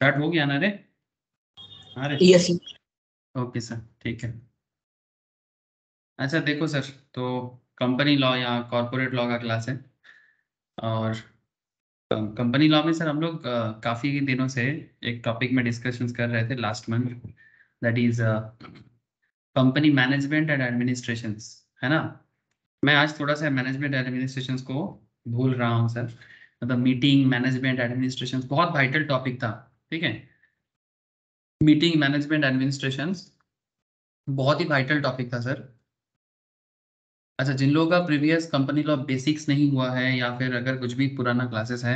Start हो गया ना रे? अरे यस। ओके सर, ठीक है। अच्छा देखो सर, तो कंपनी लॉ या कॉर्पोरेट लॉ का क्लास है। और कंपनी लॉ में सर हम लोग काफ़ी दिनों से एक टॉपिक में डिस्कशंस कर रहे थे last month, that is company management and administrations, है ना। मैं आज थोड़ा सा मैनेजमेंट एडमिनिस्ट्रेशंस को भूल रहा हूँ सर। मतलब मीटिंग मैनेजमेंट एडमिनिस्ट्रेशंस बहुत वाइटल टॉपिक था, ठीक है। मीटिंग मैनेजमेंट एडमिनिस्ट्रेशंस बहुत ही वाइटल टॉपिक था सर। अच्छा, जिन लोगों का प्रीवियस कंपनी लॉ बेसिक्स नहीं हुआ है या फिर अगर कुछ भी पुराना क्लासेस है,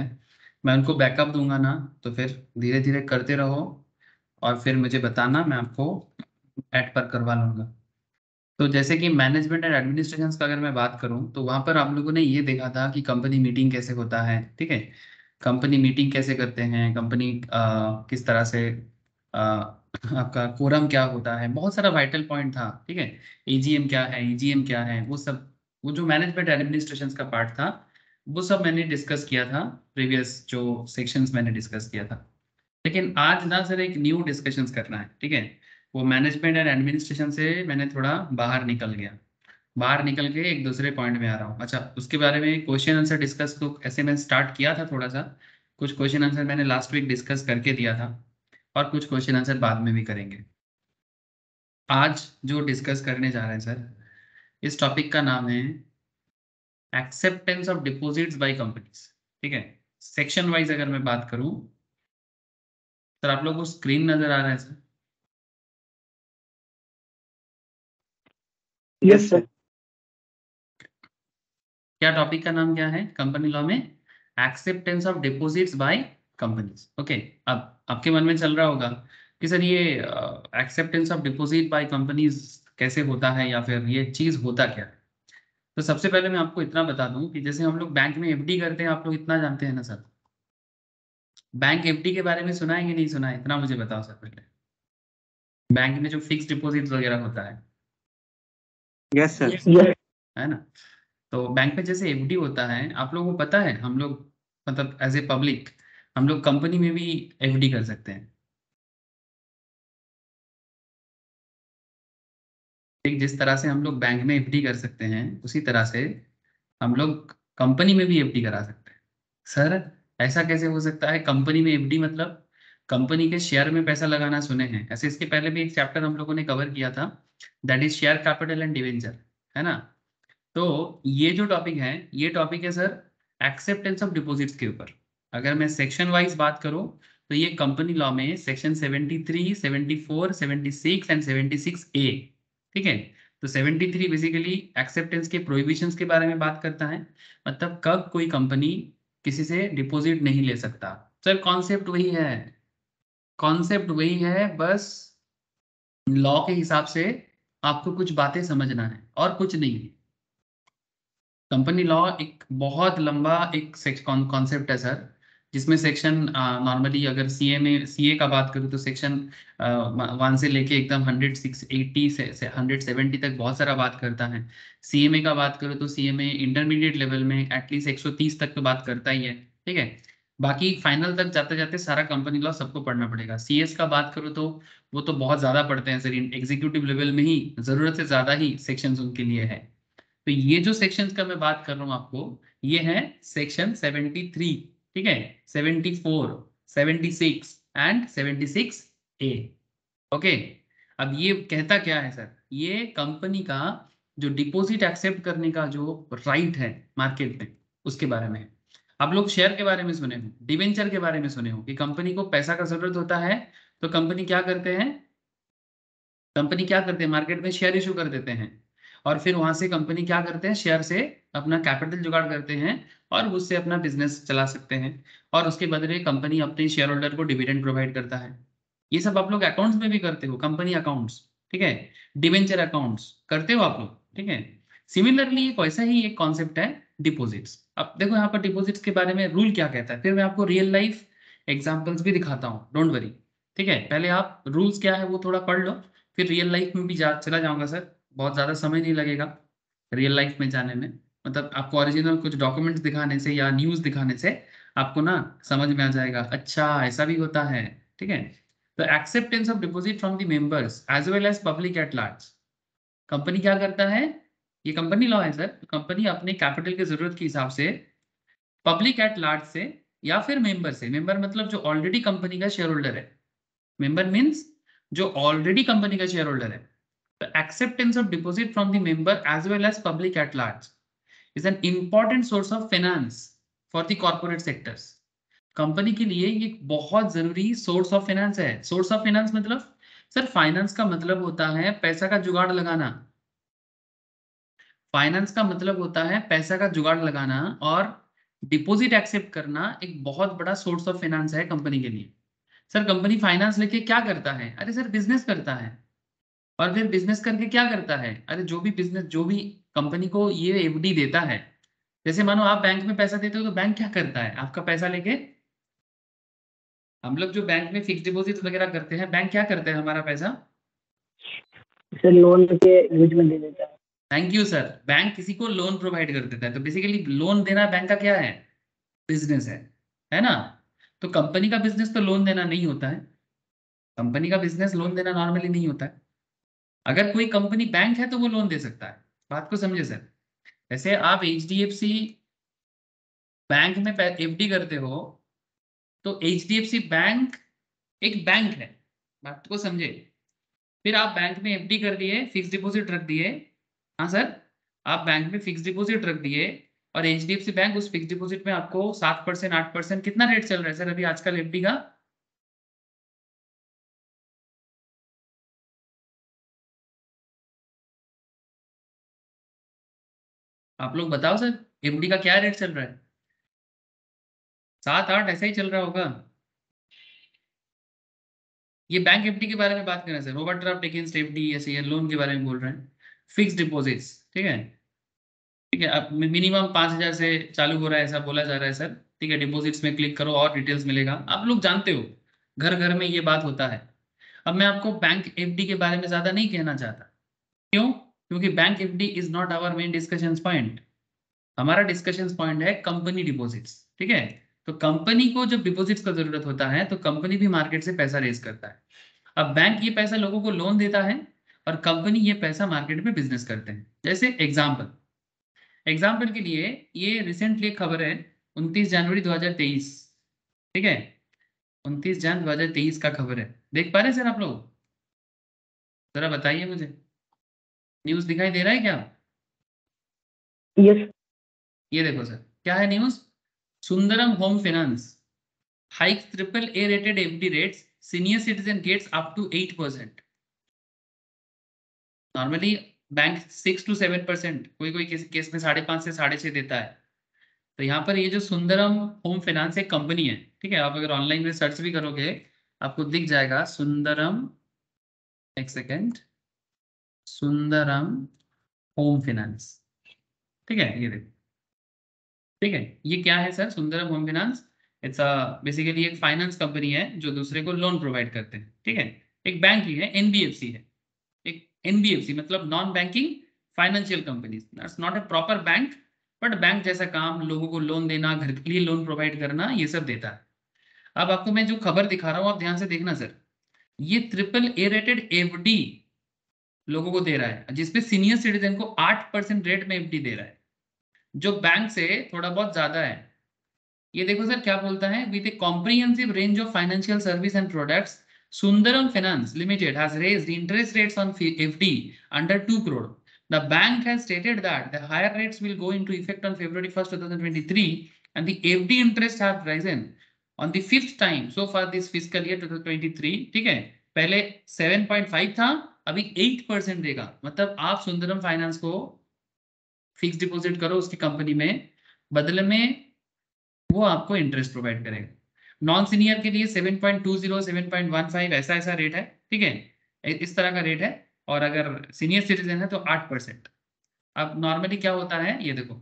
मैं उनको बैकअप दूंगा ना, तो फिर धीरे धीरे करते रहो और फिर मुझे बताना, मैं आपको ऐड पर करवा लूंगा। तो जैसे कि मैनेजमेंट एंड एडमिनिस्ट्रेशन का अगर मैं बात करूं, तो वहां पर आप लोगों ने ये देखा था कि कंपनी मीटिंग कैसे होता है, ठीक है। कंपनी मीटिंग कैसे करते हैं, कंपनी किस तरह से आपका कोरम क्या होता है, बहुत सारा वाइटल पॉइंट था, ठीक है। एजीएम क्या है, ईजीएम क्या है, वो सब, वो जो मैनेजमेंट एडमिनिस्ट्रेशन का पार्ट था, वो सब मैंने डिस्कस किया था। प्रीवियस जो सेक्शंस मैंने डिस्कस किया था। लेकिन आज ना सर एक न्यू डिस्कशंस करना है, ठीक है। वो मैनेजमेंट एंड एडमिनिस्ट्रेशन से मैंने थोड़ा बाहर निकल गया, बाहर निकल के एक दूसरे पॉइंट में आ रहा हूँ। अच्छा, उसके बारे में क्वेश्चन आंसर डिस्कस तो ऐसे मैं स्टार्ट किया था थोड़ा सा। कुछ क्वेश्चन आंसर मैंने लास्ट वीक डिस्कस करके दिया था, और कुछ क्वेश्चन आंसर बाद में भी करेंगे। आज जो डिस्कस करने जा रहे हैं सर, इस टॉपिक का नाम है acceptance of deposits by companies, ठीक है। सेक्शन वाइज अगर मैं बात करूं, सर आप लोग को स्क्रीन नजर आ रहा है सर? Yes sir. क्या टॉपिक का नाम क्या है कंपनी लॉ में? Acceptance of deposits by companies, okay. अब आपके मन में चल रहा होगा कि सर ये acceptance of deposit by companies कैसे होता है, या फिर ये चीज होता क्या है। तो सबसे पहले मैं आपको इतना बता दूं कि जैसे हम लोग बैंक में एफडी करते हैं, आप लोग इतना जानते हैं ना सर। बैंक एफडी के बारे में सुना है कि नहीं सुना है, इतना मुझे बताओ सर पहले। बैंक में जो फिक्स डिपॉजिट वगैरह होता है, यस सर। है ना। तो बैंक में जैसे एफडी होता है, आप लोगों को पता है, हम लोग मतलब एज ए पब्लिक हम लोग कंपनी में भी एफडी कर सकते हैं। ठीक, जिस तरह से हम लोग बैंक में एफडी कर सकते हैं, उसी तरह से हम लोग कंपनी में भी एफडी करा सकते हैं। सर ऐसा कैसे हो सकता है कंपनी में एफडी, मतलब कंपनी के शेयर में पैसा लगाना सुने हैं ऐसे, इसके पहले भी एक चैप्टर हम लोगों ने कवर किया था, that is share capital and debenture, है ना। तो ये जो टॉपिक है, ये टॉपिक है सर एक्सेप्टेंस ऑफ डिपॉजिट्स के ऊपर। अगर मैं सेक्शन वाइज बात करूं, तो ये कंपनी लॉ में सेक्शन 73, 74, 76 एंड 76A, ठीक है। तो 73 बेसिकली एक्सेप्टेंस के प्रोहिबिशंस के बारे में बात करता है, मतलब कब कोई कंपनी किसी से डिपॉजिट नहीं ले सकता। सर कॉन्सेप्ट वही है, कॉन्सेप्ट वही है, बस लॉ के हिसाब से आपको कुछ बातें समझना है और कुछ नहीं है। कंपनी लॉ एक बहुत लंबा एक कॉन्सेप्ट है सर, जिसमें सेक्शन नॉर्मली अगर सीए में, सीए का बात करूँ तो सेक्शन 1 से लेके एकदम 180 से 170 तक बहुत सारा बात करता है। सीएमए का बात करूँ तो सीएमए इंटरमीडिएट लेवल में एटलीस्ट 130 तक तो बात करता ही है, ठीक है। बाकी फाइनल तक जाते जाते सारा कंपनी लॉ सबको पढ़ना पड़ेगा। सीएस का बात करूँ तो वो तो बहुत ज्यादा पढ़ते हैं सर, एग्जीक्यूटिव लेवल में ही जरूरत से ज्यादा ही सेक्शंस उनके लिए है। तो ये जो सेक्शंस का मैं बात कर रहा हूं आपको, ये है सेक्शन 73, ठीक है, 74, 76 एंड 76A, ओके। अब ये कहता क्या है सर, ये कंपनी का जो डिपॉजिट एक्सेप्ट करने का जो राइट है मार्केट में, उसके बारे में है। आप लोग शेयर के बारे में सुने हो, डिवेंचर के बारे में सुने हो कि कंपनी को पैसा का जरूरत होता है, तो कंपनी क्या करते हैं, कंपनी क्या करते हैं, मार्केट में शेयर इशू कर देते हैं, और फिर वहां से कंपनी क्या करते हैं, शेयर से अपना कैपिटल जुगाड़ करते हैं और उससे अपना बिजनेस चला सकते हैं, और उसके बदले कंपनी अपने शेयर होल्डर को डिविडेंड प्रोवाइड करता है। ये सब आप लोग अकाउंट्स में भी करते हो, कंपनी अकाउंट्स, ठीक है। डिवेंचर अकाउंट्स करते हो आप लोग, ठीक है। सिमिलरली एक वैसा ही एक कॉन्सेप्ट है डिपॉजिट्स। अब देखो यहाँ पर डिपॉजिट्स के बारे में रूल क्या कहता है, फिर मैं आपको रियल लाइफ एग्जांपल्स भी दिखाता हूँ, डोंट वरी, ठीक है। पहले आप रूल्स क्या है वो थोड़ा पढ़ लो, फिर रियल लाइफ में भी चला जाऊंगा सर, बहुत ज़्यादा समय नहीं लगेगा रियल लाइफ में जाने में। मतलब आपको ओरिजिनल कुछ डॉक्यूमेंट्स दिखाने से या न्यूज़ दिखाने से आपको ना समझ में आ जाएगा, अच्छा ऐसा भी होता है, ठीक है। तो acceptance of deposit from the members as well as public at large. Company क्या करता है, ये कंपनी लॉ है सर। कंपनी अपने कैपिटल की जरूरत के हिसाब से पब्लिक एट लार्ज से या फिर मेंबर से, मेंबर मतलब जो ऑलरेडी कंपनी का शेयर होल्डर है, मेंबर मीन्स जो ऑलरेडी कंपनी का शेयर होल्डर है। तो acceptance of deposit from the member as well as public at large is an important source of finance for the corporate sectors. Company के लिए ये बहुत जरूरी सोर्स ऑफ फाइनेंस है। सोर्स ऑफ फाइनेंस मतलब sir, finance का मतलब होता है पैसा का जुगाड़ लगाना। फाइनेंस का मतलब होता है पैसा का जुगाड़ लगाना, और डिपॉजिट एक्सेप्ट करना एक बहुत बड़ा सोर्स ऑफ फाइनेंस है कंपनी के लिए। सर कंपनी फाइनेंस लेके क्या करता है, अरे सर बिजनेस करता है। और फिर बिजनेस करके क्या करता है, अरे जो भी बिजनेस, जो भी कंपनी को ये एफडी देता है, जैसे मानो आप बैंक में पैसा देते हो तो बैंक क्या करता है आपका पैसा लेके, हम लोग जो बैंक में फिक्स डिपॉजिट वगैरह करते हैं, बैंक क्या करते हैं हमारा पैसा, सर लोन के यूज में दे देता है। थैंक यू सर, बैंक किसी को लोन प्रोवाइड कर देता है। तो बेसिकली लोन देना बैंक का क्या है, बिजनेस है ना। तो कंपनी का बिजनेस तो लोन देना नहीं होता है, कंपनी का बिजनेस लोन देना नॉर्मली नहीं होता है। अगर कोई कंपनी बैंक है तो वो लोन दे सकता है, बात को समझे सर। जैसे आप एचडीएफसी बैंक में एफडी करते हो, तो एचडीएफसी बैंक एक बैंक है, बात को समझे। फिर आप बैंक में एफडी कर दिए, फिक्स डिपॉजिट रख दिए। हाँ सर, आप बैंक में फिक्स डिपॉजिट रख दिए, और एचडीएफसी बैंक उस फिक्स डिपॉजिट में आपको 7% 8% कितना रेट चल रहा है सर अभी आजकल एफडी का, आप लोग बताओ सर, एफडी का क्या रेट चल रहा है, 7 8 ऐसा ही चल रहा होगा। ये बैंक एफडी के बारे में बात कर रहे हैं सर, ओवरड्राफ्ट अगेंस्ट एफडी, ऐसे ये लोन के बारे में बोल रहे हैं। फिक्स डिपॉजिट्स, ठीक है, ठीक है। अब मिनिमम 5,000 से चालू हो रहा है ऐसा बोला जा रहा है सर, ठीक है। डिपॉजिट्स में क्लिक करो और डिटेल्स मिलेगा, आप लोग जानते हो, घर घर में ये बात होता है। अब मैं आपको बैंक एफडी के बारे में ज्यादा नहीं कहना चाहता, क्यों, क्योंकि bank FD is not our main discussion point. हमारा डिस्कशन पॉइंट है कंपनी डिपॉजिट्स, ठीक है। तो कंपनी को जब डिपॉजिट्स का जरूरत होता है तो कंपनी भी मार्केट से पैसा रेज करता है। अब बैंक ये पैसा लोगों को लोन देता है, और कंपनी ये पैसा मार्केट में बिजनेस करते हैं। जैसे एग्जाम्पल, एग्जाम्पल के लिए ये रिसेंटली एक खबर है, 29 जनवरी 2023, ठीक है, 29 जनवरी 2023 का खबर है, देख पा रहे हैं सर आप लोग, जरा बताइए मुझे, न्यूज दिखाई दे रहा है क्या। यस। ये देखो सर, क्या है news, Sundaram home finance hike triple A rated FD rates, senior citizen gets up to 8%। Normally bank 6 to 7%, कोई कोई केस में 5.5 से 6.5 देता है। तो यहाँ पर ये जो सुंदरम होम फाइनेंस एक कंपनी है, ठीक है, आप अगर ऑनलाइन में सर्च भी करोगे आपको दिख जाएगा सुंदरम, एक सेकेंड, सुंदरम होम फाइनेंस, ठीक है, ये देखो, ठीक है। ये क्या है sir, Sundaram home finance, it's basically एक फाइनेंस कंपनी है जो दूसरे को लोन प्रोवाइड करते हैं, ठीक है। एक बैंक ही है, एनबीएफसी है, एक एनबीएफसी मतलब non banking financial company, that's not a proper bank, but bank जैसा काम, लोगों को लोन देना, घर के लिए लोन प्रोवाइड करना, ये सब देता है। अब आपको मैं जो खबर दिखा रहा हूँ आप ध्यान से देखना सर, ये ट्रिपल ए रेटेड एफडी लोगों को दे रहा है, जिसपे सीनियर सिटीजन को 8% रेट में एफडी दे रहा है, जो बैंक से थोड़ा बहुत ज्यादा है। ये देखो सर क्या बोलता है, with A comprehensive range of financial service and products, Sundaram Finance Limited has raised interest rates on FD under 2 crore. The bank has stated that the higher rates will go into effect on February 1st, 2023, and the FD interest have risen on the 5th time so far this fiscal year 2023, ठीक है। पहले 7.5 था, अभी 8% देगा, मतलब आप Sundaram finance को fix deposit करो उसकी कंपनी में, बदले में वो आपको इंटरेस्ट प्रोवाइड करेगा। नॉन सीनियर के लिए 7.20 7.15 ऐसा ऐसा रेट है, ठीक है, इस तरह का रेट है। और अगर सीनियर सिटीजन है तो 8%। अब नॉर्मली क्या होता है ये देखो,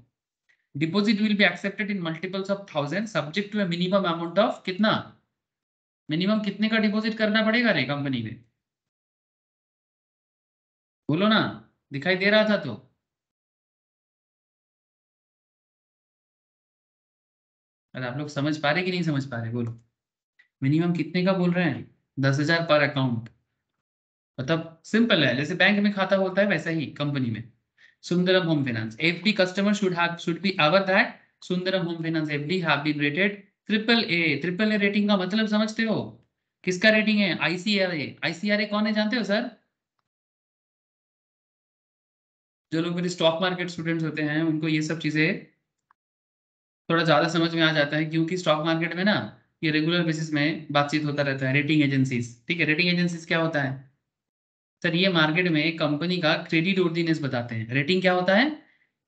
deposit will be accepted in multiples of 1000 subject to a minimum amount of कितना, मिनिमम कितने का डिपॉजिट करना पड़ेगा रे कंपनी में, बोलो ना, दिखाई दे रहा था तो, अरे आप लोग समझ पा रहे कि नहीं समझ पा रहे, बोलो। मिनिमम कितने का बोल रहे हैं? 10,000 पर अकाउंट। मतलब सिंपल है, जैसे बैंक में खाता होता है वैसा ही कंपनी में। Sundaram home finance FD customer should be aware that Sundaram home finance FD have been rated triple A. Triple A rating का मतलब समझते हो? किसका रेटिंग है? आईसीआरए। आईसीआरए कौन है जानते हो सर? जो लोग मेरे स्टॉक मार्केट स्टूडेंट्स होते हैं उनको ये सब चीजें थोड़ा ज्यादा समझ में आ जाता है, क्योंकि स्टॉक मार्केट में ना ये रेगुलर बेसिस में बातचीत होता रहता है। रेटिंग एजेंसीज, ठीक है, रेटिंग एजेंसीज क्या होता है सर? ये मार्केट में कंपनी का क्रेडिट वर्दीनेस बताते हैं। रेटिंग क्या होता है?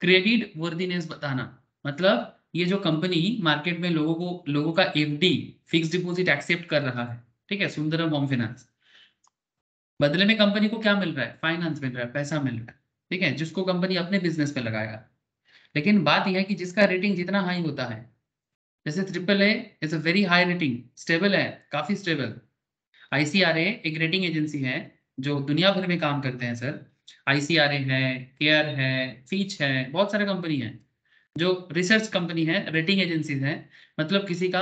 क्रेडिट वर्दीनेस बताना। मतलब ये जो कंपनी मार्केट में लोगों का एफडी, फिक्स डिपॉजिट एक्सेप्ट कर रहा है, ठीक है, सुंदरम होम फाइनेंस, बदले में कंपनी को क्या मिल रहा है? फाइनेंस मिल रहा है, पैसा मिल रहा है, ठीक है, जिसको कंपनी अपने बिजनेस पे लगाएगा। लेकिन बात यह है कि जिसका रेटिंग जितना हाई होता है, जैसे triple A is a very high rating, stable है, काफी स्टेबल। आईसीआरए एक रेटिंग एजेंसी है जो दुनिया भर में काम करते हैं सर। आईसीआरए है, केयर है, फीच है, बहुत सारे कंपनी है जो रिसर्च कंपनी है, रेटिंग एजेंसीज हैं। मतलब किसी का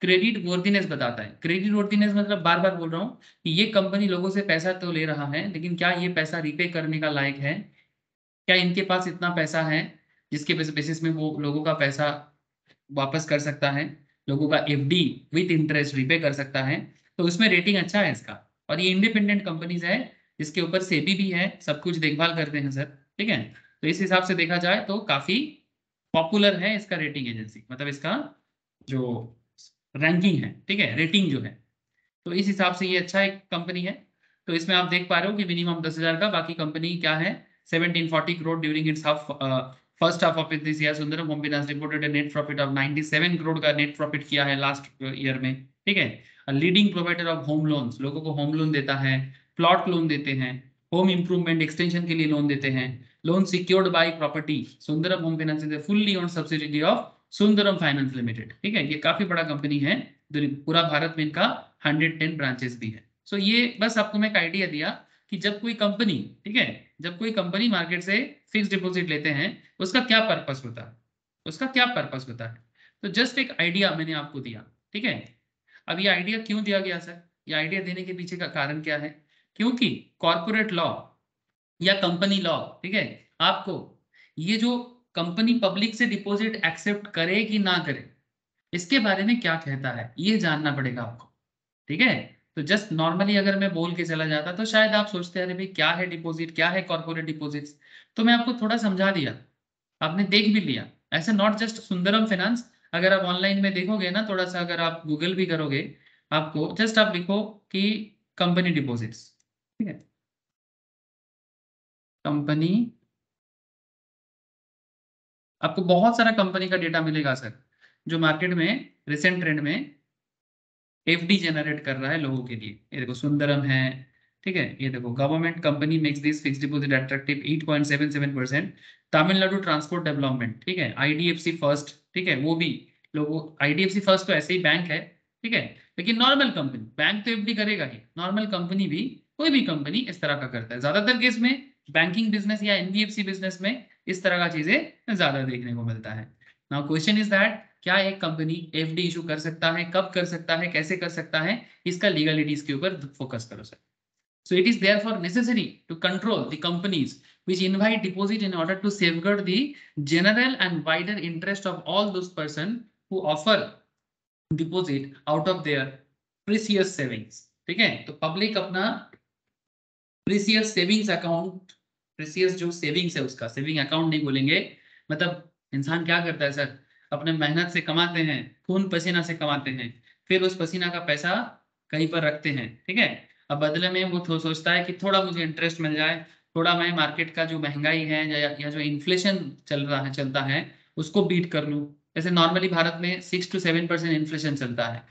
क्रेडिट वर्दीनेस बताता है। क्रेडिट वर्दीनेस मतलब बार बार बोल रहा हूँ कि ये कंपनी लोगों से पैसा तो ले रहा है, लेकिन क्या ये पैसा रिपे करने का लायक है? क्या इनके पास इतना पैसा है जिसके बेसिस में वो लोगों का पैसा वापस कर सकता है, लोगों का एफडी विथ इंटरेस्ट रिपे कर सकता है? तो उसमें रेटिंग अच्छा है इसका। और ये इंडिपेंडेंट कंपनीज है, जिसके ऊपर सेबी भी है, सब कुछ देखभाल करते हैं सर, ठीक है। तो इस हिसाब से देखा जाए तो काफी पॉपुलर है इसका रेटिंग एजेंसी, मतलब इसका जो रैंकिंग है, ठीक है, रेटिंग जो है। तो इस हिसाब से ये अच्छा एक कंपनी है। तो इसमें आप देख पा रहे हो कि मिनिमम 10,000 का, बाकी कंपनी क्या है, 1740 crore during its half first half of this year. Sundaram home finance reported net profit of 97 crore का नेट प्रॉफिट किया है लास्ट ईयर में, ठीक है। Leading provider of home loans, लोगों को होम लोन देता है, प्लॉट लोन देते हैं, होम इंप्रूवमेंट एक्सटेंशन के लिए लोन देते हैं, loan secured by property. Sundaram home finance is fully owned subsidiary of Sundaram finance limited, ठीक है। ये काफी बड़ा कंपनी है, पूरा भारत में इनका 110 ब्रांचेस भी है। सो ये बस आपको मैं एक आइडिया दिया कि जब कोई कंपनी, ठीक है, जब कोई कंपनी मार्केट से फिक्स डिपॉजिट लेते हैं उसका क्या पर्पस होता है, उसका क्या पर्पस होता है। तो जस्ट एक आइडिया मैंने आपको दिया, ठीक है। अब ये आइडिया क्यों दिया गया सर? ये आइडिया देने के पीछे का कारण क्या है? क्योंकि कॉर्पोरेट लॉ या कंपनी लॉ, ठीक है, आपको ये जो कंपनी पब्लिक से डिपॉजिट एक्सेप्ट करे कि ना करे, इसके बारे में क्या कहता है ये जानना पड़ेगा आपको, ठीक है। तो जस्ट नॉर्मली अगर मैं बोल के चला जाता तो शायद आप सोचते अरे भाई क्या है डिपॉजिट, क्या है कॉर्पोरेट डिपॉजिट्स। तो मैं आपको थोड़ा समझा दिया, आपने देख भी लिया। ऐसे नॉट जस्ट सुंदरम फाइनेंस, अगर आप ऑनलाइन में देखोगे ना, थोड़ा सा अगर आप गूगल भी करोगे, आपको जस्ट आप लिखो कि कंपनी डिपॉजिट्स, ठीक है, कंपनी, आपको बहुत सारा कंपनी का डेटा मिलेगा सर, जो मार्केट में रिसेंट ट्रेंड में एफडी जनरेट कर रहा है लोगों के लिए। ये देखो सुंदरम है, ठीक है, ये देखो government company makes this fix deposit attractive 8.77%। Tamil Nadu transport development, ठीक है, आईडीएफसी फर्स्ट, ठीक है, वो भी लोगों, आईडीएफसी फर्स्ट तो ऐसे ही बैंक है, ठीक है, लेकिन नॉर्मल कंपनी, बैंक तो एफडी करेगा ही, नॉर्मल कंपनी भी, कोई भी कंपनी इस तरह का करता है। ज्यादातर केस में बैंकिंग बिजनेस या एनबीएफसी बिजनेस में इस तरह का चीजें ज्यादा देखने को मिलता है। नाउ क्वेश्चन इज दैट क्या एक कंपनी एफडी इशू कर सकता है, कब कर सकता है, कैसे कर सकता है, इसका लीगलिटीज के ऊपर फोकस करो sir. So it is therefore necessary to control the companies which invite deposit in order to safeguard the general and wider interest of all those person who offer deposit out of their precious savings, ठीक है। तो public अपना precious savings account, precious जो savings है उसका saving account नहीं बोलेंगे, मतलब इंसान क्या करता है सर, अपने मेहनत से कमाते हैं, खून पसीना से कमाते हैं, फिर उस पसीना का पैसा कहीं पर रखते हैं, ठीक है। अब बदले में वो सोचता है कि थोड़ा मुझे इंटरेस्ट मिल जाए, थोड़ा मैं मार्केट का जो महंगाई है या जो इन्फ्लेशन चल रहा है, चलता है, उसको बीट कर लूँ। जैसे नॉर्मली भारत में 6 to 7% इन्फ्लेशन चलता है।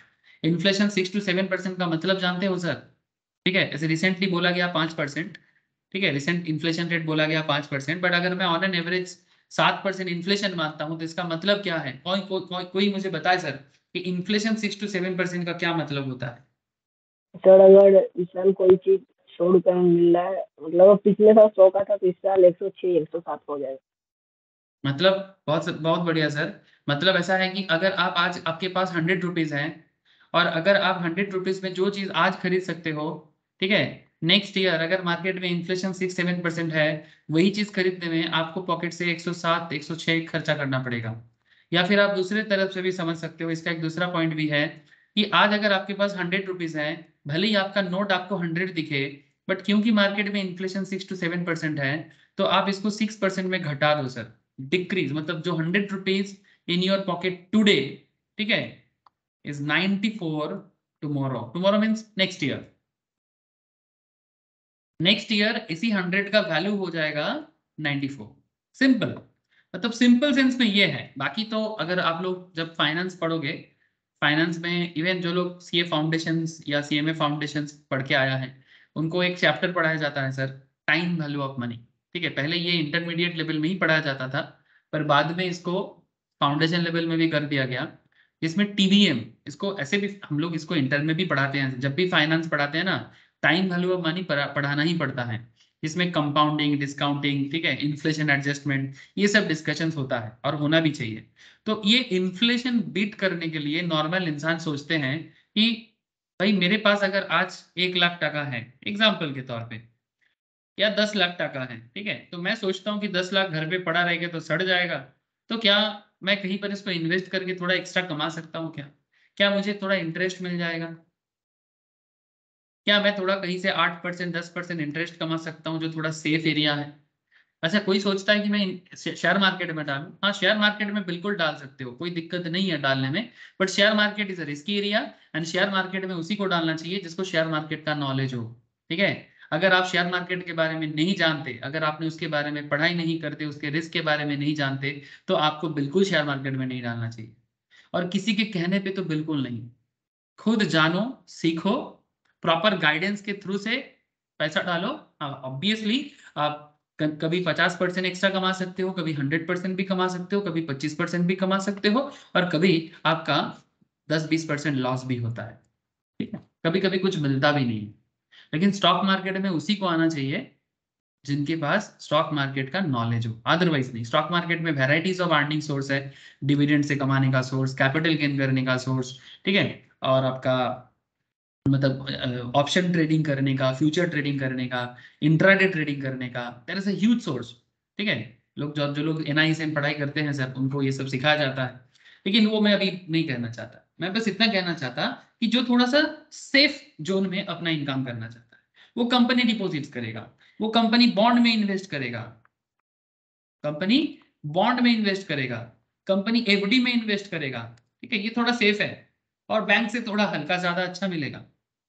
इन्फ्लेशन 6 to 7% का मतलब जानते हो सर? ठीक है, ऐसे रिसेंटली बोला गया 5%, ठीक है, रिसेंट इन्फ्लेशन रेट बोला गया 5%, बट अगर मैं ऑन एन एवरेज 7% इन्फ्लेशन मानता हूं तो इसका मतलब क्या है? कोई मुझे बताए सर कि इन्फ्लेशन 6 to 7% का क्या मतलब होता है? सर अगर इस साल कोई चीज 100 रुपए में मिल रहा है, मतलब अब पिछले साल 100 का था तो इस साल 106 107 हो जाएगा। मतलब बहुत बहुत बढ़िया सर। मतलब ऐसा है कि अगर आप आज आपके पास 100 रुपीज है और अगर आप 100 रुपीज में जो चीज आज खरीद सकते हो, ठीक है, नेक्स्ट ईयर अगर मार्केट में इन्फ्लेशन 6-7% है, वही चीज खरीदने में आपको पॉकेट से 107 106 खर्चा करना पड़ेगा। या फिर आप दूसरे तरफ से भी समझ सकते हो, इसका एक दूसरा पॉइंट भी है कि आज अगर आपके पास 100 रुपीज है, भले ही आपका नोट आपको 100 दिखे, बट क्योंकि मार्केट में इन्फ्लेशन 6-7% है, तो आप इसको 6% में घटा दो सर। डिक्रीज मतलब जो 100 rupees in your pocket today, ठीक है, is 94 tomorrow. Tomorrow means next year. Next year इसी 100 का वैल्यू हो जाएगा 94। सिंपल, मतलब सिंपल सेंस में ये है। बाकी तो अगर आप लोग जब फाइनेंस पढ़ोगे, फाइनेंस में इवन जो लोग सीए फाउंडेशंस या सीएमए फाउंडेशंस पढ़ के आया है, उनको एक चैप्टर पढ़ाया जाता है sir, time value of money. ठीक है, पहले ये इंटरमीडिएट लेवल में ही पढ़ाया जाता था, पर बाद में इसको फाउंडेशन लेवल में भी कर दिया गया। इसमें टीवीएम, इसको ऐसे भी हम लोग इसको इंटर में भी पढ़ाते हैं, जब भी फाइनेंस पढ़ाते हैं ना, टाइम वैल्यू ऑफ मनी पढ़ाना ही पड़ता है। इसमें कंपाउंडिंग, डिस्काउंटिंग, ठीक है, इन्फ्लेशन एडजस्टमेंट, ये सब डिस्कशन होता है और होना भी चाहिए। तो ये इन्फ्लेशन बीट करने के लिए नॉर्मल इंसान सोचते हैं कि भाई मेरे पास अगर आज 1 लाख टका है एग्जाम्पल के तौर पे, या 10 लाख टका है, ठीक है, तो मैं सोचता हूँ कि 10 लाख घर पे पड़ा रहेगा तो सड़ जाएगा, तो क्या मैं कहीं पर इसको इन्वेस्ट करके थोड़ा एक्स्ट्रा कमा सकता हूँ क्या? क्या मुझे थोड़ा इंटरेस्ट मिल जाएगा? क्या मैं थोड़ा कहीं से 8% 10% इंटरेस्ट कमा सकता हूँ, जो थोड़ा सेफ एरिया है? अच्छा, कोई सोचता है कि मैं शेयर मार्केट में डालूं। हाँ, शेयर मार्केट में बिल्कुल डाल सकते हो, कोई दिक्कत नहीं है डालने में, but share market is a risky area, and share market में उसी को डालना चाहिए जिसको शेयर मार्केट का नॉलेज हो। ठीक है, अगर आप शेयर मार्केट के बारे में नहीं जानते, अगर आपने उसके बारे में पढ़ाई नहीं करते, उसके रिस्क के बारे में नहीं जानते, तो आपको बिल्कुल शेयर मार्केट में नहीं डालना चाहिए, और किसी के कहने पे तो बिल्कुल नहीं। खुद जानो, सीखो, प्रॉपर गाइडेंस के थ्रू से पैसा डालो। ऑब्वियसली आप कभी 50% एक्स्ट्रा कमा सकते हो, कभी 100% भी कमा सकते हो, कभी 25% भी कमा सकते हो, और कभी आपका 10-20% लॉस भी होता है। ठीक है, कभी कभी कुछ मिलता भी नहीं है। लेकिन स्टॉक मार्केट में उसी को आना चाहिए जिनके पास स्टॉक मार्केट का नॉलेज हो, अदरवाइज नहीं। स्टॉक मार्केट में वेराइटीज ऑफ अर्निंग सोर्स है, डिविडेंड से कमाने का सोर्स, कैपिटल गेन करने का सोर्स, ठीक है, और आपका मतलब ऑप्शन ट्रेडिंग करने का, फ्यूचर ट्रेडिंग करने का, इंट्राडे ट्रेडिंग करने का, there is a huge source. ठीक है, लोग जो लोग एनआईएस में पढ़ाई करते हैं सर, उनको ये सब सिखाया जाता है, लेकिन वो मैं अभी नहीं कहना चाहता। मैं बस इतना कहना चाहता कि जो थोड़ा सा सेफ जोन में अपना इनकम करना चाहता है, वो कंपनी डिपॉजिट्स करेगा, वो कंपनी बॉन्ड में इन्वेस्ट करेगा, कंपनी बॉन्ड में इन्वेस्ट करेगा, कंपनी एफडी में इन्वेस्ट करेगा। ठीक है, ये थोड़ा सेफ है, और बैंक से थोड़ा हल्का ज्यादा अच्छा मिलेगा।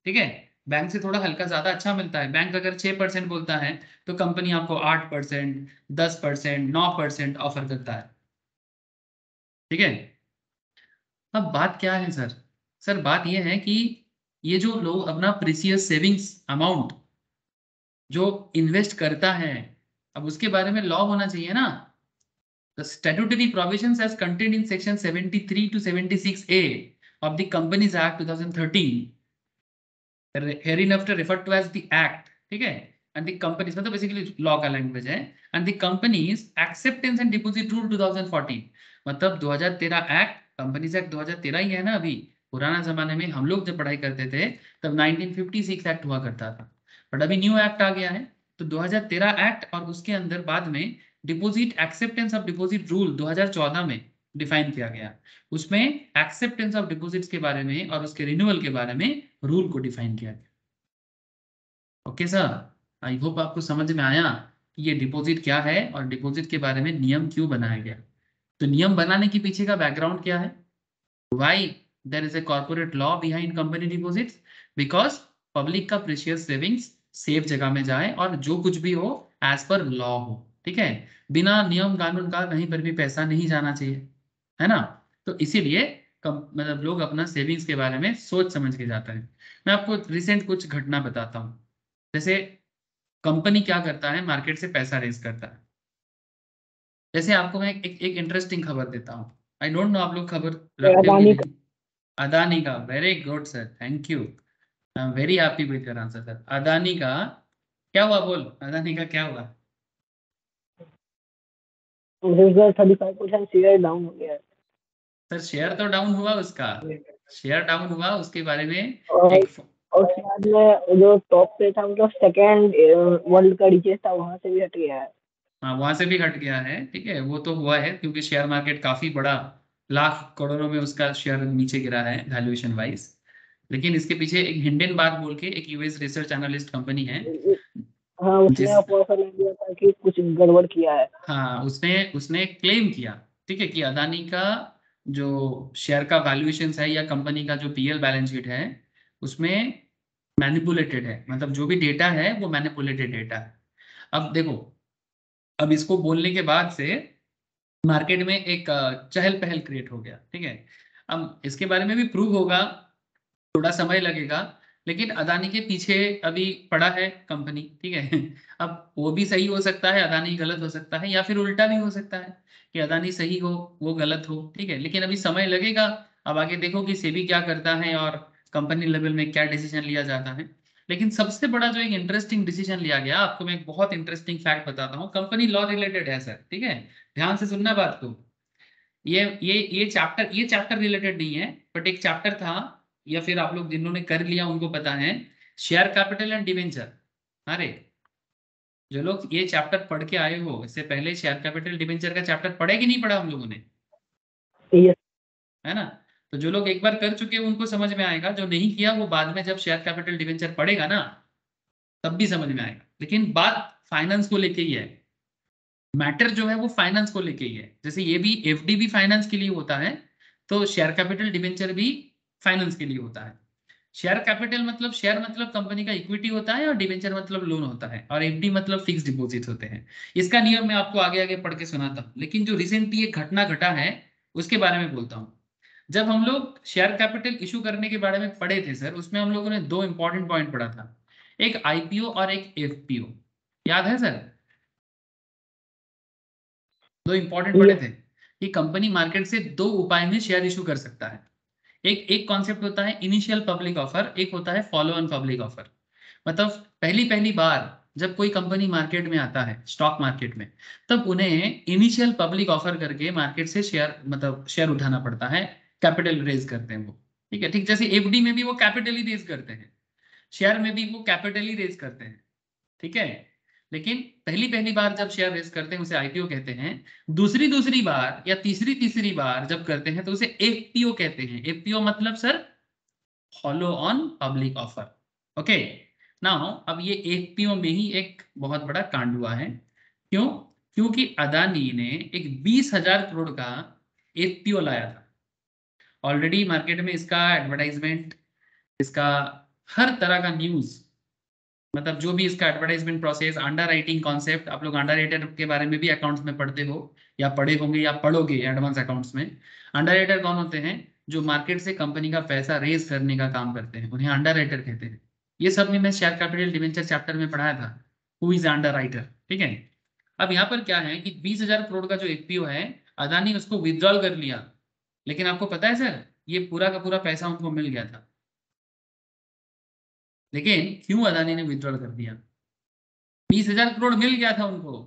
ठीक है, बैंक से थोड़ा हल्का ज्यादा अच्छा मिलता है। बैंक अगर 6% बोलता है, तो कंपनी आपको 8%, 10%, 9% ऑफर करता है। ठीक है, अब बात क्या है सर? सर बात यह है कि ये जो लोग अपना प्रीसियस सेविंग्स अमाउंट जो इन्वेस्ट करता है, अब उसके बारे में लॉ होना चाहिए ना। The statutory provisions as contained in section 73 to 76A of the Companies Act 2013, hereinafter referred to as the Act, ठीक है, and the companies मतलब basically law का language है, and the companies acceptance and deposit rule 2014, मतलब 2013 act, companies act 2013 ही है ना अभी। पुराना जमाने में हम लोग जब पढ़ाई करते थे तब 1956 एक्ट हुआ करता था, बट अभी न्यू एक्ट आ गया है। तो 2013 एक्ट और उसके अंदर बाद में deposit acceptance of deposit rule 2014 में डिफाइन किया गया। उसमें एक्सेप्टेंस ऑफ डिपॉजिट्स के बारे में और उसके रिन्यूअल के बारे में रूल को डिफाइन किया गया। ओके सर, आई होप आपको समझ में आया कि ये डिपॉजिट क्या है और डिपॉजिट के बारे में नियम क्यों बनाया गया। तो नियम बनाने के पीछे का बैकग्राउंड क्या है? Why there is a corporate law behind company deposits? Because public का प्रीशियस सेविंग्स सेफ जगह में जाए और जो कुछ भी हो एज पर लॉ हो। ठीक है, बिना नियम कानून का कहीं पर भी पैसा नहीं जाना चाहिए, है ना। तो इसीलिए मतलब लोग अपना सेविंग्स के बारे में सोच समझ के जाता है। मैं आपको रिसेंट कुछ घटना बताता हूँ। जैसे कंपनी क्या करता है, मार्केट से पैसा रेज करता है। जैसे आपको मैं एक इंटरेस्टिंग खबर देता हूँ। आई डोंट नो आप लोग खबर रखते हो कि अडानी का। नहीं। अदानी का, very good sir, thank you, I am very happy with your answer sir. Adani का क्या हुआ, बोल, अदानी का क्या हुआ? उसका 35% शेयर डाउन हो गया है। सर शेयर तो डाउन हुआ उसका, शेयर डाउन हुआ, उसके बारे में और एक, और बाद में जो टॉप पे था, मतलब सेकंड वर्ल्ड का रिचेस्ट था, वहां से भी हट गया है। हाँ वहां से भी घट गया है, ठीक है, वो तो हुआ है क्योंकि शेयर मार्केट काफी बड़ा, लाख करोड़ों में उसका शेयर नीचे गिरा है वैल्यूएशन वाइज। लेकिन इसके पीछे एक हिंडन बार्ग बोल के एक यूएस रिसर्च एनालिस्ट कंपनी है, हाँ, उसने जिस, अफवाह फैला दिया था कि कुछ गड़बड़ किया है। हाँ उसने उसने क्लेम किया, ठीक है, कि अदानी का जो शेयर का वैल्यूएशन है या कंपनी का जो पीएल बैलेंस शीट है उसमें मैनिपुलेटेड है, मतलब जो भी डेटा है वो मैनिपुलेटेड डेटा है। अब देखो, अब इसको बोलने के बाद से मार्केट में एक चहल पहल क्रिएट हो गया, ठीक है। अब इसके बारे में भी प्रूव होगा, थोड़ा समय लगेगा, लेकिन अदानी के पीछे अभी पड़ा है कंपनी, ठीक है। अब वो भी सही हो सकता है, अदानी गलत हो सकता है, या फिर उल्टा भी हो सकता है कि अदानी सही हो वो गलत हो, ठीक है, लेकिन अभी समय लगेगा। अब आगे देखो कि सेबी क्या करता है और कंपनी लेवल में क्या डिसीजन लिया जाता है। लेकिन सबसे बड़ा जो एक इंटरेस्टिंग डिसीजन लिया गया, आपको मैं एक बहुत इंटरेस्टिंग फैक्ट बताता हूँ, कंपनी लॉ रिलेटेड है सर, ठीक है, ध्यान से सुनना बात को। ये चैप्टर रिलेटेड नहीं है, बट एक चैप्टर था, या फिर आप लोग जिन्होंने कर लिया उनको पता है, शेयर कैपिटल एंड डिवेंचर। अरे, जो लोग ये चैप्टर पढ़ के आए हो, इससे पहले शेयर कैपिटल डिवेंचर का चैप्टर पढ़े कि नहीं पढ़ा हम लोगों ने, ये है ना। तो जो लोग एक बार कर चुके हैं उनको समझ में आएगा, जो नहीं किया वो बाद में जब शेयर कैपिटल डिवेंचर पढ़ेगा ना तब भी समझ में आएगा। लेकिन बात फाइनेंस को लेके ही है, मैटर जो है वो फाइनेंस को लेके ही है। जैसे ये भी एफडी भी फाइनेंस के लिए होता है, तो शेयर कैपिटल डिवेंचर भी फाइनेंस के लिए होता है। शेयर कैपिटल मतलब, शेयर मतलब कंपनी का इक्विटी होता है, और डिवेंचर मतलब लोन होता है, और एफडी मतलब फिक्स डिपॉजिट होते हैं। इसका नियम मैं आपको आगे आगे पढ़ के सुनाता हूँ, लेकिन जो रिसेंटली एक घटना घटा है उसके बारे में बोलता हूँ। जब हम लोग शेयर कैपिटल इशू करने के बारे में पढ़े थे सर, उसमें हम लोगों ने दो इंपॉर्टेंट पॉइंट पढ़ा था, एक आईपीओ और एक एफपीओ, याद है सर। दो इंपॉर्टेंट पढ़े ये थे कि कंपनी मार्केट से दो उपाय में शेयर इशू कर सकता है। एक एक कॉन्सेप्ट होता है इनिशियल पब्लिक ऑफर, एक होता है फॉलो ऑन पब्लिक ऑफर। मतलब पहली पहली बार जब कोई कंपनी मार्केट में आता है, स्टॉक मार्केट में, तब उन्हें इनिशियल पब्लिक ऑफर करके मार्केट से शेयर, मतलब शेयर उठाना पड़ता है, कैपिटल रेज करते हैं वो, ठीक है, ठीक जैसे एफडी में भी वो कैपिटल ही रेज करते हैं, शेयर में भी वो कैपिटल ही रेज करते हैं, ठीक है। लेकिन पहली पहली बार जब शेयर रेज करते हैं उसे आईपीओ कहते हैं, दूसरी दूसरी बार या तीसरी तीसरी बार जब करते हैं तो उसे एफपीओ कहते हैं। एफपीओ मतलब sir follow on public offer, okay. Now अब ये एफपीओ में ही एक बहुत बड़ा कांड हुआ है, क्यों? क्योंकि अदानी ने एक 20,000 करोड़ का एफपीओ लाया था। ऑलरेडी मार्केट में इसका एडवर्टाइजमेंट, इसका हर तरह का न्यूज, मतलब जो भी इसका advertisement process, under writing concept, आप लोग अंडर राइटर के बारे में भी अकाउंट्स में पढ़ते हो या पढ़े होंगे या पढ़ोगे एडवांस अकाउंट्स में। अंडर राइटर कौन होते हैं? जो मार्केट से कंपनी का पैसा रेज करने का काम करते हैं, उन्हें अंडर राइटर कहते हैं। ये सब भी मैं शेयर कैपिटल डिवेंचर चैप्टर में पढ़ाया था, हु इज अंडर राइटर, ठीक है। अब यहाँ पर क्या है कि 20,000 करोड़ का जो एफपीओ है, अदानी उसको विदड्रॉल कर लिया, लेकिन आपको पता है सर ये पूरा का पूरा पैसा उनको मिल गया था। लेकिन क्यों अदानी ने विदड्रॉल कर दिया? 20,000 करोड़ मिल गया था उनको,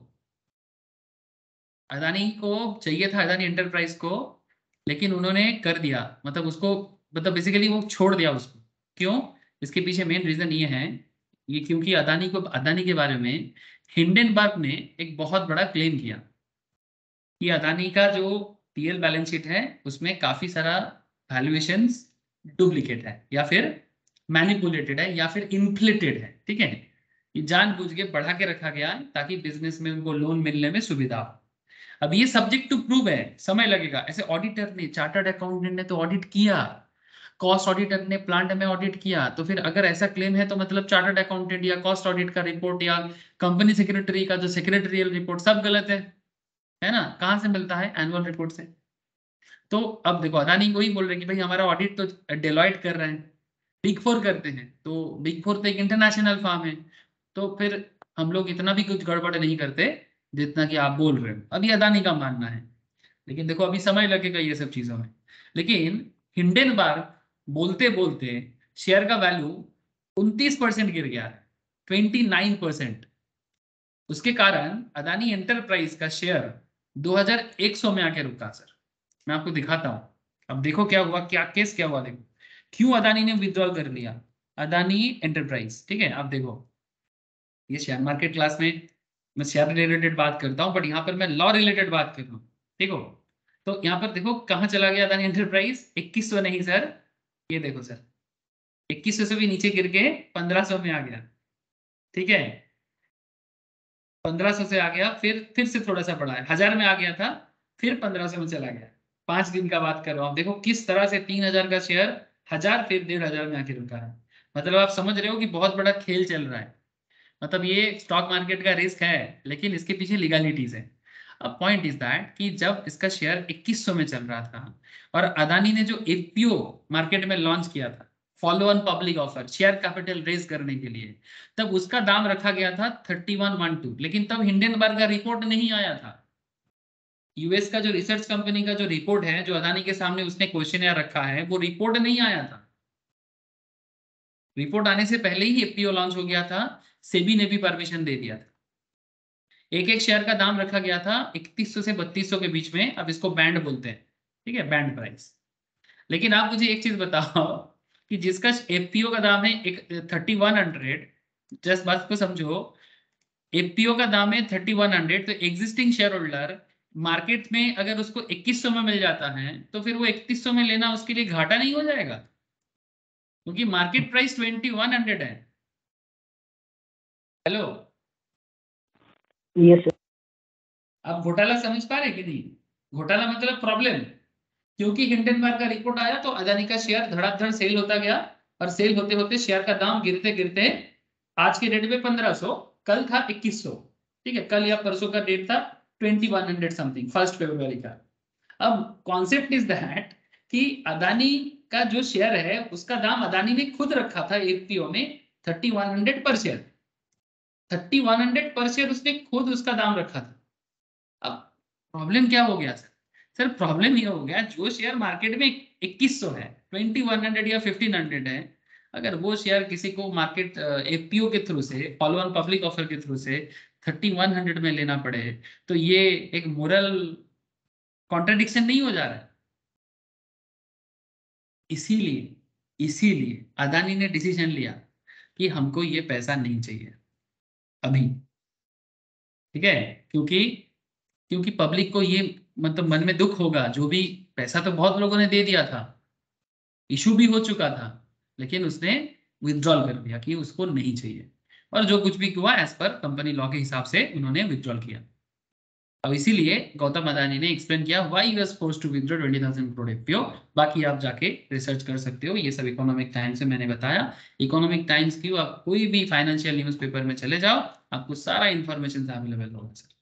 अदानी को चाहिए था, अदानी एंटरप्राइज को, लेकिन उन्होंने कर दिया, मतलब उसको, मतलब बेसिकली वो छोड़ दिया उसको। क्यों? इसके पीछे मेन रीजन ये है, ये क्योंकि अदानी के बारे में हिंडनबर्ग ने एक बहुत बड़ा क्लेम किया कि अदानी का जो पीएल बैलेंस शीट है उसमें काफी सारा वैल्यूएशंस डुप्लीकेट है, या फिर मैनिपुलेटेड है, या फिर इन्फ्लेटेड है, ठीक है। ये जानबूझ के बढ़ा के रखा गया है ताकि बिजनेस में उनको लोन मिलने में सुविधा हो। अब ये सब्जेक्ट टू प्रूव है, समय लगेगा। ऐसे ऑडिटर ने, चार्टर्ड अकाउंटेंट ने तो ऑडिट किया, कॉस्ट ऑडिटर ने प्लांट में ऑडिट किया, तो फिर अगर ऐसा क्लेम है तो मतलब चार्टर्ड अकाउंटेंट या कॉस्ट ऑडिट का रिपोर्ट या कंपनी सेक्रेटरी का जो सेक्रेटरियल रिपोर्ट सब गलत है ना। कहाँ से मिलता है? एनुअल रिपोर्ट से। तो अब देखो अदानी को ही बोल रहे कि भाई हमारा ऑडिट तो डेलॉयट कर रहे हैं, बिग फोर करते हैं, तो बिग फोर तो एक इंटरनेशनल फर्म है, तो फिर हम लोग इतना भी कुछ गड़बड़ नहीं करते जितना कि आप बोल रहे हो, अभी अदानी का मानना है। लेकिन देखो अभी समय लगेगा ये सब चीजों में। लेकिन हिंडनबर्ग बोलते बोलते शेयर का वैल्यू 29% गिर गया है, 29%। उसके कारण अदानी एंटरप्राइज का शेयर 2100 में आके रुका सर। मैं आपको दिखाता हूं, अब देखो क्या हुआ, क्या केस क्या हुआ देखो। क्यों अदानी ने विड्रॉल कर लिया? अदानी एंटरप्राइज, ठीक है। आप देखो, ये शेयर मार्केट क्लास में मैं शेयर रिलेटेड बात करता हूँ, बट यहाँ पर मैं लॉ रिलेटेड बात कर रहा हूँ। देखो, तो यहाँ पर देखो कहाँ चला गया अदानी एंटरप्राइज, 2100 नहीं सर, ये देखो सर, 2100 से भी नीचे गिर के 1500 में आ गया, ठीक है। 1500 से आ गया, फिर से थोड़ा सा बढ़ा है, 1000 में आ गया था, फिर 1500 में चला गया। 5 दिन का बात कर रहा हूँ, देखो किस तरह से 3000 का शेयर 1000 फिर 1500 में आके रुका है। मतलब आप समझ रहे हो कि बहुत बड़ा खेल चल रहा है। मतलब ये स्टॉक मार्केट का रिस्क है, लेकिन इसके पीछे लीगलिटीज है। अब पॉइंट इज दैट कि जब इसका शेयर 2100 में चल रहा था और अदानी ने जो एफपीओ मार्केट में लॉन्च किया था, follow on public offer, share capital raise करने के लिए, तब उसका दाम रखा गया था 3112। लेकिन तब हिंडनबर्ग का रिपोर्ट नहीं आया था। यूएस का जो रिसर्च कंपनी का जो रिपोर्ट है, जो अदानी के सामने उसने क्वेश्चन रखा है, वो रिपोर्ट नहीं आया था। रिपोर्ट आने से पहले ही एफपीओ लॉन्च हो गया था, सेबी ने भी परमिशन दे दिया था। एक एक शेयर का दाम रखा गया था 3100 से 3200 के बीच में। अब इसको बैंड बोलते हैं, ठीक है, बैंड प्राइस। लेकिन आप मुझे एक चीज बताओ कि जिसका एफपीओ का दाम है एक 3100, जस्ट बात को समझो, एफपीओ का दाम है 3100, तो एग्जिस्टिंग शेयर होल्डर मार्केट में अगर उसको 2100 में मिल जाता है, तो फिर वो 3100 में लेना उसके लिए घाटा नहीं हो जाएगा? क्योंकि मार्केट प्राइस 2100 है। Hello, yes sir. आप घोटाला समझ पा रहे कि नहीं? घोटाला मतलब प्रॉब्लम। क्योंकि हिंडनबर्ग का रिपोर्ट आया तो अदानी का शेयर धड़ाधड़ सेल होता गया, और सेल होते होते शेयर का दाम गिरते गिरते आज के डेट में 1500, कल था 2100, ठीक है, कल या परसों का डेट था 2100 समथिंग, 1 फरवरी का। अब कॉन्सेप्ट इज दैट कि अदानी का जो शेयर है उसका दाम अदानी ने खुद रखा था एफपीओ में 3100 पर शेयर। 3100 पर शेयर उसने खुद उसका दाम रखा था। अब प्रॉब्लम क्या हो गया सर? सर प्रॉब्लम ये हो गया, जो शेयर मार्केट में 2100 है, 2100 या 1500 है, अगर वो शेयर किसी को मार्केट एफपीओ के थ्रू से, फॉलो ऑन पब्लिक ऑफर के थ्रू से 3100 में लेना पड़े, तो ये एक मोरल कॉन्ट्रडिक्शन नहीं हो जा रहा है? इसीलिए इसीलिए अदानी ने डिसीजन लिया कि हमको ये पैसा नहीं चाहिए अभी, ठीक है। क्योंकि क्योंकि पब्लिक को ये मतलब मन में दुख होगा, जो भी पैसा तो बहुत लोगों ने दे दिया था, इशू भी हो चुका था, लेकिन उसने विथड्रॉल कर दिया कि उसको नहीं चाहिए, और जो कुछ भी हुआ एज पर कंपनी लॉ के हिसाब से उन्होंने विथड्रॉल किया। अब इसीलिए गौतम अदानी ने एक्सप्लेन किया why he was forced to withdraw 20,000 crore FPO. बाकी आप जाके रिसर्च कर सकते हो, ये सब इकोनॉमिक टाइम्स से मैंने बताया। इकोनॉमिक टाइम्स की आप कोई भी फाइनेंशियल न्यूज़पेपर में चले जाओ, आपको सारा इंफॉर्मेशन अवेलेबल होगा सर।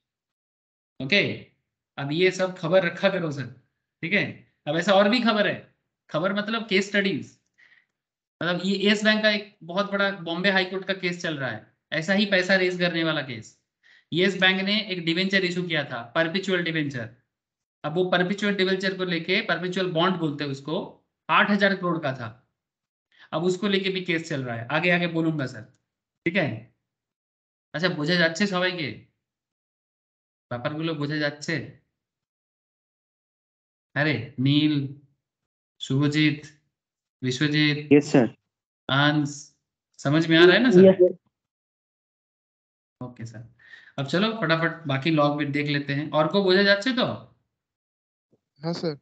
ओके, अब ये सब खबर रखा करो सर, ठीक है। अब ऐसा और भी खबर है, खबर मतलब केस स्टडीज। मतलब ये येस बैंक का एक बहुत बड़ा बॉम्बे हाई कोर्ट का केस चल रहा है, ऐसा ही पैसा रेज करने वाला केस। येस बैंक ने एक डिवेंचर इशू किया था, परपिचुअल डिवेंचर। अब वो परपिचुअल डिवेंचर को लेके, परपिचुअल बॉन्ड बोलते हैं उसको, 8000 करोड़ का था। अब उसको लेके भी केस चल रहा है, आगे आगे बोलूंगा सर, ठीक है। अच्छा, বোঝা যাচ্ছে সবাইকে? ব্যাপারগুলো বোঝা যাচ্ছে? अरे नील, शुभजीत, विश्वजीत, यस सर। अंश, समझ में आ रहा है ना sir? Yes sir. Okay sir. अब चलो फटाफट बाकी लॉग भी देख लेते हैं, और को বোঝা যাচ্ছে तो? हाँ सर।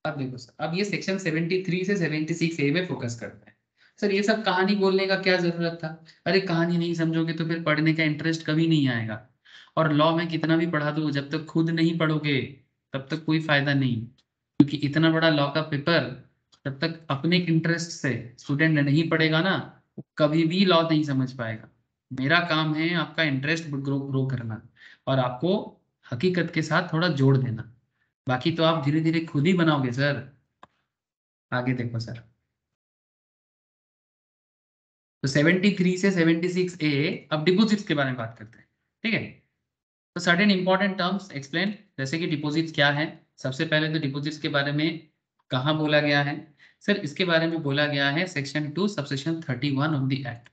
अब देखो सर, अब ये सेक्शन 73 से 76 ए में फोकस करता है। सर ये सब कहानी बोलने का क्या जरूरत था? अरे कहानी नहीं समझोगे तो फिर पढ़ने का इंटरेस्ट कभी नहीं आएगा। और लॉ में कितना भी पढ़ा दो, जब तक खुद नहीं पढ़ोगे तब तक कोई फायदा नहीं। क्योंकि इतना बड़ा लॉ का पेपर जब तक अपने इंटरेस्ट से स्टूडेंट नहीं पढ़ेगा ना, वो कभी भी लॉ नहीं समझ पाएगा। मेरा काम है आपका इंटरेस्ट ग्रो ग्रो करना, और आपको हकीकत के साथ थोड़ा जोड़ देना। बाकी तो आप धीरे धीरे खुद ही बनाओगे सर। आगे देखो सर, तो 73 से 76 ए, अब डिपॉजिट्स के बारे में बात करते हैं, ठीक है। तो सर्टेन इंपॉर्टेंट टर्म्स एक्सप्लेन, जैसे कि डिपॉजिट्स क्या है। सबसे पहले तो डिपॉजिट्स के बारे में कहाँ बोला गया है? सर इसके बारे में बोला गया है section 2 subsection 31 of the act.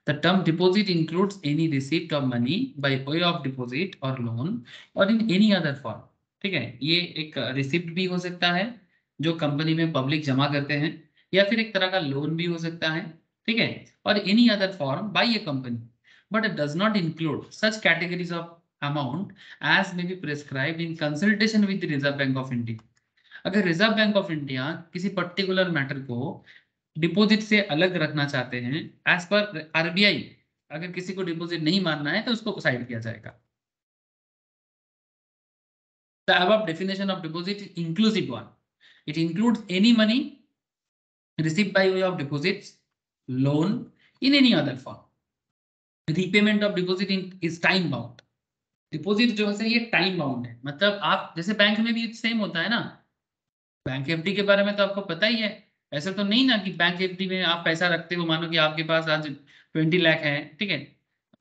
The term deposit includes any receipt of money by way of deposit और लोन और इन एनी अदर फॉर्म, ठीक है। ये एक रिसिप्ट भी हो सकता है, जो कंपनी में पब्लिक जमा करते हैं, या फिर एक तरह का लोन भी हो सकता है, ठीक है, और any other form by a company, but does not include such categories of amount as may be prescribed in consultation with reserve bank of India. अगर रिजर्व बैंक ऑफ इंडिया किसी पर्टिकुलर मैटर को deposit से अलग रखना चाहते हैं as per RBI, अगर किसी को डिपॉजिट नहीं मानना है तो उसको साइड किया जाएगा। The above definition of deposit is inclusive one. It includes any money received by way of deposits, loan, in any other form. Repayment of deposit is time bound. Deposit जो है ये टाइम बाउंड है, मतलब आप जैसे bank में भी same होता है ना। बैंक एफडी के बारे में तो आपको पता ही है। ऐसा तो नहीं ना कि बैंक एफडी में आप पैसा रखते हो, मानो कि आपके पास आज 20 लाख है, ठीक है।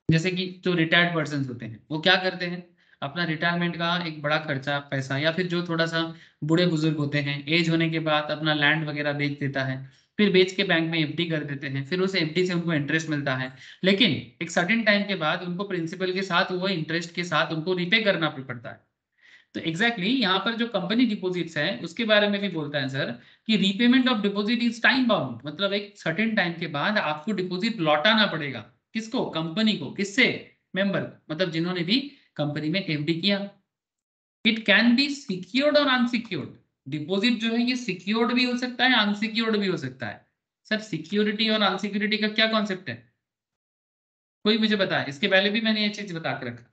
जैसे कि जो रिटायर्ड पर्सन होते हैं वो क्या करते हैं, अपना रिटायरमेंट का एक बड़ा खर्चा पैसा, या फिर जो थोड़ा सा बूढ़े बुजुर्ग होते हैं एज होने के बाद अपना लैंड वगैरह बेच देता है, फिर बेच के बैंक में एफडी कर देते हैं, फिर उस एफडी से उनको इंटरेस्ट मिलता है, लेकिन एक सर्टेन टाइम के बाद उनको प्रिंसिपल के साथ वो इंटरेस्ट के साथ उनको रिपे करना पड़ता है। तो एग्जैक्टली यहाँ पर जो कंपनी डिपॉजिट्स है उसके बारे में भी बोलता है सर कि repayment of deposit is time bound, मतलब एक सर्टेन टाइम के बाद आपको डिपॉजिट लौटाना पड़ेगा। किसको? कंपनी को। किससे? मेंबर, मतलब जिन्होंने भी कंपनी में एफडी किया। इट कैन बी सिक्योर्ड और अनसिक्योर्ड। डिपॉजिट जो है ये सिक्योर्ड भी हो सकता है, अनसिक्योर्ड भी हो सकता है। सर सिक्योरिटी और अनसिक्योरिटी का क्या कॉन्सेप्ट है, कोई मुझे बताए? इसके पहले भी मैंने ये चीज बता के रखा।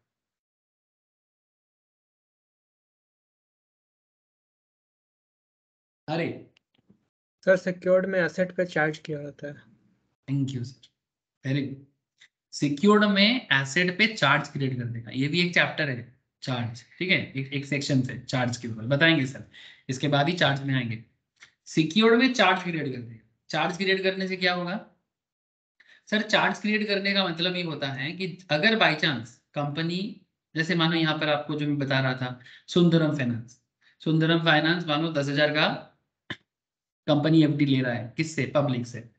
अरे सर सिक्योर्ड में एसेट पे चार्ज किया होता है। Thank you sir, very good. Secured में एसेट पे चार्ज क्रिएट कर देगा, ये भी एक चैप्टर है चार्ज, ठीक है, एक सेक्शन से चार्ज के ऊपर बताएंगे सर, इसके बाद ही चार्ज में आएंगे। सिक्योर्ड में चार्ज क्रिएट कर देगा। चार्ज क्रिएट करने से क्या होगा सर? चार्ज क्रिएट करने का मतलब ये होता है कि अगर बाई चांस कंपनी, जैसे मानो यहाँ पर आपको जो मैं बता रहा था सुंदरम फाइनेंस, सुंदरम फाइनेंस मानो 10,000 का कंपनी एफडी ले रहा है, किससे? पब्लिक से।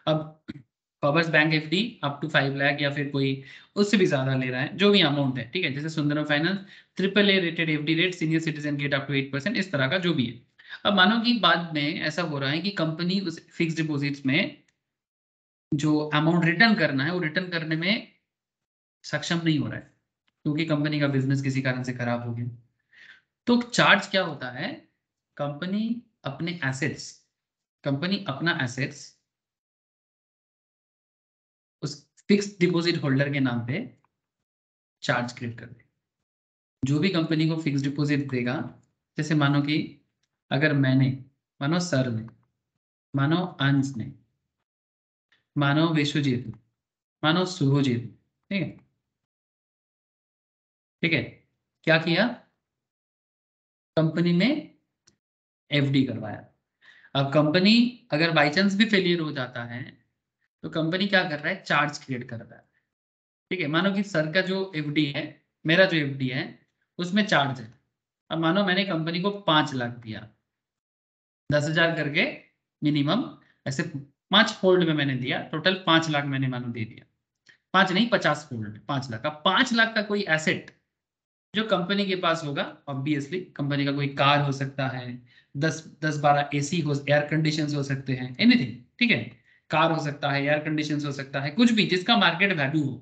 अब पवर्स bank FD up to 5 lakh या फिर कोई उससे भी ज्यादा ले रहा है, जो भी अमाउंट है, ठीक है, जैसे Sundaram finance AAA rated FD rate, senior citizen get up to 8%, इस तरह का जो भी है। अब मानो कि बाद में ऐसा हो रहा है कि कंपनी उस फिक्स डिपॉजिट्स में जो अमाउंट रिटर्न करना है वो रिटर्न करने में सक्षम नहीं हो रहा है, क्योंकि कंपनी का बिजनेस किसी कारण से खराब हो गया। तो चार्ज क्या होता है? कंपनी अपने एसेट्स, कंपनी अपना एसेट्स उस फिक्स डिपॉजिट होल्डर के नाम पे चार्ज क्रिएट कर दे। जो भी कंपनी को फिक्स डिपॉजिट देगा, जैसे मानो कि अगर मैंने, मानो सर ने, मानो अंश ने, मानो विश्वजीत ने, मानो शुभजीत, ठीक है, ठीक है, क्या किया? कंपनी में एफडी करवाया। अब कंपनी अगर बाई चांस भी फेलियर हो जाता है तो कंपनी क्या कर रहा है? चार्ज क्रिएट कर रहा है, ठीक है। मानो कि सर का जो एफडी है, मेरा जो एफडी है उसमें चार्ज है। अब मानो मैंने कंपनी को 5 लाख दिया, 10,000 करके मिनिमम, ऐसे 5 फोल्ड में मैंने दिया, टोटल 5 लाख मैंने मानो दे दिया। 5 नहीं, 50 फोल्ड 5 लाख का। 5 लाख का कोई एसेट जो कंपनी के पास होगा, ऑब्वियसली कंपनी का कोई कार हो सकता है, 10-12 एसी हो, एयर कंडीशन हो सकते हैं, एनीथिंग, ठीक है, कार हो सकता है, एयर कंडीशन हो सकता है, कुछ भी जिसका मार्केट वैल्यू हो,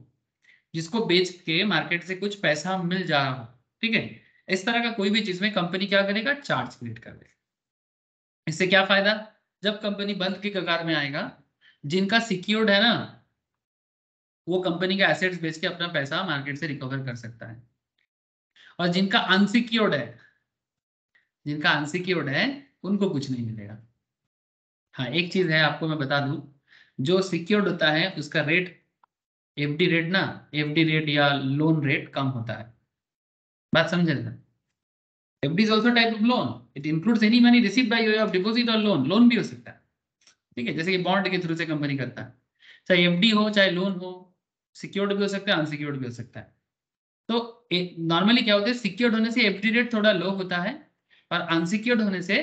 जिसको बेच के मार्केट से कुछ पैसा मिल जा रहा हो, ठीक है, इस तरह का कोई भी चीज में कंपनी क्या करेगा? चार्ज क्रिएट कर देगा। इससे क्या फायदा? जब कंपनी बंद की कगार में आएगा, जिनका सिक्योर्ड है ना, वो कंपनी का एसेट्स बेच के अपना पैसा मार्केट से रिकवर कर सकता है, और जिनका अनसिक्योर्ड है, जिनका अनसिक्योर्ड है उनको कुछ नहीं मिलेगा। हाँ एक चीज है आपको मैं बता दूं, जो सिक्योर्ड होता है उसका रेट, एफडी रेट ना, एफडी रेट या लोन रेट कम होता है। बात समझे ना? FD is also type of loan, it includes any money received by way of deposit और लोन, लोन भी हो सकता है, ठीक है, जैसे कि बॉन्ड के थ्रू से कंपनी करता है, चाहे एफडी हो चाहे लोन हो, सिक्योर्ड भी हो सकता है, अनसिक्योर्ड भी हो सकता है। तो नॉर्मली क्या होता है, सिक्योर्ड होने से एफडी रेट थोड़ा लो होता है, और अनसिक्योर्ड होने से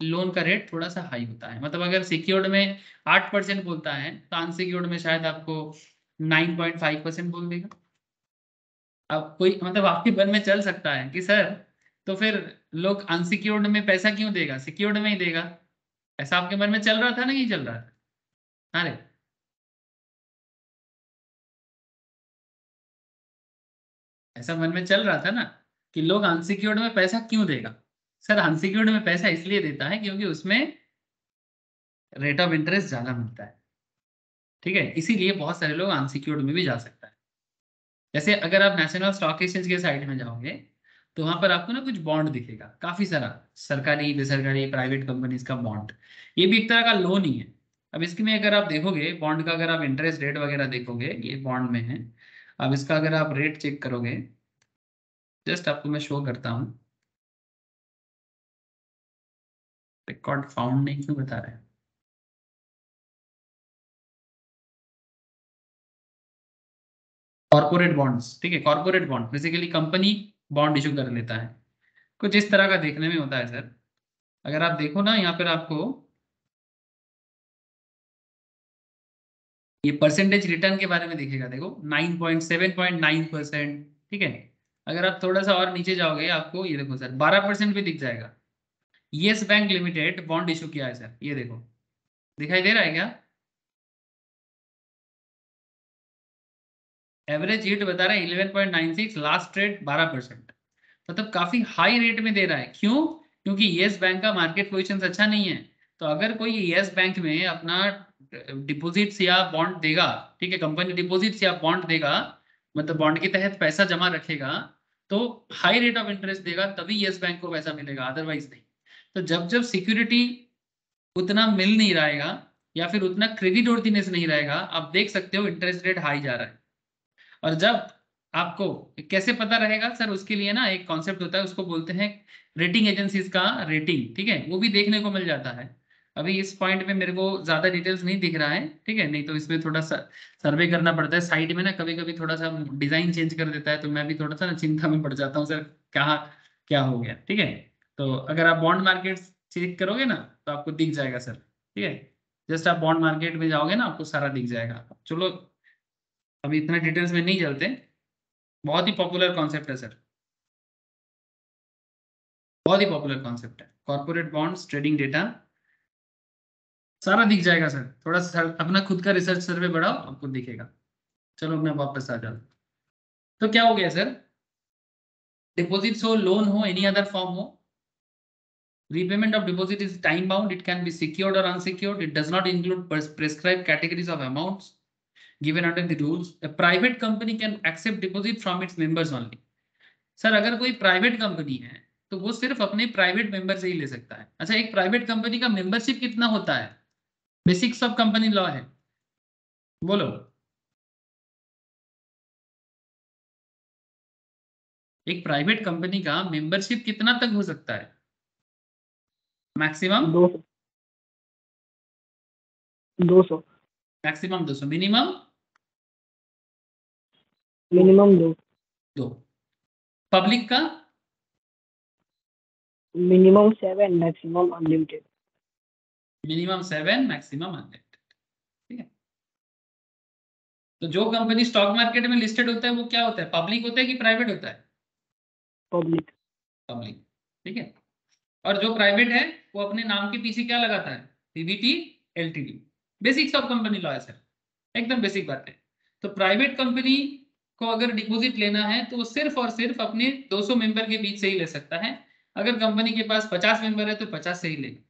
लोन का रेट थोड़ा सा हाई होता है। मतलब अगर सिक्योर्ड में 8% बोलता है तो अनसिक्योर्ड में शायद आपको 9.5% बोल देगा। अब कोई मतलब आपके मन में चल सकता है कि सर तो फिर लोग अनसिक्योर्ड में पैसा क्यों देगा, सिक्योर्ड में ही देगा। ऐसा आपके मन में चल रहा था ना, नहीं चल रहा था? अरे ऐसा मन में चल रहा था ना कि लोग अनसिक्योर्ड में पैसा क्यों देगा। सर अनसिक्योर्ड में पैसा इसलिए देता है क्योंकि उसमें रेट ऑफ इंटरेस्ट ज्यादा मिलता है, ठीक है, इसीलिए बहुत सारे लोग अनसिक्योर्ड में भी जा सकता है। जैसे अगर आप नेशनल स्टॉक एक्सचेंज के साइड में जाओगे तो वहां पर आपको ना कुछ बॉन्ड दिखेगा, काफी सारा सरकारी बेसरकारी प्राइवेट कंपनीज का बॉन्ड। ये भी एक तरह का लोन ही है। अब इसमें अगर आप देखोगे बॉन्ड का, अगर आप इंटरेस्ट रेट वगैरह देखोगे, ये बॉन्ड में है। अब इसका अगर आप रेट चेक करोगे, जस्ट आपको मैं शो करता हूँ। रिकॉर्ड फाउंड नहीं क्यों बता रहे हैं? कॉर्पोरेट बॉन्ड्स, ठीक है, corporate bond basically company bond issue कर लेता है। कुछ इस तरह का देखने में होता है सर। अगर आप देखो ना यहाँ पर आपको ये परसेंटेज रिटर्न के बारे में दिखेगा, देखो 9.7.9%, ठीक है। अगर आप थोड़ा सा और नीचे जाओगे आपको ये देखो सर 12% भी दिख जाएगा। Yes bank limited bond issue किया है सर, ये देखो दिखाई दे रहा है क्या? एवरेज यील्ड बता रहा है 11.96, लास्ट रेट 12%। मतलब काफी हाई रेट में दे रहा है। क्यों? क्योंकि यस बैंक का मार्केट पोजीशन अच्छा नहीं है। तो अगर कोई यस बैंक में अपना डिपॉजिट्स या बॉन्ड देगा, ठीक है, कंपनी डिपॉजिट्स या बॉन्ड देगा, मतलब बॉन्ड के तहत पैसा जमा रखेगा, तो हाई रेट ऑफ इंटरेस्ट देगा, तभी यस बैंक को पैसा मिलेगा, अदरवाइज नहीं। तो जब जब सिक्योरिटी उतना मिल नहीं रहेगा या फिर उतना क्रेडिट वर्थिनेस नहीं रहेगा, आप देख सकते हो इंटरेस्ट रेट हाई जा रहा है। और जब आपको कैसे पता रहेगा सर, उसके लिए ना एक कॉन्सेप्ट होता है, उसको बोलते हैं रेटिंग एजेंसीज का रेटिंग, ठीक है, वो भी देखने को मिल जाता है। अभी इस पॉइंट पे मेरे को ज्यादा डिटेल्स नहीं दिख रहा है, ठीक है, नहीं तो इसमें थोड़ा सा सर्वे करना पड़ता है साइड में ना, कभी कभी थोड़ा सा डिजाइन चेंज कर देता है, तो मैं भी थोड़ा सा ना चिंता में पड़ जाता हूँ सर, कहाँ क्या हो गया, ठीक है। तो अगर आप बॉन्ड मार्केट चेक करोगे ना तो आपको दिख जाएगा सर, ठीक है। जस्ट आप बॉन्ड मार्केट में जाओगे ना आपको सारा दिख जाएगा। चलो अभी इतना डिटेल्स में नहीं चलते, बहुत ही पॉपुलर कॉन्सेप्ट है सर, बहुत ही पॉपुलर कॉन्सेप्ट है कॉर्पोरेट बॉन्ड्स ट्रेडिंग डेटा, सारा दिख जाएगा सर। थोड़ा सा अपना खुद का रिसर्च सर्वे बढ़ाओ, आपको दिखेगा। चलो मैं वापस आ जाता। तो क्या हो गया सर, डिपॉजिट्स हो, लोन हो, एनी अदर फॉर्म हो, repayment of deposit is time bound. It can be secured or unsecured. It does not include prescribed categories of amounts given under the rules. A private company can accept deposit from its members only. Sir अगर कोई private company है तो वो सिर्फ अपने private member से ही ले सकता है। अच्छा, एक प्राइवेट कंपनी का मेंबरशिप कितना होता है? बेसिक्स ऑफ कंपनी लॉ है, बोलो। एक प्राइवेट कंपनी का मेंबरशिप कितना तक हो सकता है? Maximum 200 200 maximum 200, minimum minimum 2 2। Public का minimum 7 maximum unlimited. Minimum 7 maximum 100, ठीक है। तो जो कंपनी स्टॉक मार्केट में लिस्टेड होता है वो क्या होता है, पब्लिक होता है कि प्राइवेट होता है? पब्लिक पब्लिक, ठीक है। और जो प्राइवेट है वो अपने नाम के पीछे क्या लगाता है, Pvt LTD. Basics of company law है सर, एकदम बेसिक बात है। तो प्राइवेट कंपनी को अगर डिपॉजिट लेना है तो वो सिर्फ और सिर्फ अपने 200 मेंबर के बीच से ही ले सकता है। अगर कंपनी के पास 50 मेंबर है तो 50 से ही लेगा।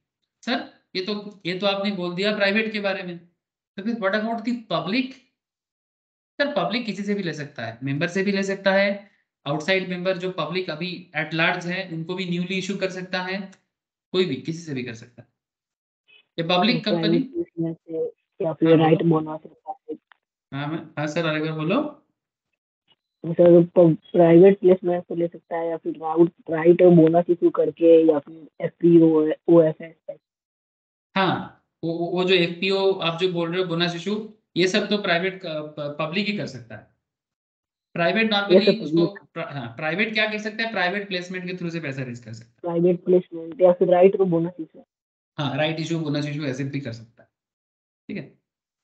सर ये तो आपने बोल दिया प्राइवेट के बारे में, तो फिर what about the public? Sir public किसी से भी ले सकता है, मेंबर से भी ले सकता है, आउटसाइड मेंबर जो पब्लिक अभी एट लार्ज है उनको भी न्यूली इशू कर सकता है, कोई भी किसी से भी कर सकता है। ये पब्लिक कंपनी। प्राइवेट प्लेसमेंट से या हाँ फिर बोलो। राइट बोनस से। हाँ सर अरे बार बोलो। सर प्राइवेट प्लेसमेंट से ले सकता है या फिर राइट बोनस इशू करके या फिर एफपीओ ओएफएस। हाँ वो जो एफपीओ आप जो बोल रहे हो बोनस इशू, ये सब तो प्राइवेट पब्लिक ही कर सकता है। प्राइवेट ये नॉर्मली सब उसको पब्लिक हाँ प्राइवेट क्या कर सकता है, प्राइवेट प्लेसमेंट के थ्रू से पैसा रेज कर सकता है। प्राइवेट प्लेसमेंट या फिर राइट को बोनस इशू। हाँ राइट इशू बोनस इशू ऐसे भी कर सकता है, ठीक है।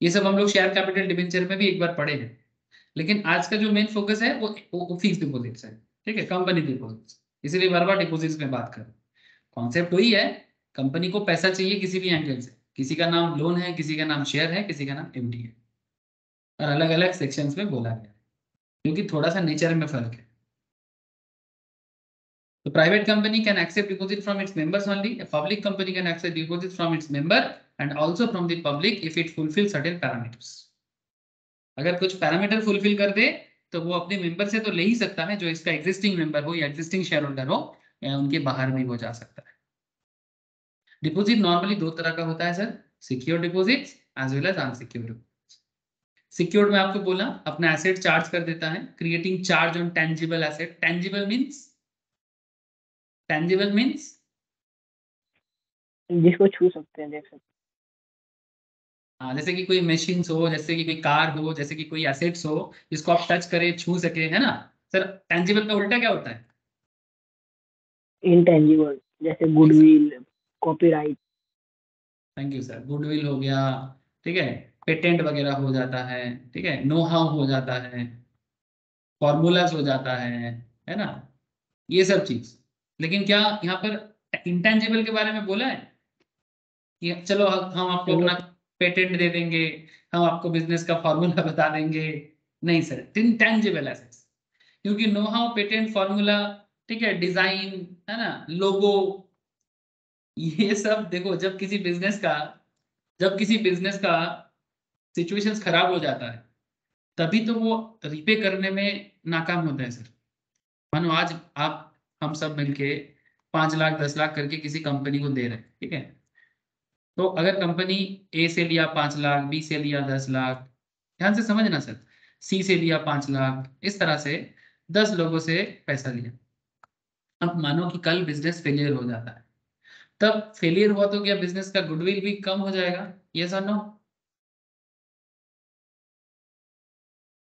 ये सब हम लोग शेयर कैपिटल डिबेंचर में भी एक बार पढ़े हैं, लेकिन आज का जो मेन फोकस है वो फिक्स डिपॉजिट्स है, ठीक है, कंपनी डिपॉजिट्स। इसीलिए बार बार डिपॉजिट्स में बात कर। कॉन्सेप्ट वही है, कंपनी को पैसा चाहिए किसी भी एंगल से, किसी का नाम लोन है, किसी का नाम शेयर है, किसी का नाम एफडी है, और अलग अलग सेक्शंस में बोला गया है क्योंकि थोड़ा सा नेचर में फर्क है। तो private company can accept deposit from its members only, a public company can accept deposits from its member and also from the public if it fulfills certain parameters। अगर कुछ पैरामीटर फुलफिल कर दे तो वो अपने मेंबर से तो ले ही सकता है, जो इसका एग्जिस्टिंग मेंबर हो या एग्जिस्टिंग शेयर होल्डर हो, या उनके बाहर भी हो जा सकता है। डिपॉजिट नॉर्मली दो तरह का होता है sir, secure deposits as well as unsecured. Secured में आपको बोला अपना एसेट चार्ज कर देता है, creating charge on tangible asset. Tangible means जिसको छू सकते हैं, देख सकते हाँ, जैसे कि कोई मशीन हो, जैसे कि कोई कार हो, जैसे कि कोई एसेट्स हो जिसको आप टच करें, छू सके, है ना सर। टेंजिबल का उल्टा क्या होता है? हैं। इनटेंजिबल जैसे goodwill, copyright. Thank you sir. Goodwill हो गया, ठीक है, पेटेंट वगैरह हो जाता है, ठीक है, नो हाउ हो जाता है, फॉर्मूलाज हो जाता है ना, ये सब चीज। लेकिन क्या यहाँ पर इंटेंजिबल के बारे में बोला है कि चलो हम आपको अपना पेटेंट दे देंगे, हम आपको बिजनेस का फॉर्मूला बता देंगे? नहीं सर, इंटेंजिबल एसेट्स, क्योंकि नो हाउ, पेटेंट, फॉर्मूला, ठीक है, डिजाइन, है ना, लोगो, ये सब देखो जब किसी बिजनेस का सिचुएशंस खराब हो जाता है तभी तो वो रिपे करने में नाकाम होता है सर। मानो आज आप हम सब मिलके 5 लाख 10 लाख करके किसी कंपनी को दे रहे हैं, ठीक है, तो अगर कंपनी ए से लिया 5 लाख, बी से लिया 10 लाख, ध्यान से समझना सर, सी से लिया 5 लाख, इस तरह से 10 लोगों से पैसा लिया। अब मानो कि कल बिजनेस फेलियर हो जाता है, तब फेलियर हुआ तो क्या बिजनेस का गुडविल भी कम हो जाएगा? यस और नो?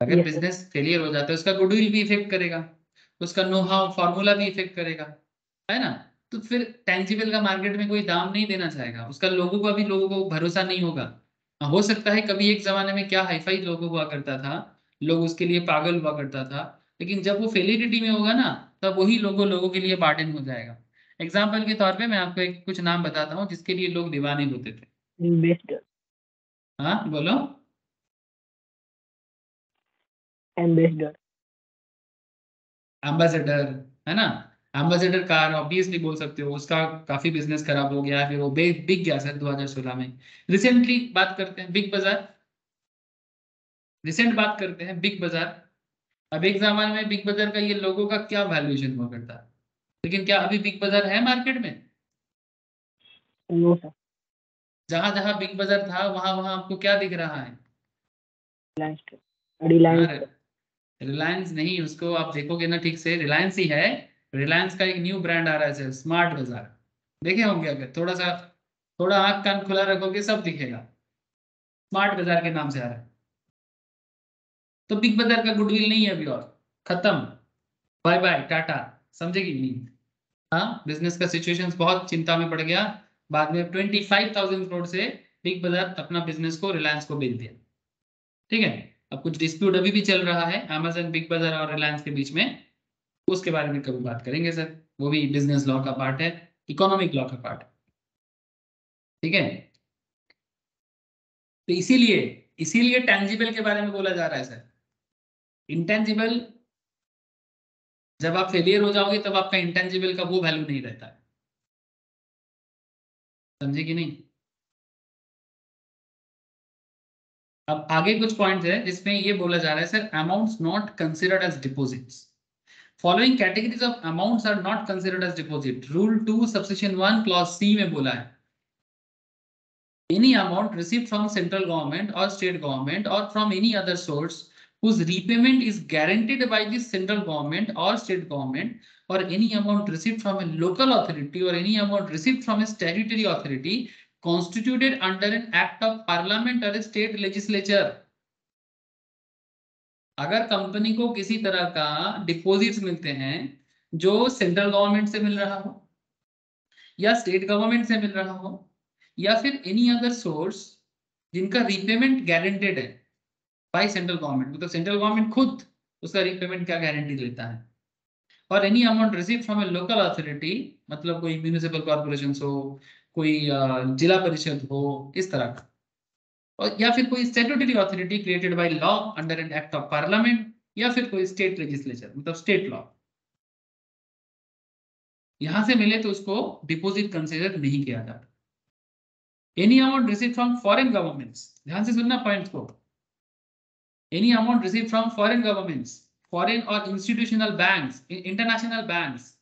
अगर यस सर। बिजनेस फेलियर हो जाता है उसका गुडविल भी इफेक्ट करेगा, उसका नो हाउ फॉर्मूला भी इफेक्ट करेगा, है ना। तो फिर टेंजिबल का मार्केट में कोई दाम नहीं देना चाहेगा, उसका लोगों को भरोसा नहीं होगा। हाँ, हो सकता है कभी एक जमाने में क्या हाईफाई लोगो हुआ करता था, लोग उसके लिए पागल हुआ करता था, लेकिन जब वो फेलिडिटी में होगा ना, तब वही लोगों के लिए बार्डन हो जाएगा। एग्जाम्पल के तौर पे मैं आपको एक कुछ नाम बताता हूँ जिसके लिए लोग दीवाने होते थे। इन्वेस्टर, हाँ बोलो। एम्बेसडर। एम्बेसडर, है ना, एम्बेसडर कार ऑब्वियसली बोल सकते हो, उसका काफी बिजनेस खराब हो गया है, फिर वो बिक गया सर 2016 में। रिसेंटली बात करते हैं बिग बाजार, रिसेंट बात करते हैं बिग बाजार। अब एक जमाने में बिग बाजार का ये लोगों का क्या वैल्यूएशन हुआ करता है, लेकिन क्या अभी बिग बाजार है मार्केट में? No sir. जहां जहां बिग बाजार था वहां वहां आपको क्या दिख रहा है? रिलायंस, हाँ, रिलायंस। रिलायंस नहीं, उसको आप देखोगे ना ठीक से, रिलायंस ही है। रिलायंस का एक न्यू ब्रांड आ रहा है सर, स्मार्ट बाजार। देखे होंगे, अगर थोड़ा आंख कान खुला रखोगे सब दिखेगा, स्मार्ट बाजार के नाम से आ रहा है। तो बिग बाजार का गुडविल नहीं है अभी, और खत्म, बाय बाय टाटा, समझेगी नहीं। हाँ, बिजनेस का सिचुएशन बहुत चिंता में पड़ गया, बाद में 25,000 करोड़ से बिग बाजार अपना बिजनेस को रिलायंस को बेच दिया, ठीक है। अब कुछ डिस्प्यूट अभी भी चल रहा है अमेजन, बिग बाजार और रिलायंस के बीच में, उसके बारे में कभी बात करेंगे सर, वो भी बिजनेस लॉ का पार्ट है, इकोनॉमिक लॉ का पार्ट है, ठीक है। तो इसीलिए इसीलिए टेंजिबल के बारे में बोला जा रहा है सर। इंटेंजिबल, जब आप फेलियर हो जाओगे तब आपका इंटेंजिबल का वो वैल्यू नहीं रहता है, समझे कि नहीं। अब आगे कुछ पॉइंट्स है जिसमें ये बोला जा रहा है sir, amounts not considered as deposits, following categories of amounts are not considered as deposit. Rule 2 subsection 1 clause C में बोला है, any amount received from central government or state government or from any other source whose repayment is guaranteed by the central government or state government, or any amount received from a local authority or any amount received from a statutory authority constituted under an act of parliament or a state legislature। अगर company को किसी तरह का deposits मिलते हैं जो central government से मिल रहा हो या स्टेट गवर्नमेंट से मिल रहा हो या फिर एनी अदर सोर्स जिनका रीपेमेंट गारंटेड है बाय सेंट्रल गवर्नमेंट, मतलब सेंट्रल गवर्नमेंट खुद उसका रीपेमेंट क्या गारंटी लेता है, और any amount receive from A local authority, मतलब कोई म्यूनिसिपल कॉर्पोरेशन हो, कोई जिला परिषद हो, इस तरह का, और या फिर कोई statutory authority created by law under an act of parliament, या फिर कोई स्टेट लेजिस्लेचर, मतलब स्टेट लॉ, यहां से मिले तो उसको डिपॉजिट कंसीडर नहीं किया जाता। Any amount receive from foreign governments, ध्यान से सुनना पॉइंट को, any amount receive from foreign governments, foreign or institutional banks, international banks,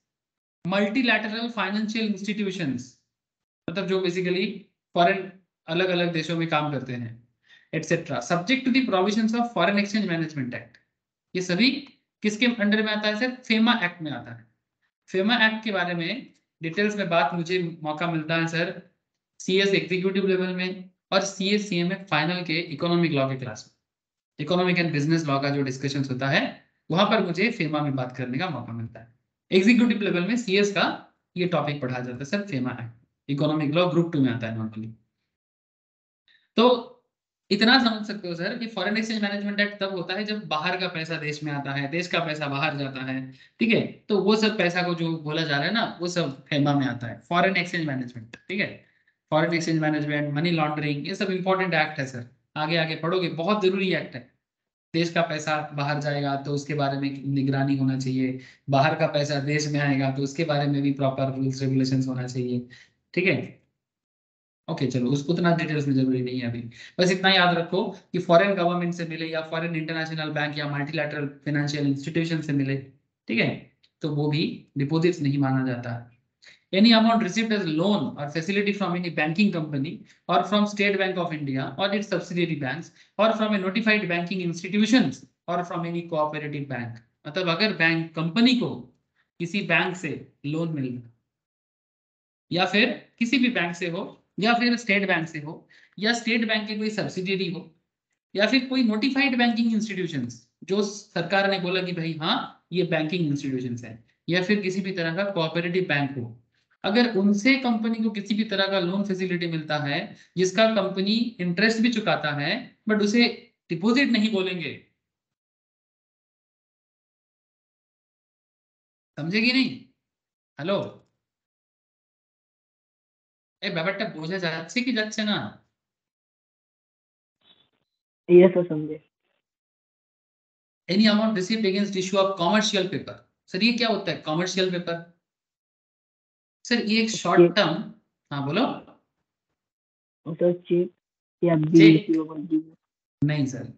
multilateral financial institutions, मतलब जो बेसिकली फॉरेन अलग अलग देशों में काम करते हैं, etcetera, subject to the provisions of foreign exchange management act. ये सभी किसके अंडर में आता है सर? फेमा एक्ट में आता है। फेमा एक्ट के बारे में डिटेल्स में बात मुझे मौका मिलता है सर सीएस एग्जीक्यूटिव लेवल में और सीएस सीएमए फाइनल के इकोनॉमिक लॉ के क्लास में। इकोनॉमिक एंड बिजनेस लॉ का जो डिस्कशन होता है वहां पर मुझे फेमा में बात करने का मौका मिलता है। एग्जीक्यूटिव लेवल में सीएस का ये टॉपिक पढ़ा जाता है sir, FEMA act, economic law group 2 में आता है नॉर्मली। तो इतना समझ सकते हो सर कि फॉरेन एक्सचेंज मैनेजमेंट एक्ट तब होता है जब बाहर का पैसा देश में आता है, देश का पैसा बाहर जाता है, ठीक है, तो वो सब पैसा को जो बोला जा रहा है ना वो सब फेमा में आता है, फॉरेन एक्सचेंज मैनेजमेंट, ठीक है। Foreign exchange management, money laundering, ये सब इंपॉर्टेंट एक्ट है सर, आगे आगे पढ़ोगे, बहुत जरूरी एक्ट है। देश का पैसा बाहर जाएगा तो उसके बारे में निगरानी होना चाहिए, बाहर का पैसा देश में आएगा तो उसके बारे में भी प्रॉपर रूल्स रेगुलेशंस होना चाहिए, ठीक है। ओके चलो, उसको उतना डिटेल्स में जरूरी नहीं है अभी, बस इतना याद रखो कि फॉरेन गवर्नमेंट से मिले या फॉरेन इंटरनेशनल बैंक या मल्टीलैटरल फाइनेंशियल इंस्टीट्यूशन से मिले, ठीक है, तो वो भी डिपॉजिट्स नहीं माना जाता है। Any amount received as loan or facility from any banking company or from State Bank of India or its subsidiary banks or from a notified banking institutions or from any cooperative bank, मतलब अगर bank company को किसी bank से loan मिल रहा या फिर किसी भी बैंक से हो या फिर स्टेट बैंक से हो या स्टेट बैंक की कोई सब्सिडियरी हो या फिर कोई नोटिफाइड बैंकिंग इंस्टीट्यूशंस जो सरकार ने बोला कि भाई हाँ ये बैंकिंग इंस्टीट्यूशंस है, या फिर किसी भी तरह का कोऑपरेटिव बैंक हो, अगर उनसे कंपनी को किसी भी तरह का लोन फैसिलिटी मिलता है जिसका कंपनी इंटरेस्ट भी चुकाता है बट उसे डिपॉजिट नहीं बोलेंगे, समझेगी नहीं? हेलो, ए ব্যাপারটা বোঝা যাচ্ছে কি যাচ্ছে না? ये सब समझे। Any amount received against issue of commercial paper, sir ये क्या होता है कॉमर्शियल पेपर? सर ये एक शॉर्ट चेक, टर्म, हाँ बोलो। मतलब चेक या बिल चेक रिसीवेबल डी। नहीं सर,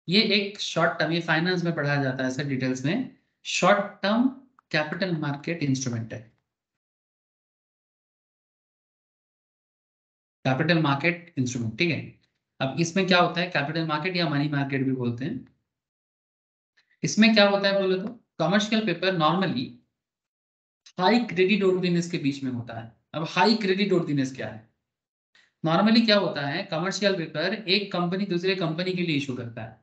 ये एक शॉर्ट टर्म, ये फाइनेंस में पढ़ा जाता है सर डिटेल्स में, short term capital market instrument है, कैपिटल मार्केट इंस्ट्रूमेंट, ठीक है। अब इसमें क्या होता है, कैपिटल मार्केट या मनी मार्केट भी बोलते हैं, इसमें क्या होता है बोले तो commercial paper normally high credit worthiness के बीच में होता है। अब हाई क्रेडिट वर्दिनेस क्या है? नॉर्मली क्या होता है, कमर्शियल पेपर एक कंपनी दूसरे कंपनी के लिए इशू करता है,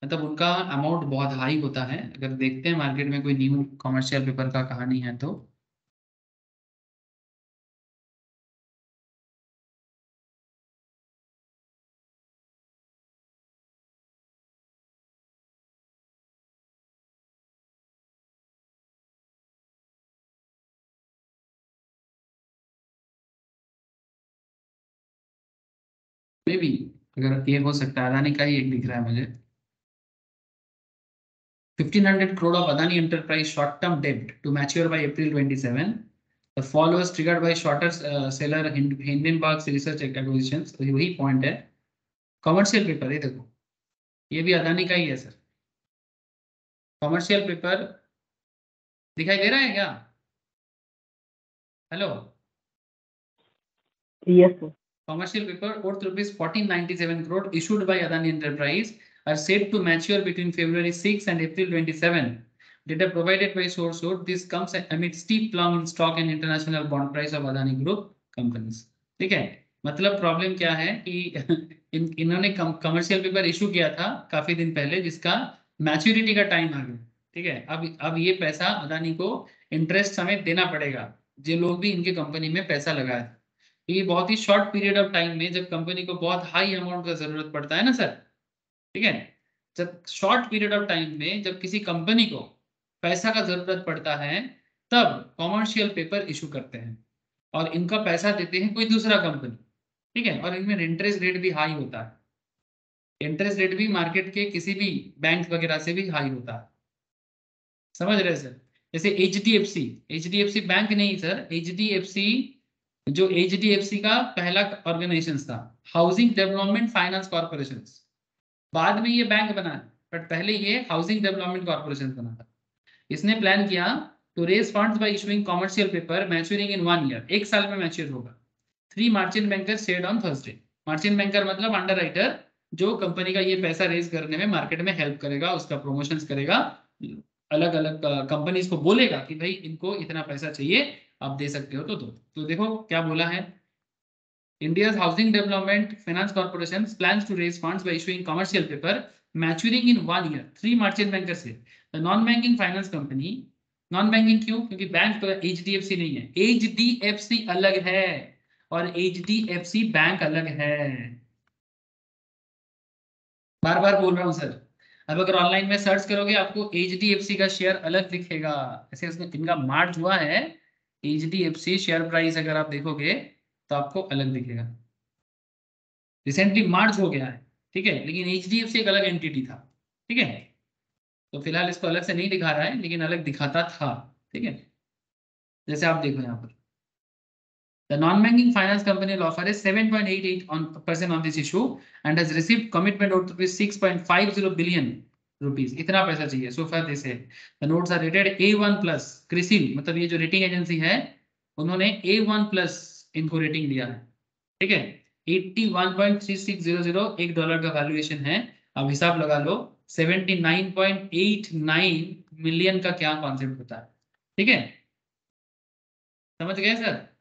मतलब उनका अमाउंट बहुत हाई होता है। अगर देखते हैं मार्केट में कोई न्यू कमर्शियल पेपर का कहानी है तो मे भी, अगर ये हो सकता है, अदानी का ही एक दिख रहा है मुझे, 1500 crore of Adani Enterprise short-term debt to mature by April 27. The fall was triggered by shorter seller Hindenburg's research acquisitions, तो वही पॉइंट है। कमर्शियल पेपर ये देखो, ये भी अदानी का ही है सर, कमर्शियल पेपर दिखाई दे रहा है क्या? Hello, yes sir. commercial paper worth rupees 1497 crore issued by Adani Enterprise are said to mature between February 6 and April 27. Data provided by source code. This comes amid steep plump in stock and international bond price of Adani Group companies. ठीक है, मतलब problem क्या है कि इन्होंने commercial paper issue किया था काफी दिन पहले जिसका मैच्योरिटी का टाइम आ गया, ठीक है। अब ये पैसा अदानी को इंटरेस्ट समेत देना पड़ेगा, जो लोग भी इनके कंपनी में पैसा लगाए। ये बहुत ही शॉर्ट पीरियड ऑफ टाइम में जब कंपनी को बहुत हाई अमाउंट का जरूरत पड़ता है ना सर, ठीक है, जब शॉर्ट पीरियड ऑफ टाइम में जब किसी कंपनी को पैसा का जरूरत पड़ता है तब कॉमर्शियल पेपर इशू करते हैं, और इनका पैसा देते हैं कोई दूसरा कंपनी, ठीक है। और इनमें इंटरेस्ट रेट भी हाई होता है, इंटरेस्ट रेट भी मार्केट के किसी भी बैंक वगैरह से भी हाई होता है, समझ रहे हैं सर। जैसे H D F C bank नहीं sir, H D F C, जो एच डी एफ सी का पहला ऑर्गेनाइजेशन था हाउसिंग डेवलपमेंट फाइनेंस कॉर्पोरेशन, बाद में ये बैंक बना है, बट पहले ये हाउसिंग डेवलपमेंट कॉर्पोरेशन बना था। इसने प्लान किया to raise funds by issuing commercial paper maturing in 1 year, 1 साल में मैच्योर होगा। 3 margin banker said on Thursday. Margin banker मतलब अंडर राइटर, जो कंपनी का ये पैसा रेज करने में मार्केट में हेल्प करेगा, उसका प्रमोशंस करेगा, अलग अलग कंपनीज को बोलेगा कि भाई इनको इतना पैसा चाहिए, आप दे सकते हो तो दो। तो देखो क्या बोला है, India's Housing Development Finance Corporation plans to raise funds by issuing commercial paper maturing in 1 year. 3 margin bankers है। The non-banking finance company, non-banking क्यों? क्योंकि बैंक तो HDFC नहीं है, HDFC अलग है और HDFC बैंक अलग है। बार बार बोल रहा हूँ सर, अब अगर ऑनलाइन में सर्च करोगे आपको HDFC का शेयर अलग दिखेगा, ऐसे उसमें इनका मार्च हुआ है, HDFC शेयर प्राइस अगर आप देखोगे तो आपको अलग दिखेगा, रिसेंटली मार्च हो गया है, ठीक है। लेकिन एचडीएफसी एक अलग एंटिटी था, ठीक है। तो फिलहाल इसको अलग से नहीं दिखा रहा है, लेकिन अलग दिखाता था, ठीक है। जैसे आप देखो यहाँ पर the non-banking finance company will offer is 7.88% on this issue and has received commitment of rupees 6.50 billion rupees, इतना पैसा चाहिए। so far this है, the notes are rated A1 plus, CRISIL मतलब ये जो रेटिंग एजेंसी है उन्होंने A1 plus इनको रेटिंग दिया है, ठीक है। 81.3600 $1 का वैल्यूएशन है। अब हिसाब लगा लो 79.89 मिलियन का क्या कॉन्सेप्ट होता है, ठीक है। समझ गए सर?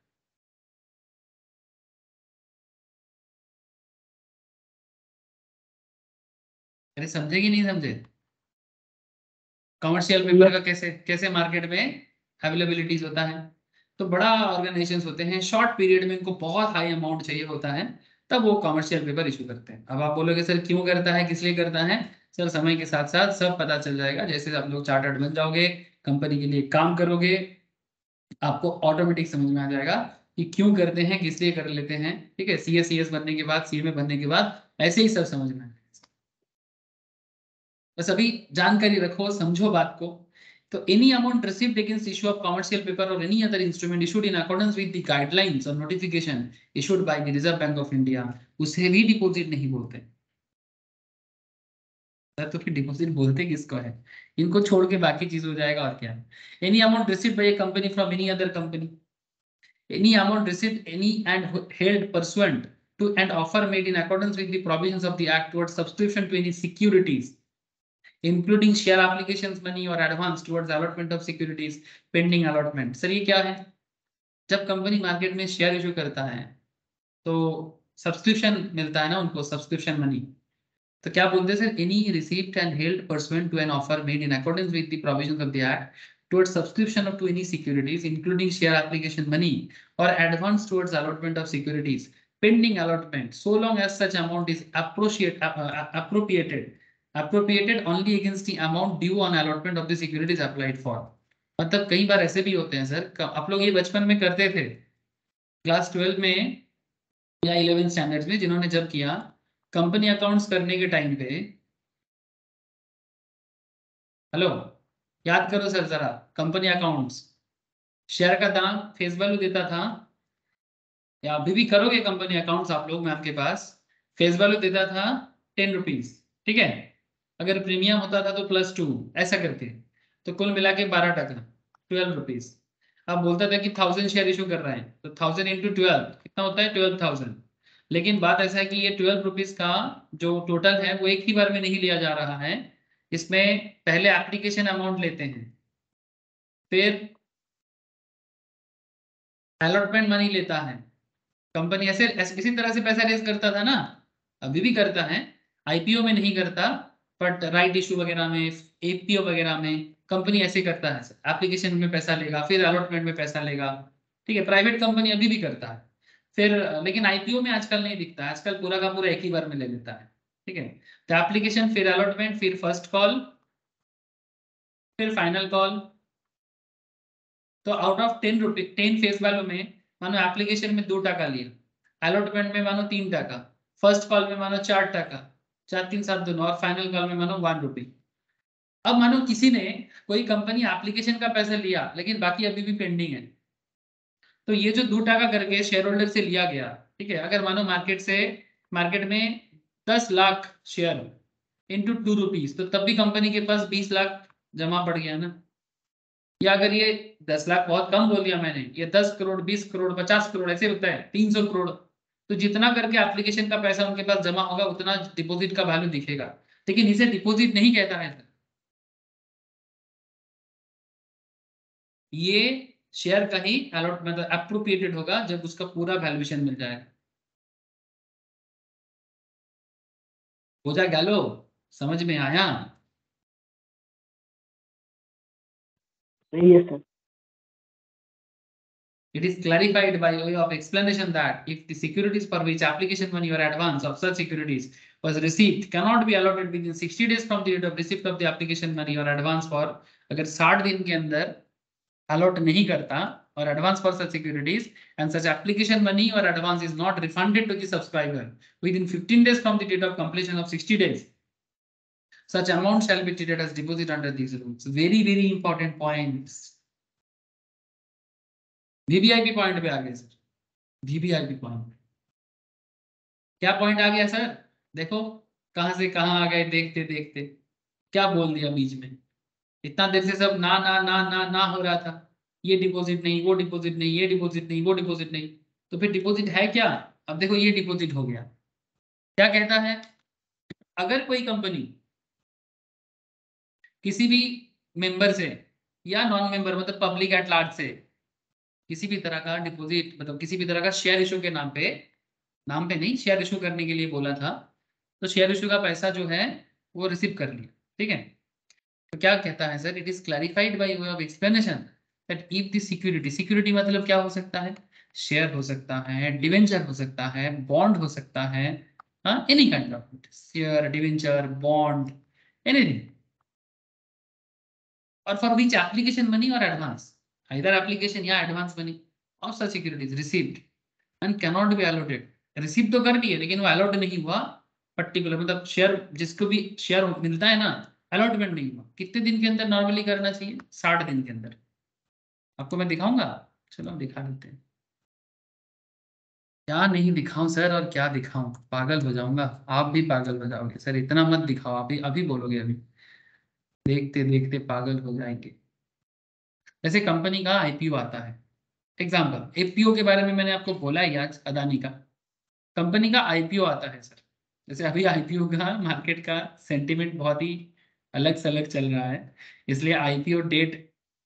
अरे समझे कि नहीं समझे? कमर्शियल पेपर का कैसे कैसे मार्केट में अवेलेबिलिटीज होता है। तो बड़ा ऑर्गेनाइजेशंस होते हैं, शॉर्ट पीरियड में इनको बहुत हाई अमाउंट चाहिए होता है, तब वो कमर्शियल पेपर इशू करते हैं। अब आप बोलोगे सर क्यों करता है, किस लिए करता है? सर समय के साथ साथ सब पता चल जाएगा, जैसे आप लोग चार्टर्ड बन जाओगे, कंपनी के लिए काम करोगे, आपको ऑटोमेटिक समझ में आ जाएगा कि क्यों करते हैं, किस लिए कर लेते हैं, ठीक है। CS बनने के बाद, CMA बनने के बाद ऐसे ही सब समझ में आएगा। बस अभी जानकारी रखो, समझो बात को। तो any amount received against issue of commercial paper or any other instrument issued in accordance with the guidelines or notification issued by the Reserve Bank of India, उसे भी डिपॉजिट नहीं बोलते। तो फिर डिपॉजिट बोलते किसको है? इनको छोड़ के बाकी चीज हो जाएगा और क्या है। Any amount received by a company from any other company, any amount received any and held pursuant to an offer made in accordance with the provisions of the act towards subscription to any securities including share applications money or advance towards allotment of securities pending allotment। Sir ये क्या है? जब company market में share issue करता है तो subscription मिलता है ना उनको, सब्सक्रिप्शन मनी। तो क्या बोलते हैं sir, any received and held pursuant to an offer made in accordance with the provisions of the act towards subscription of to any securities including share application money or advance towards allotment of securities pending allotment so long as such amount is appropriated only against the amount due on allotment of the securities applied for। मतलब कई बार ऐसे भी होते हैं sir, आप लोग ये बचपन में करते थे क्लास 12 में या 11 स्टैंडर्ड्स में, जिन्होंने जब किया कंपनी अकाउंट्स करने के टाइम पे, हेलो याद करो सर जरा, कंपनी अकाउंट्स शेयर का दाम फेस वैल्यू देता था, या अभी भी करोगे कंपनी अकाउंट्स आप लोग, मैं आपके पास फेस वैल्यू देता था 10 रुपीज, ठीक है। अगर प्रीमियम होता था तो +2 ऐसा करके, तो कुल मिला के 12 टका 12 रुपीज। अब बोलता था कि 1000 शेयर इशू कर रहे हैं, तो 1000 × 12 कितना होता है? 12,000। लेकिन बात ऐसा है कि ये 12 रुपीज का जो टोटल है वो एक ही बार में नहीं लिया जा रहा है, इसमें पहले एप्लीकेशन अमाउंट लेते हैं, फिर अलॉटमेंट मनी लेता है। कंपनी ऐसे इसी तरह से पैसा रेज करता था ना, अभी भी करता है, IPO में नहीं करता, बट राइट इशू वगैरह में, APO वगैरह में कंपनी ऐसे करता है, एप्लीकेशन में पैसा लेगा, फिर अलॉटमेंट में पैसा लेगा, ठीक है। प्राइवेट कंपनी अभी भी करता है, फिर लेकिन IPO में आजकल नहीं दिखता, आजकल पूरा का पूरा एक ही बार में ले लेता है, ठीक है। तो एप्लीकेशन, फिर अलॉटमेंट, फिर फर्स्ट कॉल, फिर फाइनल कॉल। तो आउट ऑफ 10 फेस वैल्यू में मानो एप्लीकेशन में 2 टका लिया, अलॉटमेंट में मानो 3 टका, फर्स्ट कॉल में मानो 4 टका, 4 3 7 2 और फाइनल कॉल में मानो 1 रुपी। अब मानो किसी ने कोई कंपनी एप्लीकेशन का पैसा लिया लेकिन बाकी अभी भी पेंडिंग है, तो ये जो 2 टका करके शेयर होल्डर से लिया गया, ठीक है, अगर मानो मार्केट में 10 लाख शेयर इंटू 2 रुपीज, तो तब भी कंपनी के पास 20 लाख जमा पड़ गया ना। या अगर ये 10 लाख बहुत कम बोल दिया मैंने, ये 10 करोड़ 20 करोड़ 50 करोड़ ऐसे होता है, 300 करोड़, तो जितना करके एप्लीकेशन का पैसा उनके पास जमा होगा उतना डिपॉजिट का वैल्यू दिखेगा, लेकिन इसे डिपॉजिट नहीं कहता है। ये शेयर का ही अलॉट मतलब अप्रोप्रिएटेड होगा जब उसका पूरा वैल्यूएशन मिल जाएगा। हो जा गैलो, समझ में आया? सही है sir. It is clarified by way of explanation that if the securities for which application money or advance of such securities was received cannot be allotted within 60 days from the date of receipt of the application money or advance for, अगर 60 दिन के अंदर allot नहीं करता or advance for such securities and such application money or advance is not refunded to the subscriber within 15 days from the date of completion of 60 days, such amount shall be treated as deposit under these rules. Very important points. VVIP point पे आ गए sir, VVIP point. क्या point आ गया sir? देखो कहां से कहां आ गए, देखते देखते क्या बोल दिया बीच में। इतना देर से सब ना ना ना ना ना हो रहा था, ये डिपॉजिट नहीं, वो डिपॉजिट नहीं, ये डिपॉजिट नहीं, वो डिपॉजिट नहीं, तो फिर डिपॉजिट है क्या? अब देखो ये डिपॉजिट हो गया। क्या कहता है? अगर कोई कंपनी किसी भी मेंबर से या नॉन मेंबर मतलब पब्लिक एट लार्ज से किसी भी तरह का डिपॉजिट मतलब किसी भी तरह का शेयर इशू के नाम पे नहीं, शेयर इशू करने के लिए बोला था, तो शेयर इशू का पैसा जो है वो रिसीव कर लिया, ठीक है। तो क्या कहता है sir? It is clarified bye way of explanation that if the security मतलब क्या हो सकता है? शेयर हो सकता है, डिवेंचर हो सकता है, बॉन्ड हो सकता है, हाँ, any kind of share, debenture, bond, anything, और फॉर विच एप्लीकेशन मनी और एडवांस, either application या एडवांस मनी और such securities received and cannot be allotted, receive तो कर दिए लेकिन वो अलॉट नहीं हुआ पर्टिकुलर, मतलब शेयर जिसको भी शेयर मिलता है ना, अलॉटमेंट नहीं हुआ, कितने दिन के अंदर नॉर्मली करना चाहिए? 60 दिन के अंदर। आपको मैं दिखाऊंगा, चलो हम दिखा देते हैं। क्या नहीं दिखाऊं सर, और क्या दिखाऊं, पागल हो जाऊंगा, आप भी पागल हो जाओगे सर, इतना मत दिखाओ, अभी अभी बोलोगे, अभी देखते देखते पागल हो जाएंगे। जैसे कंपनी का आईपीओ आता है, एग्जाम्पल एपीओ के बारे में मैंने आपको बोला ही आज, अदानी का कंपनी का आईपीओ आता है सर। जैसे अभी आईपीओ का मार्केट का सेंटीमेंट बहुत ही अलग से अलग चल रहा है, इसलिए आईपीओ डेट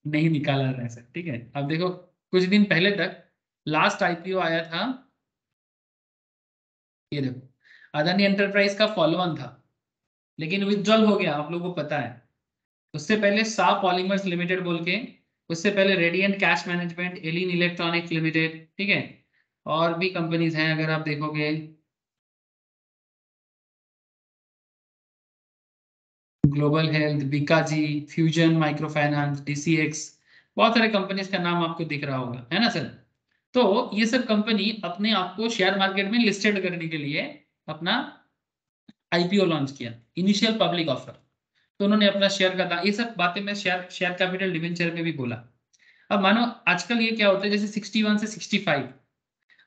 नहीं निकाला रहा है सर, ठीक है। अब देखो कुछ दिन पहले तक लास्ट आईपीओ आया था, ये देखो अदानी एंटरप्राइज का फॉलो ऑन था, लेकिन विथड्रॉल हो गया, आप लोगों को पता है। उससे पहले सा पॉलीमर्स लिमिटेड बोल के, उससे पहले radiant cash management, Elin electronics limited, ठीक है, और भी कंपनीज हैं अगर आप देखोगे, global health, Bikaji, fusion micro finance, DCX, बहुत सारे कंपनीज का नाम आपको दिख रहा होगा, है ना सर। तो ये सब कंपनी अपने आप को शेयर मार्केट में लिस्टेड करने के लिए अपना आईपीओ लॉन्च किया, इनिशियल पब्लिक ऑफर। तो उन्होंने अपना शेयर का दाम, ये सब बातें मैं शेयर कैपिटल डिवेंचर में भी बोला। अब मानो आजकल ये क्या होता है, जैसे 61 से 65,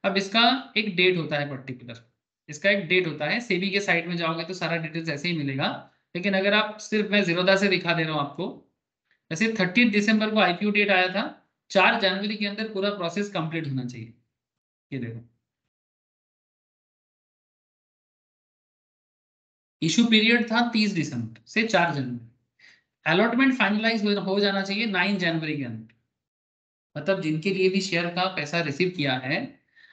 अब इसका एक डेट होता है पर्टिकुलर, इसका एक डेट होता है, सेबी के साइट में जाओगे तो सारा डिटेल्स ऐसे ही मिलेगा, लेकिन अगर आप सिर्फ मैं जीरोधा से दिखा दे रहा हूँ आपको, जैसे 30 दिसंबर को आईपीओ डेट आया था, 4 जनवरी के अंदर पूरा प्रोसेस कंप्लीट होना चाहिए। ये देखो इशू पीरियड था 30 दिसंबर से 4 जनवरी, अलॉटमेंट फाइनलाइज हो जाना चाहिए 9 जनवरी के अंदर। मतलब जिनके लिए भी शेयर का पैसा रिसीव किया है,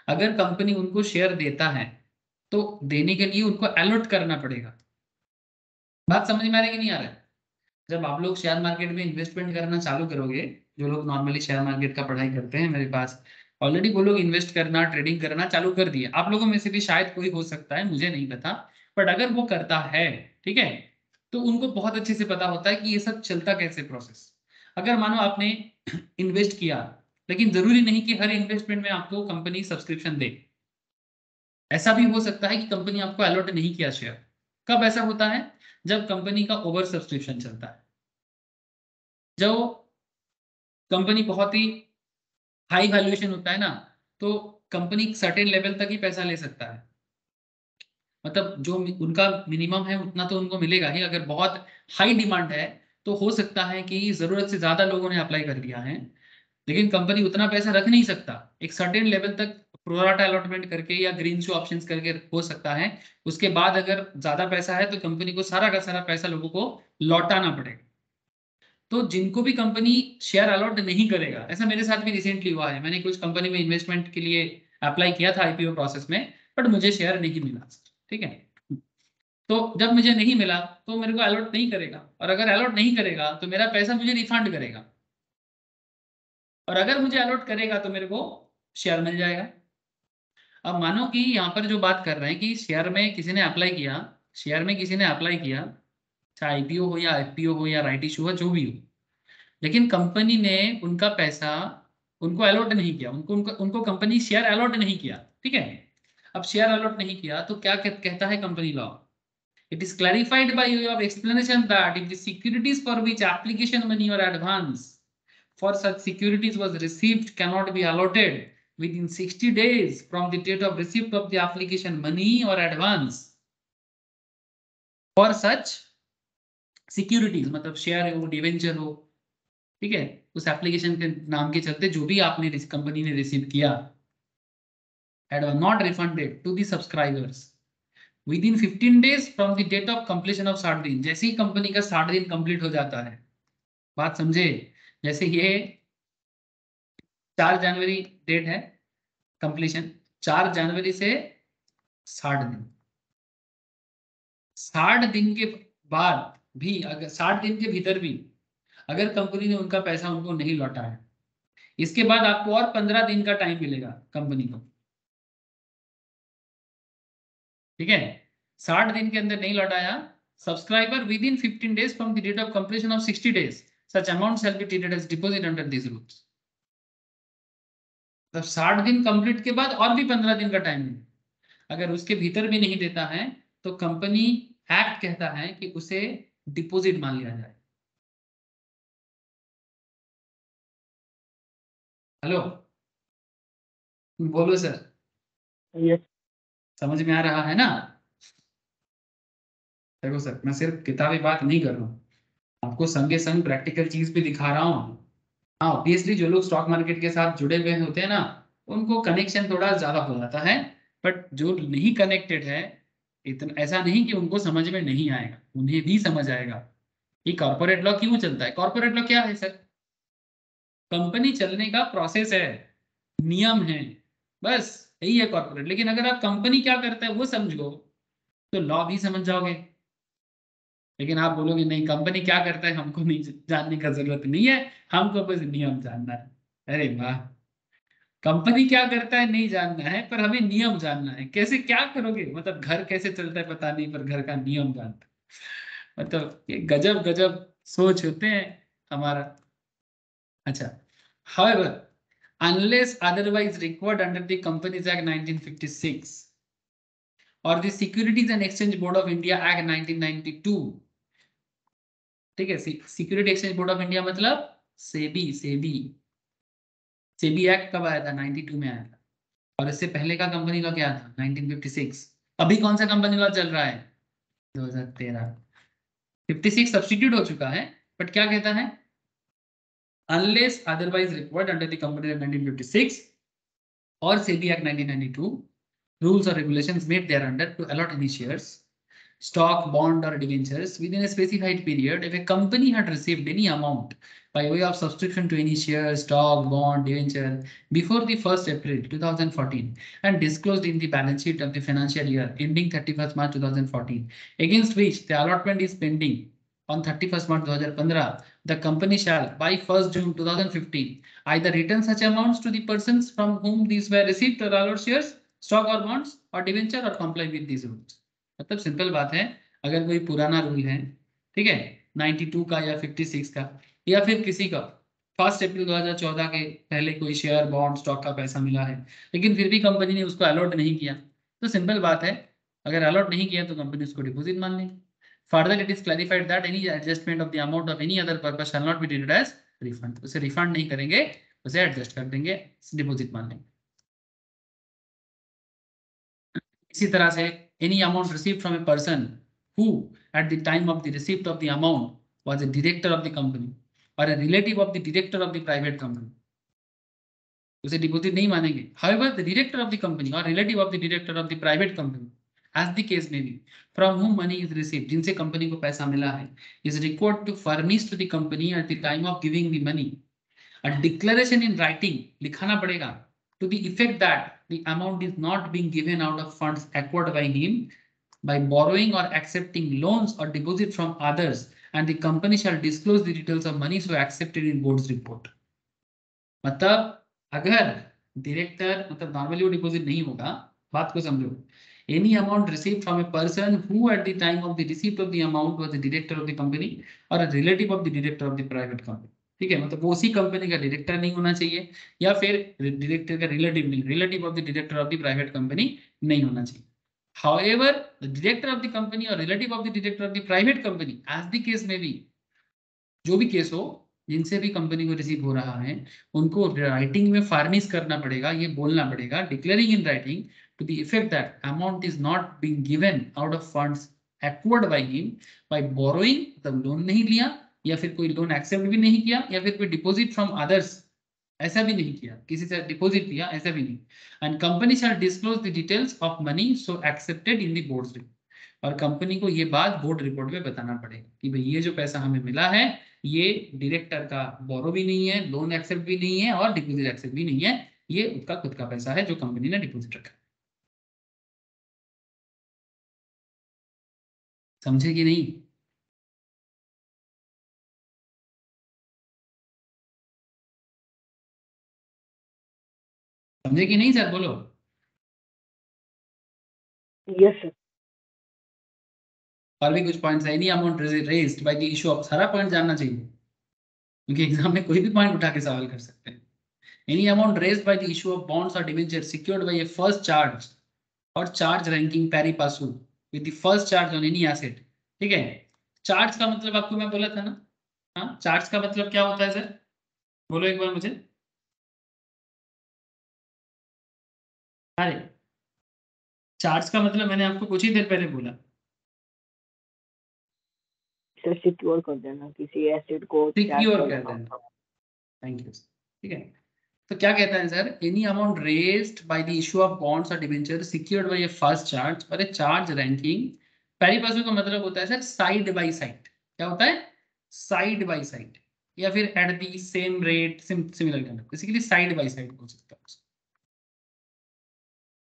अगर कंपनी उनको शेयर देता है तो देने के लिए उनको अलॉट करना पड़ेगा। बात समझ में आ रहा है कि नहीं आ रहा है? जब आप लोग शेयर मार्केट में इन्वेस्टमेंट करना चालू करोगे, जो लोग नॉर्मली शेयर मार्केट का पढ़ाई करते हैं मेरे पास, ऑलरेडी वो लोग इन्वेस्ट करना, ट्रेडिंग करना चालू कर दिए, आप लोगों में से भी शायद कोई हो सकता है, मुझे नहीं पता, बट अगर वो करता है, ठीक है, तो उनको बहुत अच्छे से पता होता है कि ये सब चलता कैसे प्रोसेस। अगर मानो आपने इन्वेस्ट किया, लेकिन जरूरी नहीं कि हर इन्वेस्टमेंट में आपको कंपनी सब्सक्रिप्शन दे। ऐसा भी हो सकता है कि कंपनी आपको अलॉट नहीं किया शेयर। कब ऐसा होता है? जब कंपनी का ओवर सब्सक्रिप्शन चलता है, जो कंपनी बहुत ही हाई वैल्यूएशन होता है ना, तो कंपनी सर्टेन लेवल तक ही पैसा ले सकता है। मतलब जो उनका मिनिमम है उतना तो उनको मिलेगा ही। अगर बहुत हाई डिमांड है तो हो सकता है कि जरूरत से ज्यादा लोगों ने अप्लाई कर दिया है, लेकिन कंपनी उतना पैसा रख नहीं सकता। एक सर्टेन लेवल तक प्रोराटा अलॉटमेंट करके या ग्रीन शो ऑप्शंस करके हो सकता है। उसके बाद अगर ज्यादा पैसा है तो कंपनी को सारा का सारा पैसा लोगों को लौटाना पड़ेगा। तो जिनको भी कंपनी शेयर अलॉट नहीं करेगा, ऐसा मेरे साथ भी रिसेंटली हुआ है। मैंने कुछ कंपनी में इन्वेस्टमेंट के लिए अप्लाई किया था आईपीओ प्रोसेस में, बट मुझे शेयर नहीं मिला। ठीक है, तो जब मुझे नहीं मिला तो मेरे को अलॉट नहीं करेगा, और अगर अलॉट नहीं करेगा तो मेरा पैसा मुझे रिफंड करेगा, और अगर मुझे अलॉट करेगा तो मेरे को शेयर मिल जाएगा। अब मानो कि यहाँ पर जो बात कर रहे हैं कि शेयर में किसी ने अप्लाई किया, शेयर में किसी ने अप्लाई किया, चाहे आईपीओ हो या एफपीओ हो या राइट इशू हो, जो भी हो, लेकिन कंपनी ने उनका पैसा उनको अलॉट नहीं किया, उनको उनको, उनको कंपनी शेयर अलॉट नहीं किया। ठीक है, अब शेयर अलॉट नहीं किया तो क्या कहता है company law? It is clarified by way of explanation that if the securities for which application money or advance for such securities was received cannot be allotted within 60 days from the date of receipt of the application money or advance for such securities, मतलब share हो, debenture हो, ठीक है, उस application के नाम के चलते जो भी आपने कंपनी ने रिसीव किया, not refunded to the subscribers within 15 days from the date of completion of 60 दिन। जैसे ही कंपनी का 60 दिन कंप्लीट हो जाता है, बात समझे? जैसे ये 4 जनवरी डेट है कंप्लीशन, 4 जनवरी से 60 दिन, 60 दिन के बाद भी, अगर 60 दिन के भीतर भी अगर कंपनी ने उनका पैसा उनको नहीं लौटा है, इसके बाद आपको और 15 दिन का टाइम मिलेगा कंपनी को। ठीक है, 60 दिन के अंदर नहीं लौटाया, subscriber within 15 days from the date of completion of 60 days such amount shall be treated as deposit under this rules. तो 60 दिन कंप्लीट के बाद और भी 15 दिन का टाइम है, अगर उसके भीतर भी नहीं देता है तो कंपनी एक्ट कहता है कि उसे डिपॉजिट मान लिया जाए। हेलो, बोलो सर, यस समझ में आ रहा है ना? देखो सर, मैं सिर्फ किताबी बात नहीं कर रहा हूँ, आपको संगे संग प्रैक्टिकल चीज भी दिखा रहा हूँ। हाँ, ऑब्वियसली जो लोग स्टॉक मार्केट के साथ जुड़े हुए होते हैं ना, उनको कनेक्शन थोड़ा ज्यादा हो जाता है, बट जो नहीं कनेक्टेड है, इतना ऐसा नहीं कि उनको समझ में नहीं आएगा, उन्हें भी समझ आएगा कि कॉर्पोरेट लॉ क्यों चलता है। कॉर्पोरेट लॉ क्या है सर? कंपनी चलने का प्रोसेस है, नियम है, बस यही है कॉर्पोरेट। लेकिन अगर आप कंपनी क्या करता है वो समझो तो लॉ भी समझ जाओगे। लेकिन आप बोलोगे नहीं, कंपनी क्या करता है हमको नहीं जानने का जरूरत नहीं है, हमको बस नियम जानना है। अरे वाह, कंपनी क्या करता है नहीं जानना है, पर हमें नियम जानना है। कैसे, क्या करोगे? मतलब घर कैसे चलता है पता नहीं, पर घर का नियम जानता है। मतलब ये गजब गजब सोच होते हैं हमारा। अच्छा, however, unless otherwise required under the Companies Act 1956 or the Securities and Exchange Board of India Act 1992, ठीक है, security exchange board of India मतलब सेबी। सेबी सेबी एक्ट कब आया था? 92 में आया था। और इससे पहले का कंपनी लॉ क्या था? 1956। अभी कौन सा कंपनी लॉ चल रहा है? 2013। 56 सब्स्टिट्यूट हो चुका है, बट क्या कहता है? Unless otherwise required under the company act 1956 or SEBI Act 1992, rules or regulations made thereunder to allot any shares, stock, bond, or debentures within a specified period if a company had received any amount by way of subscription to any share, stock, bond, debenture before the 1st April 2014 and disclosed in the balance sheet of the financial year ending 31st March 2014, against which the allotment is pending on 31st March 2015, the company shall by 1st June 2015 either return such amounts to the persons from whom these were received or allot shares, stock or bonds or debenture or comply with these rules। मतलब simple बात है, अगर कोई पुराना rule है ठीक है, 92 का या 56 का, या फिर किसी का 1 अप्रैल 2014 के पहले कोई शेयर बॉन्ड स्टॉक का पैसा मिला है, लेकिन फिर भी कंपनी ने उसको अलॉट नहीं किया, तो सिंपल बात है, अगर अलॉट नहीं किया तो कंपनी उसको डिपॉजिट मान लेगी। Further it is clarified that any adjustment of the amount of any other purpose shall not be treated as refund, उसे रिफंड नहीं करेंगे, उसे एडजस्ट कर देंगे, डिपॉजिट मान लेंगे। इसी तरह से any amount received from a person who at the time of the receipt of the amount was a director of the company or a relative of the director of the private company, उसे deposit नहीं मानेंगे। However, the director of the company or relative of the director of the private company, as the case may be, from whom money is received, जिनसे company को पैसा मिला है, is required to furnish to the company at the time of giving the money a declaration in writing, लिखाना पड़ेगा, to the effect that the amount is not being given out of funds acquired by him by borrowing or accepting loans or deposit from others, and the company shall disclose the details of money so accepted in board's report। मतलब अगर director, मतलब normally वो deposit नहीं होगा, बात को समझो, any amount received from a person who at the time of the receipt of the amount was the director of the company or a relative of the director of the private company, ठीक है, मतलब वो उसी company का director नहीं होना चाहिए, या फिर डायरेक्टर का रिलेटिव नहीं, relative of the director of the private company नहीं होना चाहिए। However, the director of the company or relative of the director of the private company, as the case may be, जो भी केस हो, जिनसे भी कंपनी को रिसीव हो रहा है, उनको राइटिंग में फार्निश करना पड़ेगा, ये बोलना पड़ेगा, declaring in writing to the effect that amount is not being given out of funds acquired by him by borrowing, मतलब लोन नहीं लिया, या फिर कोई लोन एक्सेप्ट भी नहीं किया, या फिर कोई डिपॉजिट फ्रॉम अदर्स, ऐसा भी नहीं किया, किसी से डिपॉजिट लिया, ऐसा भी नहीं। And company shall disclose the details of money so accepted in the boards report, और कंपनी को ये बात बोर्ड रिपोर्ट में बताना पड़ेगा कि भाई ये जो पैसा हमें मिला है, ये डायरेक्टर का बोरो भी नहीं है, लोन एक्सेप्ट भी नहीं है, और डिपॉजिट एक्सेप्ट भी नहीं है, ये उसका खुद का पैसा है जो कंपनी ने डिपॉजिट रखा। समझे कि नहीं? समझे कि नहीं सर, बोलो। Yes sir. और भी कुछ पॉइंट्स है? Any amount raised by the issue of, सारा पॉइंट जानना चाहिए क्योंकि एग्जाम में कोई भी पॉइंट उठा के सवाल कर सकते हैं। Any amount raised by the issue of bonds or debenture secured by a first charge or charge ranking pari passu with the first charge on any asset, ठीक है। चार्ज का मतलब आपको मैं बोला था ना, हाँ, चार्ज का मतलब क्या होता है सर, बोलो एक बार मुझे। अरे चार्ज का मतलब मैंने आपको कुछ ही देर पहले बोला, सर सिक्योर कर देना किसी एसेट को, सिक्योर कर देना, थैंक यू, ठीक है। तो क्या कहता है sir, any amount raised by the issue of bonds or debenture secured by a first charge or a charge ranking pari passu का मतलब होता है सर साइड बाय साइड, क्या होता है, साइड बाय साइड, या फिर at the same rate, similar करना, बेसिकली साइड बाय साइड बोल सकता है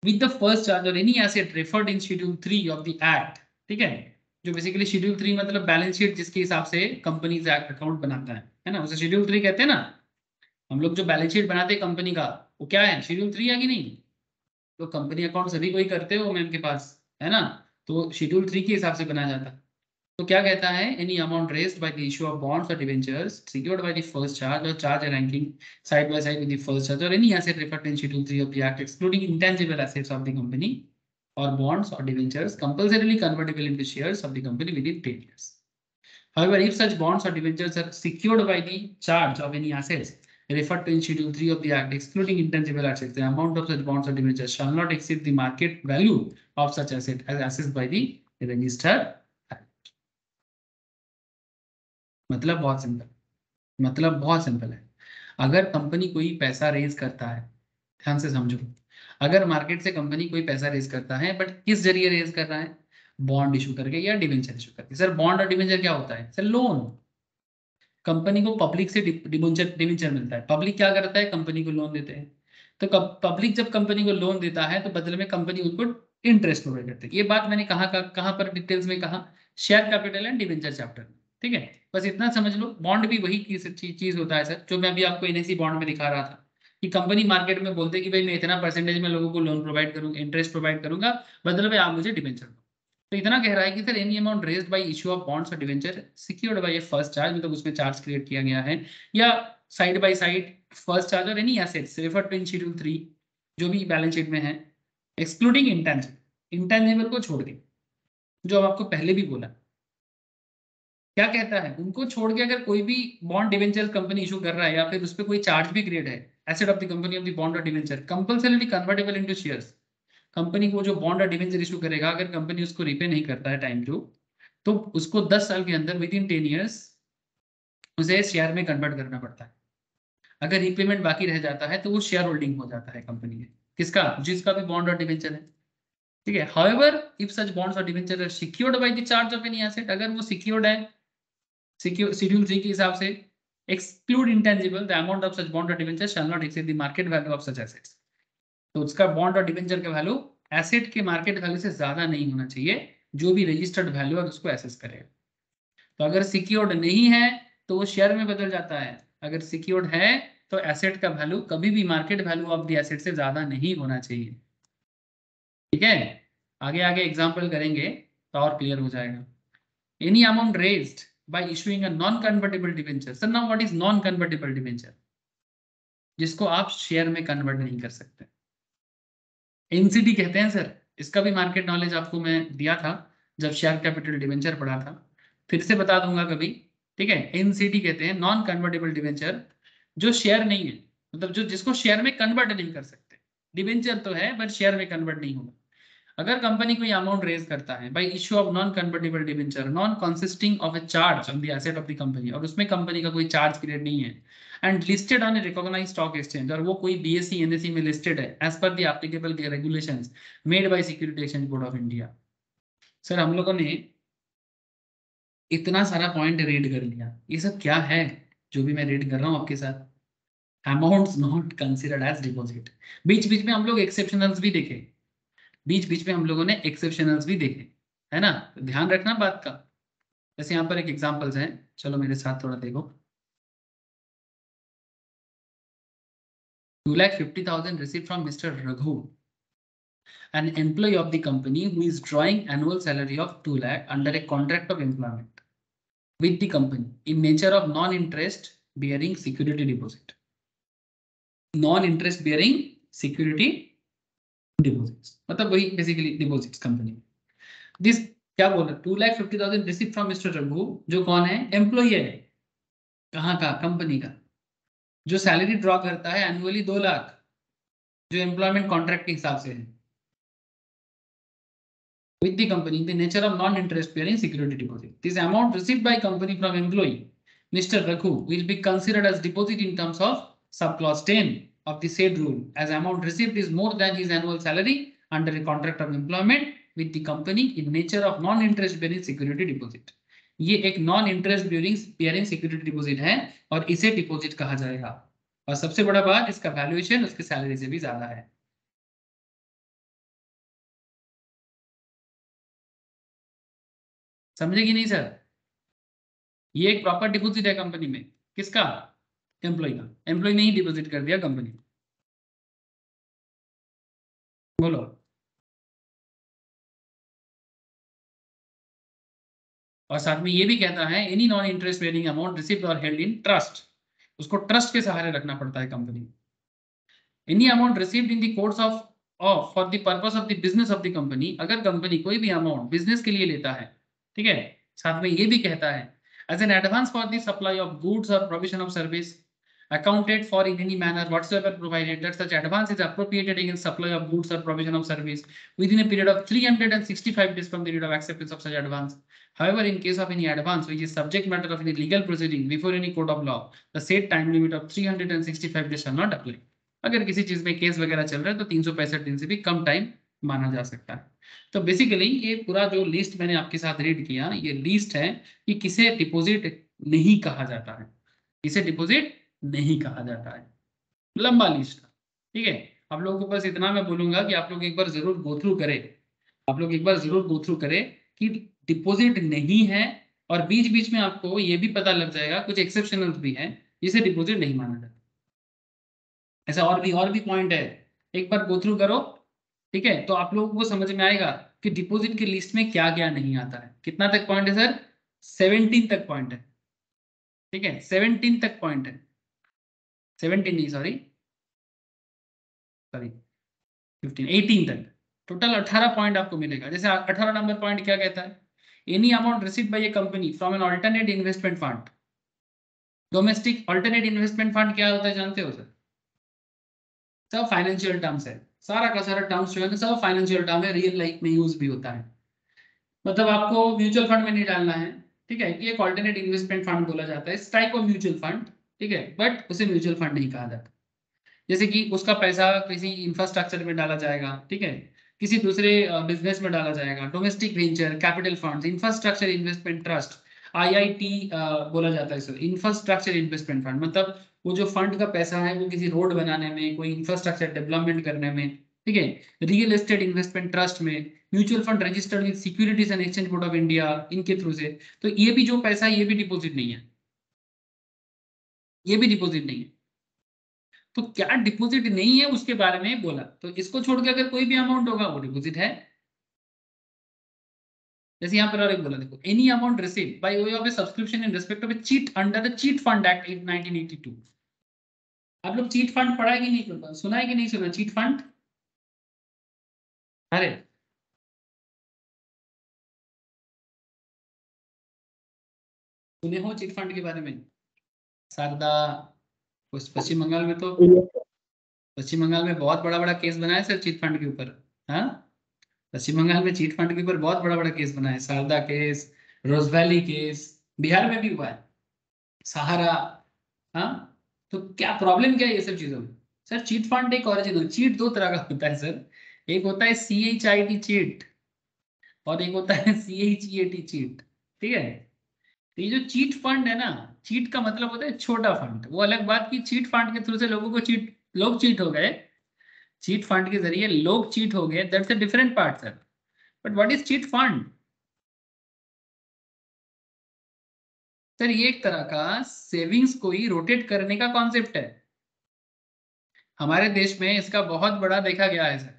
with the first charge or any asset referred in schedule 3 of the act, ठीक है, जो बेसिकली शेड्यूल 3 मतलब बैलेंस शीट जिसके हिसाब से कंपनीज एक्ट अकाउंट बनाता है ना, उसे शेड्यूल 3 कहते हैं ना। हम लोग जो बैलेंस शीट बनाते हैं कंपनी का, वो क्या है, शेड्यूल 3 है कि नहीं? तो कंपनी अकाउंट सभी को ही करते हो मैम के पास, है ना, तो शेड्यूल 3 के हिसाब से बनाया जाता है। तो क्या कहता है, any amount raised by the issue of bonds or debentures secured by the first charge or charge ranking side by side with the first charge or any asset referred in schedule 3 of the act excluding intangible assets of the company or bonds or debentures compulsorily convertible into shares of the company within 10 years. However, if such bonds or debentures are secured by the charge of any assets referred to in Schedule 3 of the Act, excluding intangible assets, the amount of such bonds or debentures shall not exceed the market value of such asset as assessed by the register. मतलब बहुत simple, मतलब बहुत simple है। अगर company कोई पैसा raise करता है, ध्यान से समझो, अगर मार्केट से कंपनी कोई पैसा रेज करता है, बट किस जरिए रेज कर रहा है, बॉन्ड इशू करके या डिबेंचर इशू करके। सर बॉन्ड और डिबेंचर क्या होता है, सर लोन, कंपनी को पब्लिक से डिबेंचर मिलता है, पब्लिक क्या करता है, कंपनी को लोन देते हैं, तो पब्लिक जब कंपनी को लोन देता है तो बदले में कंपनी उनको इंटरेस्ट प्रोवाइड करती है। ये बात मैंने कहाँ पर डिटेल्स में कहा, share capital and debenture chapter में, ठीक है। बस इतना समझ लो, बॉन्ड भी वही चीज होता है सर, जो मैं अभी आपको एनएसी बॉन्ड में दिखा रहा था कि कंपनी मार्केट में बोलते कि भाई मैं इतना परसेंटेज में लोगों को लोन प्रोवाइड करूंगा, इंटरेस्ट प्रोवाइड करूंगा, बदले में आप मुझे डिबेंचर दो। तो इतना कह रहा है कि sir any amount raised by issue of bonds or debenture secured by a first charge, मतलब उसमें चार्ज क्रिएट किया गया है, या side by side first charge or any assets refer to in schedule 3 जो भी बैलेंस शीट में है, एक्सक्लूडिंग इंटेंजिबल, इंटेंजिबल को छोड़ के, जो आपको पहले भी बोला। क्या कहता है, उनको छोड़ के अगर कोई भी बॉन्ड डिवेंचर कंपनी इशू कर रहा है या फिर उस पर कोई चार्ज भी क्रिएट है, asset of the company of the bond और debenture compulsorily convertible into shares. Company को जो बॉन्ड और डिवेंचर इशू करेगा, अगर कंपनी उसको रिपे नहीं करता है टाइम तो उसको 10 साल के अंदर विद इन 10 ईयर्स उसे शेयर में कन्वर्ट करना पड़ता है। अगर रीपेमेंट बाकी रह जाता है तो वो शेयर होल्डिंग हो जाता है कंपनी में, किसका, जिसका भी बॉन्ड और डिवेंचर है। ठीक है, however if such bonds or debenture are secured by the charge of any asset, अगर वो सिक्योर्ड है शेड्यूल 3 के हिसाब से, exclude intangible, the amount of such bond और debenture shall not exceed the market value of such assets. तो उसका bond और डिवेंचर का वैल्यू एसेट के मार्केट वैल्यू से ज्यादा नहीं होना चाहिए, जो भी रजिस्टर्ड वैल्यू है उसको एसेस करेगा। तो अगर सिक्योर्ड नहीं है तो वो शेयर में बदल जाता है, अगर सिक्योर्ड है तो एसेट का वैल्यू कभी भी market value of the asset से ज्यादा नहीं होना चाहिए। ठीक है, आगे आगे एग्जांपल करेंगे तो और क्लियर हो जाएगा। Any amount raised bye issuing a non convertible debenture. Sir now what is non convertible debenture? जिसको आप शेयर में कन्वर्ट नहीं कर सकते, एनसीडी कहते हैं सर। इसका भी मार्केट नॉलेज आपको मैं दिया था जब शेयर कैपिटल डिवेंचर पढ़ा था, फिर से बता दूंगा कभी। ठीक है, एनसीडी कहते हैं नॉन कन्वर्टेबल डिवेंचर, जो शेयर नहीं है, मतलब जो जिसको शेयर में कन्वर्ट नहीं कर सकते। डिवेंचर तो है बट शेयर में कन्वर्ट नहीं होगा। अगर कंपनी कोई अमाउंट रेज करता है by issue of non convertible debenture non consisting of a charge on the asset of the company, और उसमें कंपनी का कोई चार्ज क्रिएट नहीं है, and listed on a recognised stock exchange, और वो कोई बीएसई एनएसई में लिस्टेड है as per the applicable regulations made by security exchange board of India. Sir हम लोगों ने इतना सारा पॉइंट रीड कर लिया, ये सब क्या है जो भी मैं रीड कर रहा हूँ आपके साथ? Amounts not considered as deposit. बीच बीच में हम लोग एक्सेप्शनल्स भी देखे, बीच बीच में हम लोगों ने एक्सेप्शनल्स भी देखे, है ना, तो ध्यान रखना बात का। जैसे यहाँ पर एक एग्जांपल्स हैं, चलो मेरे साथ थोड़ा देखो। 2,50,000 received from Mr. Raghu, an employee of the company who is drawing annual salary of 2 lakh under a contract of employment with the company in nature of non-interest bearing security deposit. Non-interest bearing security deposits, मतलब वही basically deposits company में। This क्या बोल रहा है, 2,50,000 receive from mister Raghu, जो कौन है, एम्प्लॉई है, कहाँ का, कंपनी का, जो सैलरी ड्रॉ करता है एनुअली 2 लाख, जो एम्प्लॉयमेंट कॉन्ट्रैक्ट के हिसाब से है with the company in the nature of non-interest bearing security deposit. This amount received by company from employee Mr. Raghu will be considered as deposit in terms of subclause 10 of the said rule, as amount received is more than his annual salary under a contract of employment with the company in nature of non-interest bearing security deposit. ये एक non interest bearing security deposit है और इसे deposit कहा जाएगा। और सबसे बड़ा बात, इसका वैल्यूएशन उसके सैलरी से भी ज्यादा है। समझे कि नहीं सर? ये एक प्रॉपर डिपॉजिट है कंपनी में, किसका, एम्प्लॉय का। एम्प्लॉय ने ही डिपॉजिट कर दिया कंपनी, बोलो। और साथ में ये भी कहता है any non interest bearing amount received और हेल्ड इन ट्रस्ट, उसको ट्रस्ट के सहारे रखना पड़ता है company. Any amount received in the course of for the purpose of the business of the company, अगर कंपनी कोई भी अमाउंट बिजनेस के लिए लेता है, ठीक है, साथ में ये भी कहता है as an advance for the supply of goods or provision of service accounted for in any manner whatsoever provided that such advance is appropriated against supply of goods or provision of service within a period of 365 days from the date of acceptance of such advance. However, in case of any advance which is subject matter of any legal proceeding before any court of law, the said time limit of 365 days shall not apply. अगर किसी चीज में case वगैरह चल रहा है तो 365 दिन से भी कम टाइम माना जा सकता है। तो बेसिकली ये पूरा जो लिस्ट मैंने आपके साथ रीड किया, ये लिस्ट है कि किसे डिपॉजिट नहीं कहा जाता है, किसे डिपॉजिट नहीं कहा जाता है। लंबा लिस्ट, ठीक है। आप लोगों को बस इतना मैं बोलूंगा कि आप लोग एक बार जरूर गो थ्रू करें, आप लोग एक बार जरूर गो थ्रू करें कि डिपॉजिट नहीं है, और बीच बीच में आपको ये भी पता लग जाएगा कुछ एक्सेप्शनल भी है जिसे डिपॉजिट नहीं माना जाता। ऐसा और भी पॉइंट है, एक बार गो थ्रू करो, ठीक है, तो आप लोगों को समझ में आएगा कि डिपॉजिट की लिस्ट में क्या क्या नहीं आता है। कितना तक पॉइंट है सर? 17 तक पॉइंट है। ठीक है, 17 तक पॉइंट है, 17 नहीं, सॉरी 15 18 तक, टोटल 18 पॉइंट आपको मिलेगा। जैसे 18 नंबर पॉइंट क्या कहता है? Any amount received by a company from an alternate investment fund. Domestic alternate investment fund क्या होता है जानते हो सर? सब फाइनेंशियल टर्म्स है, सारा का सारा टर्म्स जो है ना सब फाइनेंशियल टर्म है, रियल लाइफ में यूज भी होता है। मतलब आपको म्यूचुअल फंड में नहीं डालना है, ठीक है, ये एक अल्टरनेट इन्वेस्टमेंट फंड बोला जाता है, इस टाइप ऑफ म्यूचुअल फंड, ठीक है, बट उसे म्यूचुअल फंड नहीं कहा जाता। जैसे कि उसका पैसा किसी इंफ्रास्ट्रक्चर में डाला जाएगा, ठीक है, किसी दूसरे बिजनेस में डाला जाएगा, domestic venture capital fund, infrastructure investment trust, IIT बोला जाता है इसे, इंफ्रास्ट्रक्चर इन्वेस्टमेंट फंड। मतलब वो जो फंड का पैसा है वो किसी रोड बनाने में, कोई इंफ्रास्ट्रक्चर डेवलपमेंट करने में, ठीक है, रियल एस्टेट इन्वेस्टमेंट ट्रस्ट में, mutual fund registered with securities and exchange board of India, इनके थ्रू से। तो ये भी जो पैसा है ये भी डिपॉजिट नहीं है, ये भी डिपॉजिट नहीं है। तो क्या डिपॉजिट नहीं है उसके बारे में बोला, तो इसको छोड़ के अगर कोई भी अमाउंट होगा वो डिपॉजिट है। जैसे यहाँ पर और एक बोला, देखो, any amount receive by way of A subscription in respect of A cheat under the chit fund act 1982। आप लोग चीट फंड पढ़ा है कि नहीं, सुना है कि नहीं सुना चीट फंड? अरे सुने हो चीट फंड के बारे में? शारदा, पश्चिम बंगाल में तो, ये पश्चिम बंगाल में बहुत बड़ा बड़ा केस बना है सर चीट फंड के ऊपर। हाँ, पश्चिम बंगाल में चीट फंड के ऊपर बहुत बड़ा बड़ा केस बना है, शारदा केस, रोज वैली केस, बिहार में भी हुआ है, सहारा। हाँ, तो क्या प्रॉब्लम क्या है ये सब चीजों में? सर चीट फंड एक ओरिजिनल, चीट दो तरह का होता है सर, एक होता है CHIT चीट और एक होता है CHEAT चीट, ठीक है। तो ये जो चीट फंड है ना, चीट का मतलब होता है छोटा फंड, वो अलग बात की चीट फंड के थ्रू से लोगों को चीट, लोग चीट हो गए, चीट फंड के जरिए लोग चीट हो गए, that's a different part sir. But what is chit fund? Sir ये एक तरह का सेविंग्स को ही रोटेट करने का कॉन्सेप्ट है। हमारे देश में इसका बहुत बड़ा देखा गया है सर,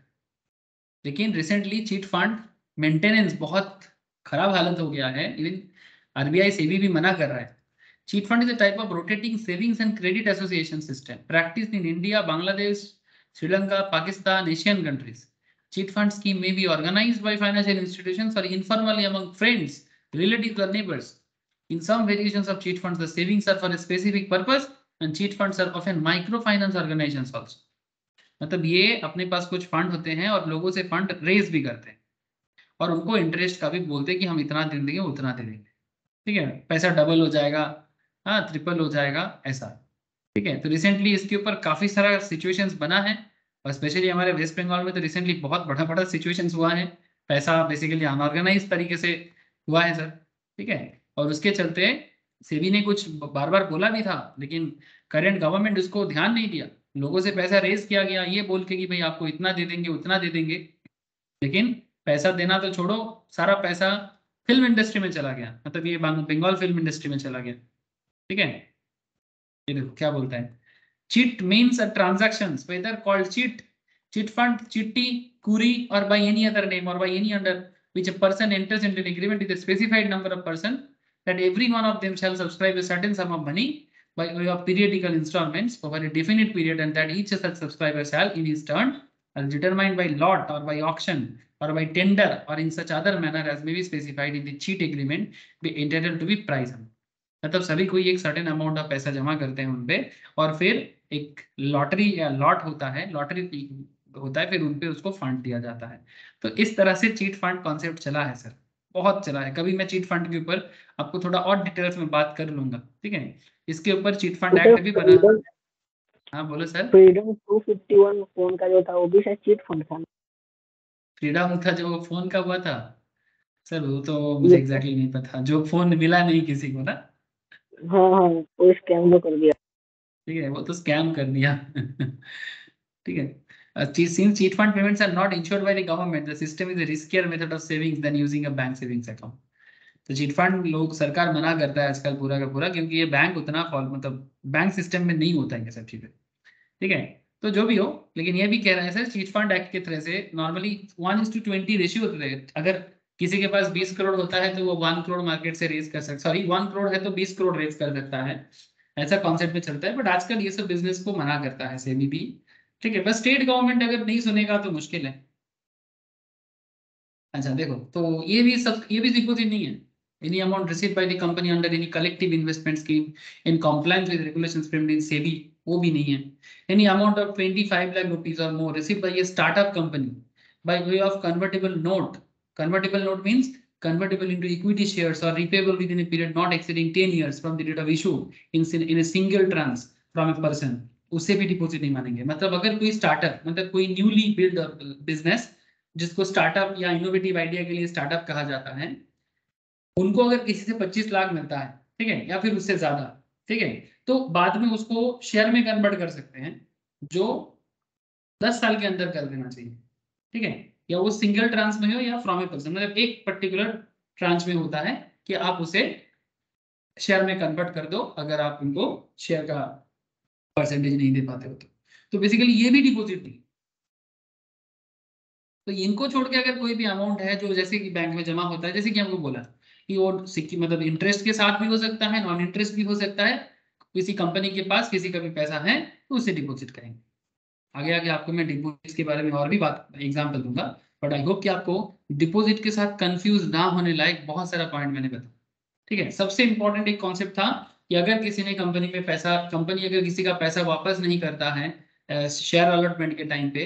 लेकिन रिसेंटली चीट फंड मेंटेनेंस बहुत खराब हालत हो गया है, इवन RBI सेबी भी मना कर रहा है। Chit fund is a type of rotating savings and credit association system practice in India, Bangladesh, Sri Lanka, Pakistan, Asian countries. Cheat fund scheme may be organized by financial institutions or informally among friends, relatives or neighbors. In some variations of cheat funds, the savings are for a specific purpose and cheat funds are often microfinance organizations also. मतलब ये अपने पास कुछ fund होते हैं और लोगों से fund raise भी करते हैं और उनको इंटरेस्ट का भी बोलते हैं कि हम इतना दे देंगे उतना दे देंगे, ठीक है, पैसा डबल हो जाएगा, हाँ ट्रिपल हो जाएगा ऐसा, ठीक है। तो रिसेंटली इसके ऊपर काफी सारा सिचुएशंस बना है और स्पेशली हमारे वेस्ट बंगाल में तो रिसेंटली बहुत बड़ा बड़ा सिचुएशंस हुआ है, पैसा बेसिकली अनऑर्गेनाइज तरीके से हुआ है सर, ठीक है। और उसके चलते सेबी ने कुछ बार बार बोला भी था, लेकिन करंट गवर्नमेंट उसको ध्यान नहीं दिया, लोगों से पैसा रेज किया गया ये बोल के कि भाई आपको इतना दे देंगे उतना दे देंगे, लेकिन पैसा देना तो छोड़ो, सारा पैसा फिल्म इंडस्ट्री में चला गया, मतलब ये बंगाल फिल्म इंडस्ट्री में चला गया, ठीक है। ये देखो क्या बोलता है, cheat means a transactions whether called cheat fund, chitti, kuri or by any other name or by any under which a person enters into an agreement with a specified number of person that every one of them shall subscribe a certain sum of money by way of periodical installments over a definite period and that each such subscriber shall in his turn as determined by lot or by auction or by tender or in such other manner as may be specified in the cheat agreement be entitled to be prize. मतलब सभी कोई एक certain amount of पैसा जमा करते हैं उनपे और फिर एक लॉटरी या लॉट होता है, लॉटरी होता है, फिर उनपे उसको फंड दिया जाता है। तो इस तरह से चीट फंड कॉन्सेप्ट चला है सर, बहुत चला है। कभी मैं चीट फंड के ऊपर आपको थोड़ा और डिटेल्स में बात कर लूंगा, ठीक है। इसके ऊपर चीट फंड एक्ट भी बना। हाँ बोलो सर। फ्रीडम 251 फोन का जो था वो भी शायद चीट फंड था। फ्रीडम था जो फोन का हुआ था सर, वो तो मुझे एग्जैक्टली नहीं पता, जो फोन मिला नहीं किसी को ना। हाँ हाँ, वो स्कैम जो कर दिया, ठीक है, वो तो स्कैम कर दिया ठीक है। Since cheat fund payments are not insured by the government, the system is a riskier method of savings than using a bank savings account. तो चीट फंड लोग सरकार मना करता है आजकल पूरा का पूरा, क्योंकि ये बैंक उतना मतलब बैंक सिस्टम में नहीं होता है ये सब चीजें, ठीक है। तो जो भी हो, लेकिन ये भी कह रहे हैं सर चीट फंड एक्ट के तरह से नॉर्मली 1:20 रेशियो अगर किसी के पास 20 करोड़ होता है तो वो 1 करोड़ मार्केट से रेज कर सकता, सॉरी 1 करोड़ है तो 20 करोड़ रेज कर सकता है, ऐसा कॉन्सेप्ट में चलता है। बट आजकल ये सब बिजनेस को मना करता है सेबी भी, ठीक है। बस स्टेट गवर्नमेंट अगर नहीं सुनेगा तो मुश्किल है। अच्छा देखो, तो ये भी सब, ये भी डिपॉजिट नहीं है। Any amount received by the company under any collective investment scheme in compliance with regulations framed in SEBI, वो भी नहीं है। Any amount of 25 lakh rupees or more received by a startup company by way of convertible note, convertible note means convertible into equity shares or repayable within a period not exceeding 10 years from the date of issue in a single tranche from a person, उससे भी deposit नहीं मानेंगे। मतलब अगर कोई startup, मतलब कोई newly build business जिसको स्टार्टअप या इनोवेटिव आइडिया के लिए स्टार्टअप कहा जाता है, उनको अगर किसी से 25 लाख मिलता है, ठीक है, या फिर उससे ज्यादा, ठीक है, तो बाद में उसको शेयर में कन्वर्ट कर सकते हैं, जो 10 साल के अंदर कर देना चाहिए, ठीक है। या वो सिंगल ट्रांस में हो या फ्रॉम ए पर्सन, मतलब एक पर्टिकुलर ट्रांच में होता है कि आप उसे शेयर में कन्वर्ट कर दो अगर आप उनको शेयर का परसेंटेज नहीं दे पाते हो तो बेसिकली ये भी डिपॉजिट नहीं। तो इनको छोड़ के अगर कोई भी अमाउंट है जो जैसे कि बैंक में जमा होता है, जैसे कि हमको बोला कि वो सिक्की मतलब इंटरेस्ट के साथ भी हो सकता है, नॉन इंटरेस्ट भी हो सकता है, किसी कंपनी के पास किसी का भी पैसा है तो उसे डिपॉजिट करेंगे। आगे आगे आपको मैं डिपॉजिट के बारे में और भी बात एग्जांपल दूंगा, बट आई होप कि आपको डिपॉजिट के साथ कंफ्यूज ना होने लायक बहुत सारा पॉइंट मैंने बताया, ठीक है। सबसे इंपॉर्टेंट एक कॉन्सेप्ट था कि अगर किसी ने कंपनी में पैसा, कंपनी अगर किसी का पैसा वापस नहीं करता है शेयर अलॉटमेंट के टाइम पे,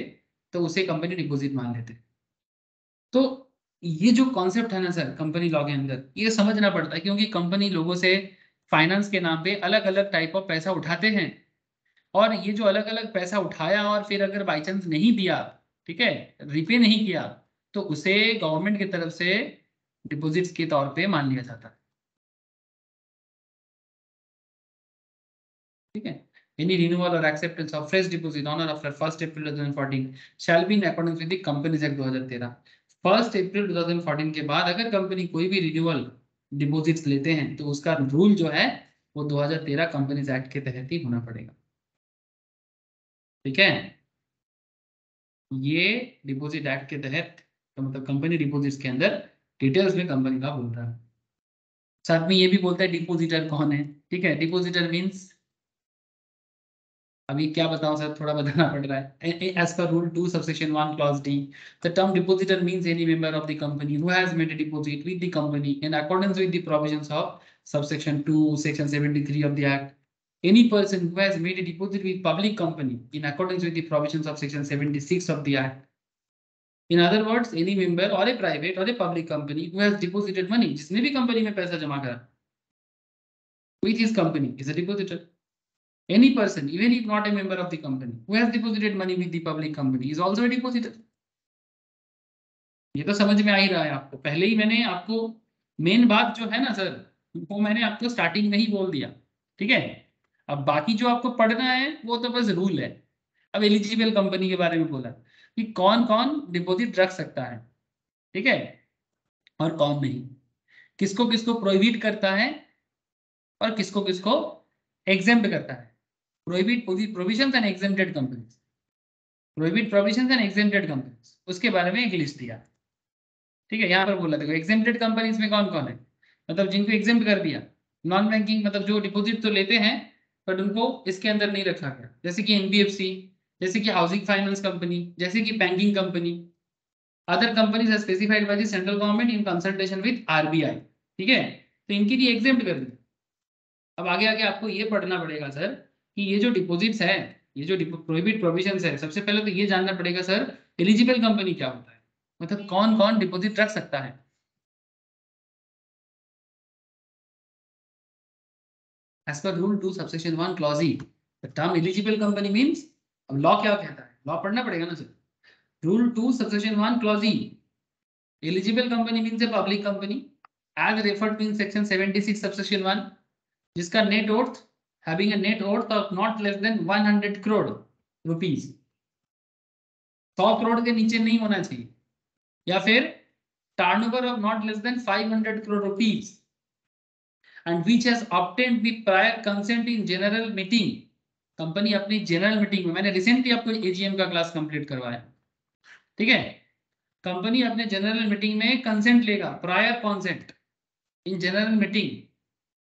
तो उसे कंपनी डिपॉजिट मान लेते हैं। तो ये जो कॉन्सेप्ट है ना सर कंपनी लॉ के अंदर, ये समझना पड़ता है, क्योंकि कंपनी लोगों से फाइनेंस के नाम पे अलग अलग टाइप ऑफ पैसा उठाते हैं, और ये जो अलग अलग पैसा उठाया और फिर अगर बाई चांस नहीं दिया, ठीक है, रिपे नहीं किया, तो उसे गवर्नमेंट की तरफ से डिपॉजिट्स के तौर पे मान लिया जाता है, ठीक है। Any renewal or acceptance of fresh deposit on or after 1st April 2014 shall be in accordance with the Companies Act 2013। 1st April 2014 के बाद अगर कंपनी कोई भी रिन्यूअल डिपॉजिट्स लेते हैं तो उसका रूल जो है वो 2013 कंपनीज एक्ट के तहत ही होना पड़ेगा, ठीक है। ये डिपॉजिट एक्ट के तहत तो मतलब कंपनी डिपॉजिट्स के अंदर डिटेल्स में कंपनी का बोल रहा है। साथ में ये भी बोलता है डिपॉजिटर कौन है, ठीक है। डिपॉजिटर मींस, अभी क्या बताऊं सर, थोड़ा बताना पड़ रहा है। As per rule 2 subsection 1 clause D, the term depositor means any member of the company who has made a deposit with the company in accordance with the provisions of subsection 2 section 73 of the act. Any person who has made a deposit with public company in accordance with the provisions of section 76 of the act. In other words, any member or a private or a public company who has deposited money, जिसने भी company में पैसा जमा करा with his company is a depositor. Any person, even if not a member of the company, who has deposited money with the public company is also a depositor. ये तो समझ में आ ही रहा है आपको, पहले ही मैंने आपको मेन बात जो है ना सर, वो मैंने आपको स्टार्टिंग में ही बोल दिया, ठीक है। अब बाकी जो आपको पढ़ना है वो तो बस रूल है। अब एलिजिबल कंपनी के बारे में बोला कि कौन कौन डिपॉजिट रख सकता है, ठीक है, और कौन नहीं, किसको किसको प्रोहिबिट करता है और किसको किसको एग्जेम्प्ट करता है। Prohibit provisions and exempted companies, prohibit provisions and exempted companies, उसके बारे में एक लिस्ट दिया, ठीक है। यहाँ पर बोला देखो एग्जेम्प्टेड कंपनीज में कौन कौन है, मतलब जिनको एग्जेम्प्ट कर दिया। नॉन बैंकिंग मतलब जो डिपॉजिट तो लेते हैं बट उनको इसके अंदर नहीं रखा गया, जैसे कि एनबीएफसी, जैसे कि हाउसिंग फाइनेंस कंपनी, जैसे कि banking company. Other companies are specified by the central government in consultation with RBI, ठीक है, तो इनके लिए एग्जेम्प्ट कर दिया। अब आगे आगे आपको ये पढ़ना पड़ेगा सर कि ये जो डिपॉजिट्स है, ये जो प्रोहिबिट प्रोविजंस है, सबसे पहले तो ये जानना पड़ेगा सर एलिजिबल कंपनी क्या होता है, मतलब कौन कौन डिपॉजिट रख सकता है। As per rule 2 subsection 1 clause E, the term eligible company means, अब लॉ क्या कहता है, लॉ पढ़ना पड़ेगा ना sir. Rule 2 subsection 1 clause E, eligible company means a public company as referred to in section 76 subsection 1, जिसका net worth having a net worth of not less than 100 crore rupees, 100 crore के नीचे नहीं होना चाहिए, या फिर turnover of not less than 500 crore rupees and which has obtained the prior consent in general meeting company अपनी general meeting में, मैंने रिसेंटली आपको एजीएम का क्लास कंप्लीट करवाया, ठीक है, कंपनी अपने जनरल मीटिंग में कंसेंट लेगा, prior consent in general meeting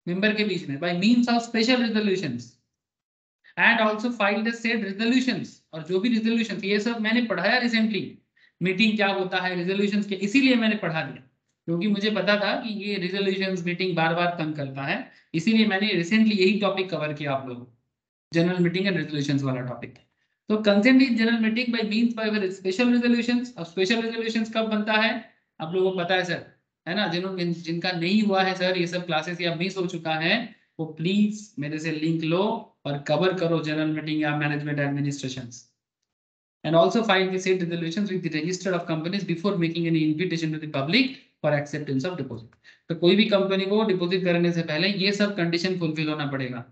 member के बीच में, by means of special resolutions and also file the said resolutions, और जो भी रेजोल्यूशंस, ये सब मैंने पढ़ाया रिसेंटली, मीटिंग क्या होता है, रेजोल्यूशंस के, इसीलिए मैंने पढ़ा दिया क्योंकि मुझे पता था कि ये रेजोल्यूशंस मीटिंग बार बार तंग करता है, इसीलिए मैंने रिसेंटली यही टॉपिक कवर किया आप लोग, जनरल मीटिंग एंड रेजोल्यूशंस वाला टॉपिक। तो consent in general meeting by means by special resolutions. अब स्पेशल रेजोल्यूशंस कब बनता है आप लोगों को पता है सर, है ना, जिनका नहीं हुआ है सर ये सब क्लासेस या मिस हो चुका है, वो प्लीज मेरे से लिंक लो और कवर करो जनरल मीटिंग या management administrations, and also file the said resolutions with the register of companies before making any invitation to the public for acceptance of deposit। तो कोई भी कंपनी को डिपॉजिट करने से पहले ये सब कंडीशन फुलफिल होना पड़ेगा।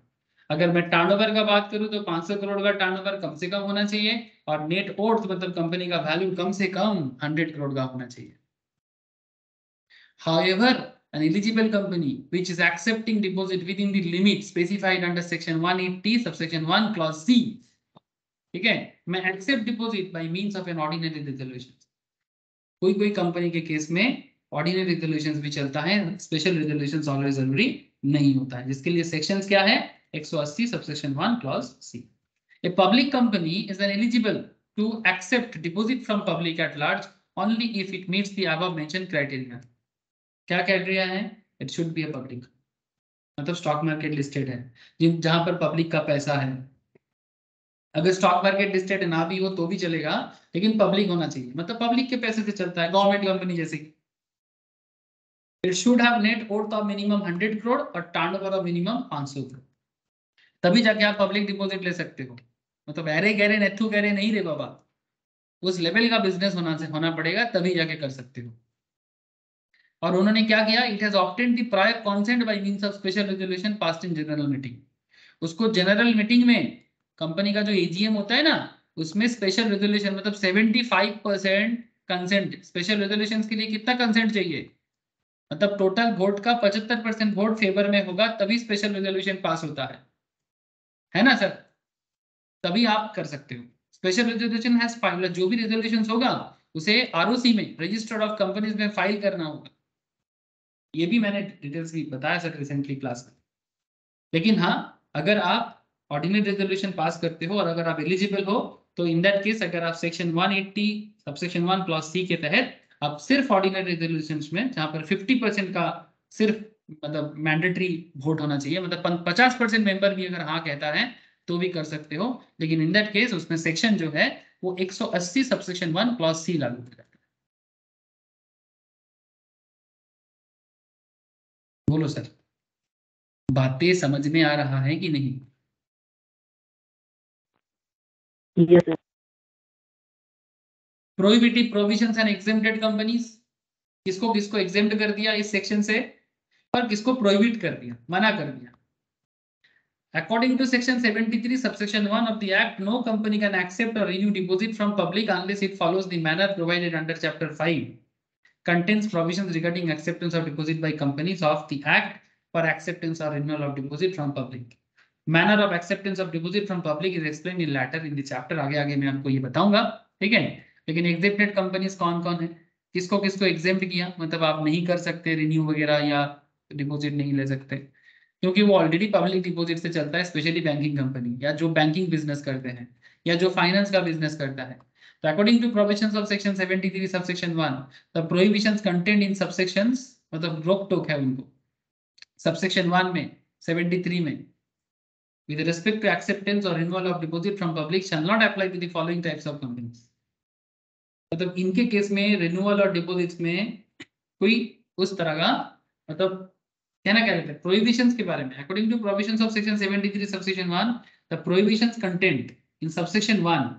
अगर मैं टर्नओवर का बात करूं तो 500 करोड़ का टर्नओवर कम से कम होना चाहिए, और नेट वर्थ मतलब कंपनी का वैल्यू कम से कम 100 करोड़ का होना चाहिए। However, an eligible company which is accepting deposit within the limit specified under section 180 subsection 1 clause C, ठीक है, मैं accept deposit by means of an ordinary resolution. कोई कंपनी के केस में ऑर्डिनरी रेजोल्यूशंस भी चलता है, स्पेशल रेजोल्यूशंस ऑलवेज जरूरी नहीं होता है, जिसके लिए सेक्शंस क्या है, 180 subsection 1 clause C. A public company is an eligible to accept deposit from public at large only if it meets the above mentioned criteria. क्या क्राइटेरिया है, it should be a public, मतलब stock market listed है, जहां पर public का पैसा है। अगर स्टॉक मार्केट लिस्टेड ना भी हो तो भी चलेगा, लेकिन पब्लिक होना चाहिए, मतलब पब्लिक के पैसे से चलता है, गवर्नमेंट कंपनी जैसे। It should have net worth of minimum 100 crore और टर्नओवर ऑफ मिनिमम 500 करोड़, तभी जाके आप पब्लिक डिपॉजिट ले सकते हो। मतलब अरे गहरे नेथु गहरे नहीं रे बाबा, उस लेवल का बिजनेस होना पड़ेगा, तभी जाके कर सकते हो। और उन्होंने क्या किया, it has obtained the prior consent bye means of special resolution passed in general meeting. उसको जनरल मीटिंग में, कंपनी का जो एजीएम होता है ना, उसमें स्पेशल रेजोल्यूशन मतलब 75% कंसेंट, स्पेशल रेजोल्यूशंस के लिए कितना कंसेंट चाहिए, मतलब टोटल वोट का 75% वोट फेवर में होगा तभी स्पेशल रेजोल्यूशन पास होता है ना सर, तभी आप कर सकते हो। स्पेशल रेजोल्यूशन हैज फाइल, जो भी रेजोल्यूशन होगा उसे आरओसी में, रजिस्टर ऑफ कंपनीज में फाइल करना होगा। ये भी मैंने डिटेल्स भी बताया सर रिसेंटली क्लास में। लेकिन हाँ, अगर आप ऑर्डिनरी रेजोल्यूशन पास करते हो और अगर आप एलिजिबल हो, तो इन दैट केस अगर आप सेक्शन 180 सबसेक्शन 1 क्लॉज सी के तहत आप सिर्फ ऑर्डिनरी रेजोल्यूशंस में, जहां पर 50% का सिर्फ मतलब मैंडेटरी वोट होना चाहिए, मतलब 50% मेंबर भी अगर हाँ कहता है तो भी कर सकते हो, लेकिन इन दैट केस उसमें सेक्शन जो है वो 180 सबसेक्शन 1 क्लॉज सी लागू करता है। बोलो सर, बातें समझ में आ रहा है कि नहीं? Yes sir. Prohibitive provisions and exempted companies, किसको किसको एग्जेम्प्ट कर दिया इस सेक्शन से, और किसको प्रोहिबिट कर दिया, मना कर दिया। According to section 73 subsection 1 of the act, no company can accept or renew deposit from public unless it follows the manner provided under chapter 5, contains provisions regarding acceptance of deposit by companies of the act for acceptance or renewal of deposit from public। Manner of acceptance of deposit from public is explained in later in the chapter, आगे आगे मैं आपको ये बताऊंगा, ठीक है। लेकिन exempted companies कौन कौन है, किसको किसको एग्जेम्प्ट किया, मतलब आप नहीं कर सकते रिन्यू वगैरह या डिपॉजिट नहीं ले सकते, क्योंकि वो ऑलरेडी पब्लिक डिपॉजिट से चलता है, स्पेशली बैंकिंग कंपनी या जो बैंकिंग बिजनेस करते हैं या जो फाइनेंस का बिजनेस करता है। तो according to provisions of section 73 subsection 1, the prohibitions contained in subsections, मतलब रोक टोक है उनको सबसेक्शन 1 में 73 में, with respect to acceptance or renewal of deposit from public shall not apply to the following types of companies। मतलब इनके case में renewal और डिपॉजिट्स में कोई उस तरह का मतलब कहना क्या कहते हैं प्रोहिबिशंस के बारे में। According to provisions of section 73 subsection 1, the prohibitions content in subsection 1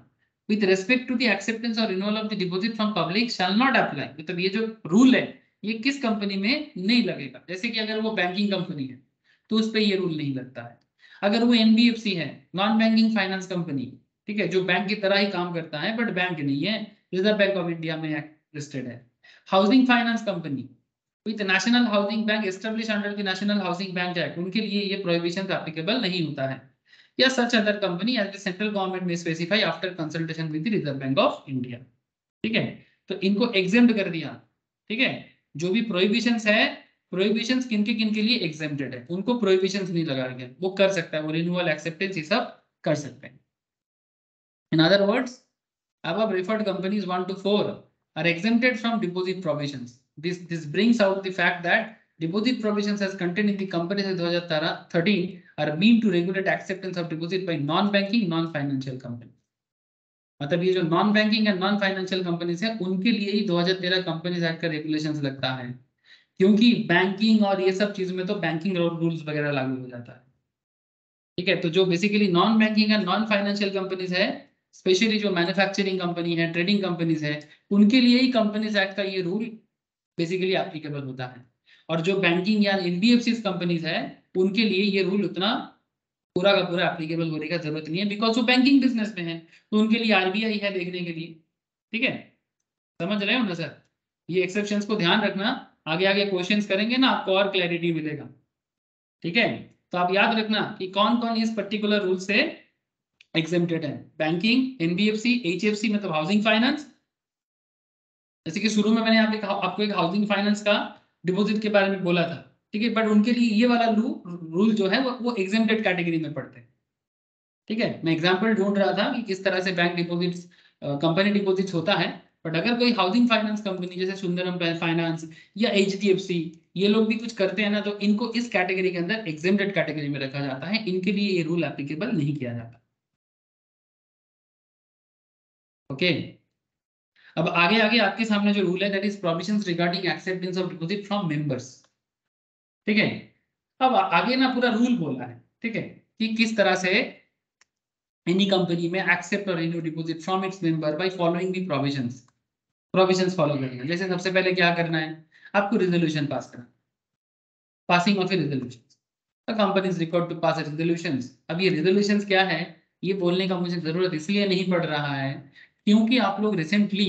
with respect to the acceptance or renewal of the deposit from public shall not apply. मतलब ये जो रूल है ये किस कंपनी में नहीं लगेगा, जैसे कि अगर वो बैंकिंग कंपनी है तो उस पर ये रूल नहीं लगता है। अगर वो एनबीएफसी है, नॉन बैंकिंग फाइनेंस कंपनी, ठीक है, जो बैंक की तरह ही काम करता है बट बैंक नहीं है, रिजर्व बैंक ऑफ इंडिया में लिस्टेड है। Housing finance company with national housing bank establish under the national housing bank act, उनके लिए ये प्रोहिबिशन एप्लीकेबल नहीं होता है। या such other company as the central government में specify after consultation with the reserve bank of India. ठीक है, तो इनको एग्जेम्प्ट कर दिया। ठीक है, जो भी प्रोहिबिशंस है, प्रोहिबिशंस किनके किनके लिए एग्जेम्प्टेड है, उनको प्रोहिबिशंस नहीं लगा गया, वो कर सकता है, वो रिन्यूअल एक्सेप्टेंस ये सब कर सकते हैं। In other words, above referred companies 1 to 4 are exempted from deposit provisions. This brings out the fact that deposit provisions as contained in the Companies Act 2013 are meant to regulate acceptance of deposit by non-banking, non-financial companies. मतलब ये जो non banking and non financial companies है उनके लिए ही 2013 companies act का regulations लगता है, क्योंकि बैंकिंग और ये सब चीज में तो बैंकिंग रूल्स वगैरह लागू हो जाता है। ठीक है, तो जो basically non banking and non financial companies है, स्पेशली जो मैन्युफैक्चरिंग कंपनी है, ट्रेडिंग कंपनीज है, उनके लिए ही कंपनीज एक्ट का ये रूल बेसिकली एप्लीकेबल होता है। और जो बैंकिंग या एनबीएफसी कंपनीज है उनके लिए ये रूल उतना पूरा का पूरा एप्लीकेबल होने का जरूरत नहीं है, बिकॉज वो बैंकिंग बिजनेस में है, तो उनके लिए आरबीआई है देखने के लिए। ठीक है, समझ रहे हो ना सर? ये एक्सेप्शंस को ध्यान रखना, आगे आगे क्वेश्चंस करेंगे ना आपको और क्लैरिटी मिलेगा। ठीक है, तो आप याद रखना कि कौन कौन इस पर्टिकुलर रूल से एग्जेम्प्टेड है। बैंकिंग, एनबीएफसी, एचएफसी मतलब हाउसिंग फाइनेंस, जैसे कि शुरू में मैंने आपको एक हाउसिंग फाइनेंस का डिपॉजिट के बारे में बोला था। ठीक है, बट उनके लिए ये वाला रूल जो है वो एग्जेम्प्टेड कैटेगरी में पड़ते हैं। ठीक है, मैं एग्जांपल ढूंढ रहा था कि किस तरह से बैंक डिपॉजिट्स, कंपनी डिपॉजिट्स होता है, बट अगर कोई हाउसिंग फाइनेंस कंपनी जैसे सुंदरम फाइनेंस या एचडीएफसी ये लोग भी कुछ करते हैं ना, तो इनको इस कैटेगरी के अंदर एग्जेम्प्टेड कैटेगरी में रखा जाता है, इनके लिए ये रूल एप्लीकेबल नहीं किया जाता। ओके, अब आगे आगे आपके सामने जो रूल है that is provisions regarding acceptance of deposit from members. ठीक है, अब आगे ना पूरा रूल बोला है। ठीक है, कि किस तरह से एनी कंपनी में एक्सेप्ट और renew deposit from its member by following the provisions follow करना। जैसे सबसे पहले क्या करना है, आपको रेजोल्यूशन पास करना, passing of a resolution, the company is required to pass resolutions. अब ये रेजोल्यूशंस क्या है, ये बोलने का मुझे जरूरत इसलिए नहीं पड़ रहा है क्योंकि आप लोग recently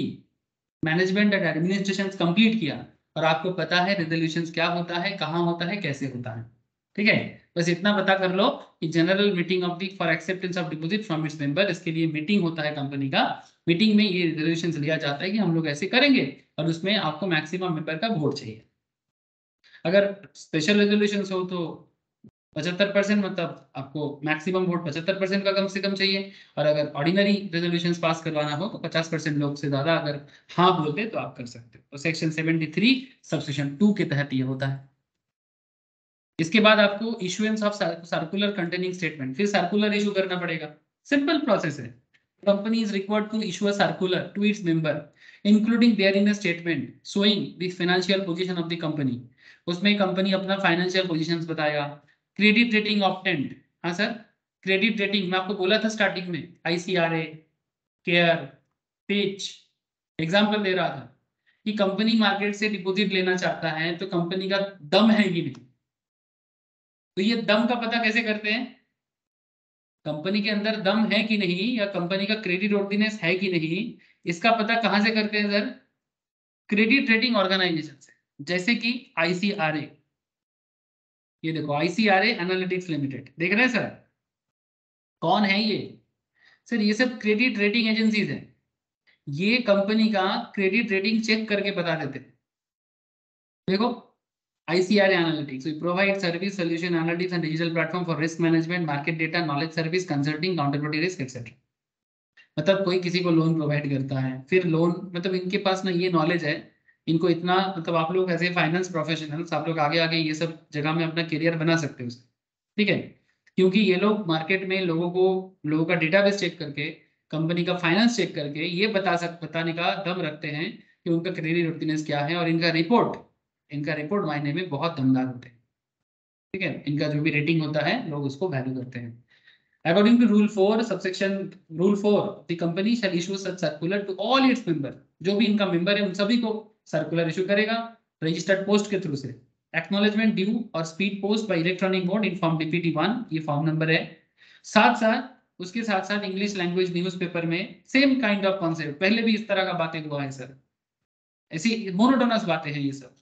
management and administration complete किया और आपको पता है रेजोल्यूशंस क्या होता है, कहाँ होता है, कैसे होता है। ठीक है, बस इतना पता कर लो कि general meeting of the for acceptance of deposit from its member, इसके लिए मीटिंग होता है कंपनी का। मीटिंग में ये रेजोल्यूशंस लिया जाता है कि हम लोग ऐसे करेंगे और उसमें आपको मैक्सिमम मेंबर का वोट चाहिए। अगर स्पेशल रेजोल्यूशंस हो तो 75%, मतलब आपको मैक्सिमम वोट 75% का कम से कम चाहिए, और अगर ऑर्डिनरी रेजोल्यूशंस पास करवाना हो तो 50% लोग से ज्यादा अगर हाँ बोलते तो आप कर सकते हो। तो सेक्शन 73 सबसेक्शन 2 के तहत ये होता है। इसके बाद आपको issuance of circular containing statement, फिर सर्कुलर इशू करना पड़ेगा। सिंपल प्रोसेस है। Company is required to issue a circular to its member including their in a statement showing the financial position of the company. उसमें company अपना financial positions बताएगा। Credit rating obtained, हाँ sir, credit rating मैं आपको बोला था starting में, ICRA, CARE, Fitch, example दे रहा था कि कंपनी मार्केट से डिपॉजिट लेना चाहता है तो कंपनी का दम है कि नहीं। तो ये दम का पता कैसे करते हैं, कंपनी के अंदर दम है कि नहीं या कंपनी का क्रेडिट वर्दीनेस है कि नहीं, इसका पता कहां से करते हैं सर? क्रेडिट रेटिंग ऑर्गेनाइजेशन से, जैसे कि आईसीआरए। ये देखो आईसीआरए एनालिटिक्स लिमिटेड, देख रहे हैं सर? कौन है ये? सर ये सब क्रेडिट रेटिंग एजेंसीज है। ये कंपनी का क्रेडिट रेटिंग चेक करके बता देते हैं। देखो ICRA Analytics, we provide service, solution, analytics and digital platform for risk management, market data, knowledge service, consulting, counterparty risk, etc. मतलब कोई किसी को लोन प्रोवाइड करता है, फिर लोन मतलब इनके पास ना ये नॉलेज है, इनको इतना, मतलब आप लोग ऐसे फाइनेंस प्रोफेशनल्स आप लोग आगे आगे ये सब जगह में अपना करियर बना सकते हो। ठीक है, क्योंकि ये लोग मार्केट में लोगों का डेटाबेस चेक करके, कंपनी का फाइनेंस चेक करके ये बताने का दम रखते हैं कि उनका क्रेडिट वर्दीनेस क्या है, और इनका रिपोर्ट मायने में बहुत दमदार होते हैं। ठीक है, इनका जो भी रेटिंग होता है लोग उसको वैल्यू करते हैं। According to rule 4 subsection rule 4, the company shall issue such circular to all its member, जो भी इनका मेंबर है उन सभी को सर्कुलर इशू करेगा रजिस्टर्ड पोस्ट के थ्रू से। एक्नॉलेजमेंट ड्यू और speed post by electronic mode in form DPT 1, ये फॉर्म नंबर है। उसके साथ साथ इंग्लिश लैंग्वेज न्यूज़पेपर में सेम काइंड ऑफ कॉन्सेप्ट, पहले भी इस तरह का बातें हुआ है सर, ऐसी मोनोटोनस बातें हैं ये सब।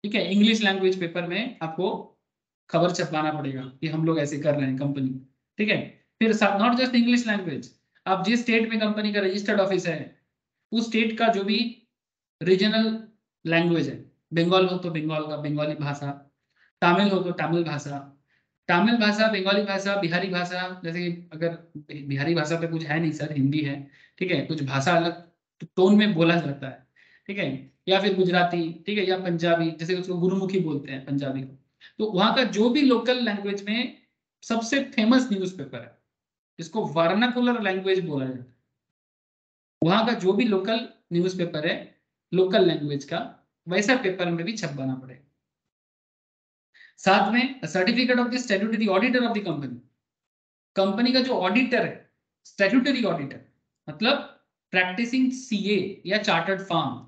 ठीक है, इंग्लिश लैंग्वेज पेपर में आपको खबर छपवाना पड़ेगा कि हम लोग ऐसे कर रहे हैं कंपनी। ठीक है। फिर नॉट जस्ट इंग्लिश लैंग्वेज, आप जिस स्टेट में कंपनी का रजिस्टर्ड ऑफिस है उस स्टेट का जो भी रीजनल लैंग्वेज है, बंगाल हो तो बंगाल का बंगाली भाषा, तमिल हो तो तमिल भाषा, तमिल भाषा, बंगाली भाषा, बिहारी भाषा, जैसे कि अगर बिहारी भाषा पे कुछ है नहीं सर, हिंदी है, ठीक है, कुछ भाषा अलग टोन में बोला जाता है, ठीक है, या फिर गुजराती, ठीक है, या पंजाबी, जैसे उसको गुरुमुखी बोलते हैं पंजाबी को। तो वहां का जो भी लोकल लैंग्वेज में सबसे फेमस न्यूज़पेपर है, जिसको वर्नाकुलर लैंग्वेज बोला जाता है, वहां का जो भी लोकल न्यूज़पेपर है लोकल लैंग्वेज का, वैसा पेपर में भी छपवाना पड़ेगा। साथ में certificate of the statutory auditor of the company, company का जो ऑडिटर है, स्टैट्यूटरी ऑडिटर मतलब प्रैक्टिसिंग सीए या चार्टर्ड फर्म,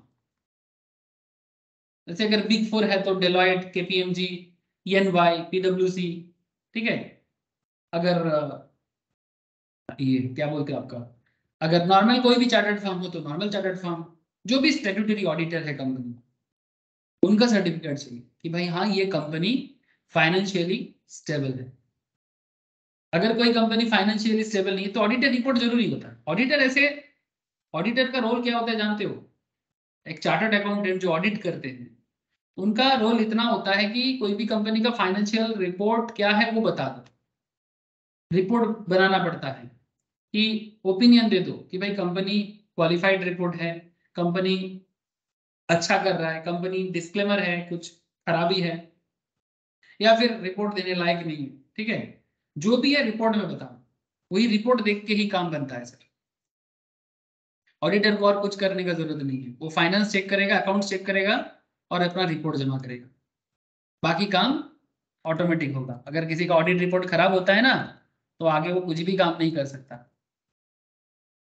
जैसे अगर बिग फोर है तो डेलॉयट, केपीएमजी, ईएनवाई, पीडब्ल्यूसी, ठीक है। अगर ये क्या बोलते हैं आपका, अगर नॉर्मल कोई भी चार्टर्ड फर्म हो तो नॉर्मल चार्टर्ड फर्म, जो भी स्टैट्यूटरी ऑडिटर है कंपनी, उनका सर्टिफिकेट चाहिए कि भाई हाँ ये कंपनी फाइनेंशियली स्टेबल है। अगर कोई कंपनी फाइनेंशियली स्टेबल नहीं है तो ऑडिटर रिपोर्ट जरूरी होता है। ऑडिटर ऐसे, ऑडिटर का रोल क्या होता है जानते हो? एक चार्टर्ड अकाउंटेंट जो ऑडिट करते हैं उनका रोल इतना होता है कि कोई भी कंपनी का फाइनेंशियल रिपोर्ट क्या है वो बता दो, रिपोर्ट बनाना पड़ता है कि ओपिनियन दे दो कि भाई कंपनी क्वालिफाइड रिपोर्ट है, कंपनी अच्छा कर रहा है, कंपनी डिस्क्लेमर है, कुछ खराबी है, या फिर रिपोर्ट देने लायक नहीं है, ठीक है। जो भी है रिपोर्ट में बताओ, वही रिपोर्ट देख के ही काम बनता है सर। ऑडिटर को और कुछ करने का जरूरत नहीं है, वो फाइनेंस चेक करेगा, अकाउंट चेक करेगा और अपना रिपोर्ट जमा करेगा, बाकी काम ऑटोमेटिक होगा। अगर किसी का ऑडिट रिपोर्ट खराब होता है ना तो आगे वो कुछ भी काम नहीं कर सकता,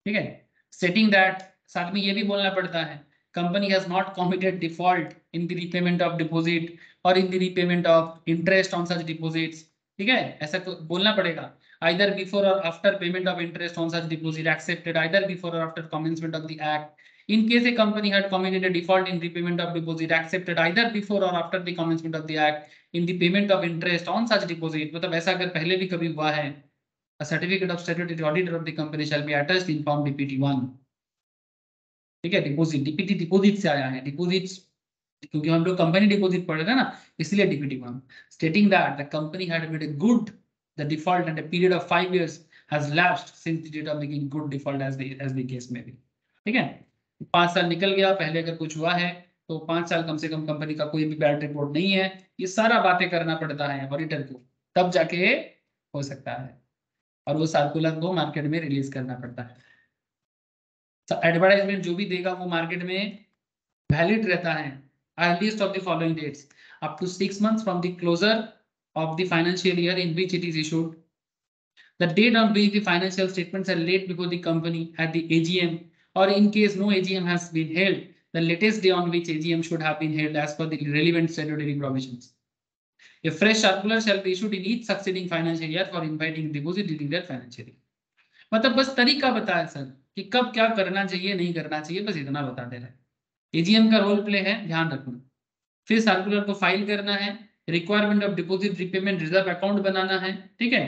ठीक है। सेटिंग दैट, साथ में ये भी बोलना पड़ता है company has not committed default in the repayment of deposit or in the repayment of interest on such deposits, ठीक है, ऐसा बोलना पड़ेगा। either before or after payment of interest on such deposit accepted either before or after commencement of the act. In case a company had committed a default in repayment of deposit accepted either before or after the commencement of the act in the payment of interest on such deposit, मतलब ऐसा अगर पहले भी कभी हुआ है, a certificate of statutory auditor of the company shall be attached in form DPT1, ठीक है। डिपोजिट, डीपीटी डिपोजिट से आया है, डिपोजिट क्योंकि हम लोग कंपनी डिपोजिट पढ़ रहे हैं ना, इसलिए DPT1 stating that the company had made a good the default and a period of 5 years has lapsed since the date of making good default as the case may be, ठीक है। 5 साल निकल गया, पहले अगर कुछ हुआ है तो 5 साल कम से कम कंपनी का कोई भी बैड रिपोर्ट नहीं है, ये सारा बातें करना पड़ता है ऑडिटर को, तब जाके हो सकता है, और वो सर्कुलर को मार्केट में रिलीज करना पड़ता है। एडवर्टाइजमेंट जो भी देगा वो मार्केट में वैलिड रहता है earliest of the following dates up to 6 months from the closure of the financial year in which it is issued, the date on which the financial statements are laid before the company at the AGM, or in case no AGM has been held, the latest day on which AGM should have been held as per the relevant statutory provisions. A fresh circular shall be issued in each succeeding financial year for inviting deposit during that financial year. मतलब बस तरीका बताया sir कि कब क्या करना चाहिए नहीं करना चाहिए, बस इतना बता दे रहे हैं। एजीएम का रोल प्ले है, ध्यान रखना। फिर सर्कुलर को फाइल करना है, requirement of deposit repayment reserve account बनाना है, ठीक है।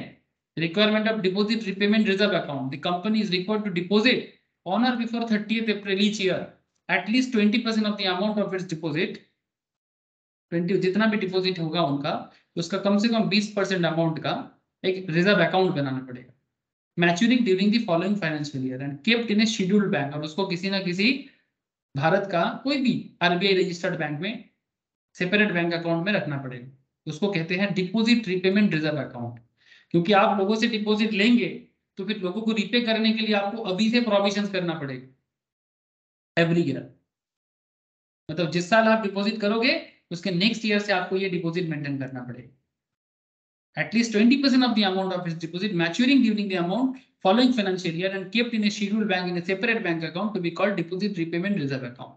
Requirement of deposit repayment reserve account, the company is required to deposit on or before 30th April each year at least 20% of the amount of its deposit, 20 जितना भी deposit होगा उनका, उसका कम से कम 20% अमाउंट का एक रिजर्व अकाउंट बनाना पड़ेगा, maturing during the following financial year and kept in A scheduled bank, और उसको किसी ना किसी भारत का कोई भी आरबीआई रजिस्टर्ड बैंक में सेपरेट बैंक अकाउंट में रखना पड़ेगा। उसको कहते हैं डिपॉजिट रिपेमेंट रिजर्व अकाउंट, क्योंकि आप लोगों से डिपॉजिट लेंगे तो फिर लोगों को रिपे करने के लिए आपको अभी से प्रोविजन करना पड़ेगा एवरी ईयर, मतलब जिस साल आप डिपॉजिट करोगे उसके नेक्स्ट ईयर से आपको ये डिपॉजिट मेंटेन करना पड़ेगा। At least 20% of the amount of his deposit maturing during the amount following financial year and kept in a scheduled bank in a separate bank account to be called deposit repayment reserve account.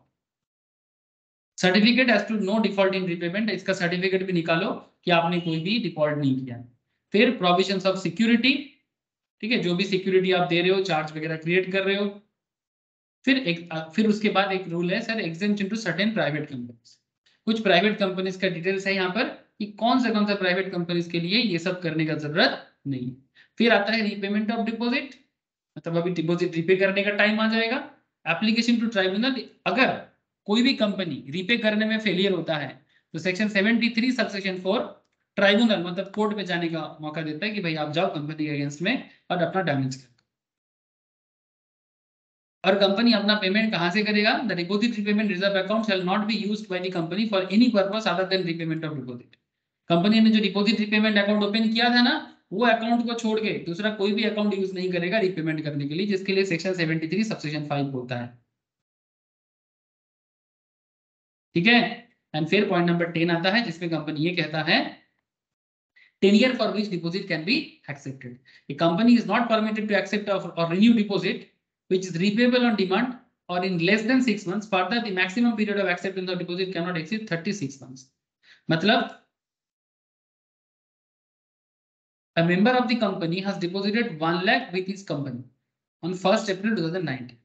Certificate as to no default in repayment, इसका certificate भी निकालो कि आपने कोई भी default नहीं किया। फिर प्रोविजंस ऑफ सिक्योरिटी, ठीक है, जो भी सिक्योरिटी आप दे रहे हो, चार्ज वगैरह क्रिएट कर रहे हो। फिर उसके बाद एक रूल है sir, exemption to certain private companies. कुछ प्राइवेट कंपनीज का डिटेल्स है यहाँ पर कि कौन सा प्राइवेट कंपनीज के लिए ये सब करने का जरूरत नहीं। फिर आता है रीपेमेंट ऑफ डिपॉजिट, मतलब अभी डिपॉजिट रीपे करने का टाइम आ जाएगा। एप्लीकेशन टू ट्राइब्यूनल, अगर कोई भी कंपनी रीपे करने में फेलियर होता है तो सेक्शन 73 सबसेक्शन 4 ट्राइब्यूनल मतलब कोर्ट पे जाने का मौका देता है कि भाई आप जाओ कंपनी के अगेंस्ट में और अपना डैमेज करो। और कंपनी अपना पेमेंट कहां से करेगा? The deposit repayment reserve account shell not be used by the company for any purpose other than repayment of deposit. Company ने जो डिपॉजिट रीपेमेंट अकाउंट ओपन किया था ना, वो अकाउंट को छोड़ के दूसरा कोई भी अकाउंट यूज नहीं करेगा रीपेमेंट करने के लिए, जिसके लिए सेक्शन 73 सबसेक्शन 5 होता है। ठीक है। एंड फिर पॉइंट नंबर 10 आता है जिसमें कंपनी ये कहता है tenure for which deposit can be accepted. A company is not permitted to accept or renew deposit which is repayable on demand or in less than 6 months. Further, the maximum period of acceptance of deposit cannot exceed 36 months. मतलब a member of the company has deposited 1 lakh with his company on 1st April 2019.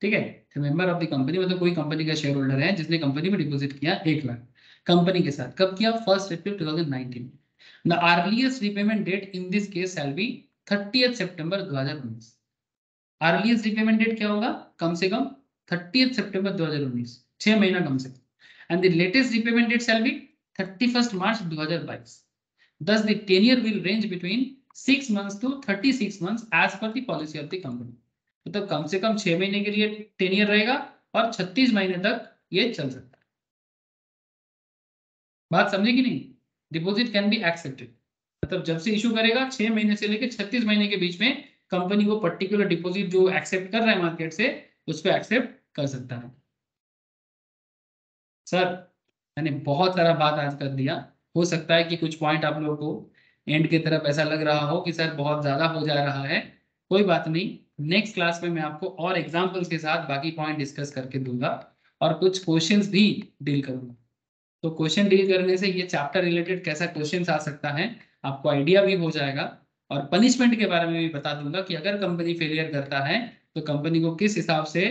ठीक है, member of the company मतलब कोई company का share holder है जिसने company में deposit किया 1 लाख कंपनी के साथ। कब किया? 1 अप्रैल 2019। The earliest repayment date in this case shall be 30th September 2019। Earliest repayment date क्या होगा? कम से कम 30th सितंबर 2019, 6 महीना कम से कम। And the latest repayment date shall be 31st March 2022। Thus the tenure will range between 6 months to 36 months as per the policy of the company। मतलब कम से कम 6 महीने के लिए टेनियर रहेगा और 36 महीने तक ये चल सकता है। बात समझे कि नहीं? डिपॉजिट कैन बी एक्सेप्टेड, मतलब जब से इशू करेगा 6 महीने से लेकर 36 महीने के बीच में कंपनी को पर्टिकुलर डिपॉजिट जो एक्सेप्ट कर रहा है मार्केट से उसको एक्सेप्ट कर सकता है। सर मैंने बहुत सारा बात आज कर दिया, हो सकता है कि कुछ पॉइंट आप लोगों को एंड की तरफ ऐसा लग रहा हो कि सर बहुत ज्यादा हो जा रहा है। कोई बात नहीं, नेक्स्ट क्लास में मैं आपको और एग्जांपल्स के साथ बाकी पॉइंट डिस्कस करके दूंगा और कुछ क्वेश्चंस भी डील करूंगा। तो क्वेश्चन डील करने से ये चैप्टर रिलेटेड कैसा क्वेश्चन आ सकता है आपको आइडिया भी हो जाएगा। और पनिशमेंट के बारे में भी बता दूंगा कि अगर कंपनी फेलियर करता है तो कंपनी को किस हिसाब से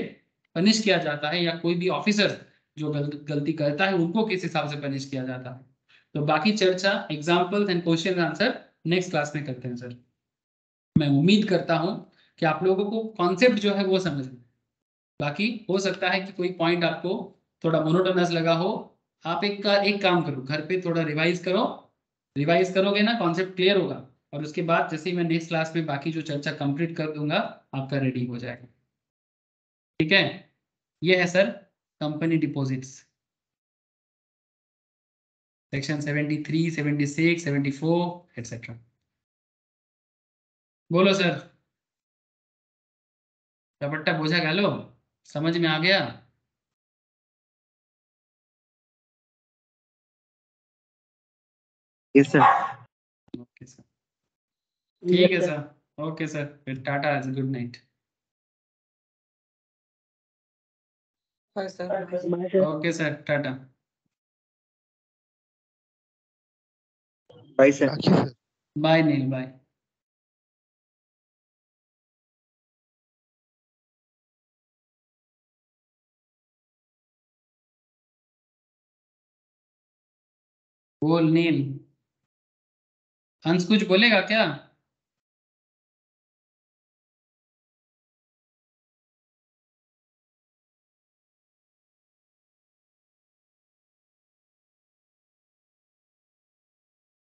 पनिश किया जाता है, या कोई भी ऑफिसर जो गलती करता है उनको किस हिसाब से पनिश किया जाता है। तो बाकी चर्चा examples and question answer next class में करते हैं सर। मैं उम्मीद करता हूं कि आप लोगों को कॉन्सेप्ट जो है वो समझ में। बाकी हो सकता है कि कोई पॉइंट आपको थोड़ा मोनोटोनस लगा हो। आप एक काम करो, घर पे थोड़ा रिवाइज करो। रिवाइज करोगे ना कॉन्सेप्ट क्लियर होगा, और उसके बाद जैसे ही मैं नेक्स्ट क्लास में बाकी जो चर्चा कंप्लीट कर दूंगा आपका रेडी हो जाएगा। ठीक है, ये है sir company deposits section 73, 76, 74 etcetera. बोलो सर, रपट्टा बोझा गालो, समझ में आ गया? Yes sir. ओके सर, ठीक है सर। ओके सर, फिर टाटा, गुड नाइट। हाँ sir. Bye sir. Okay sir, tata. Bye sir. Rakhi sir. Bye Neel, bye. बोल नील। हंस कुछ बोलेगा क्या?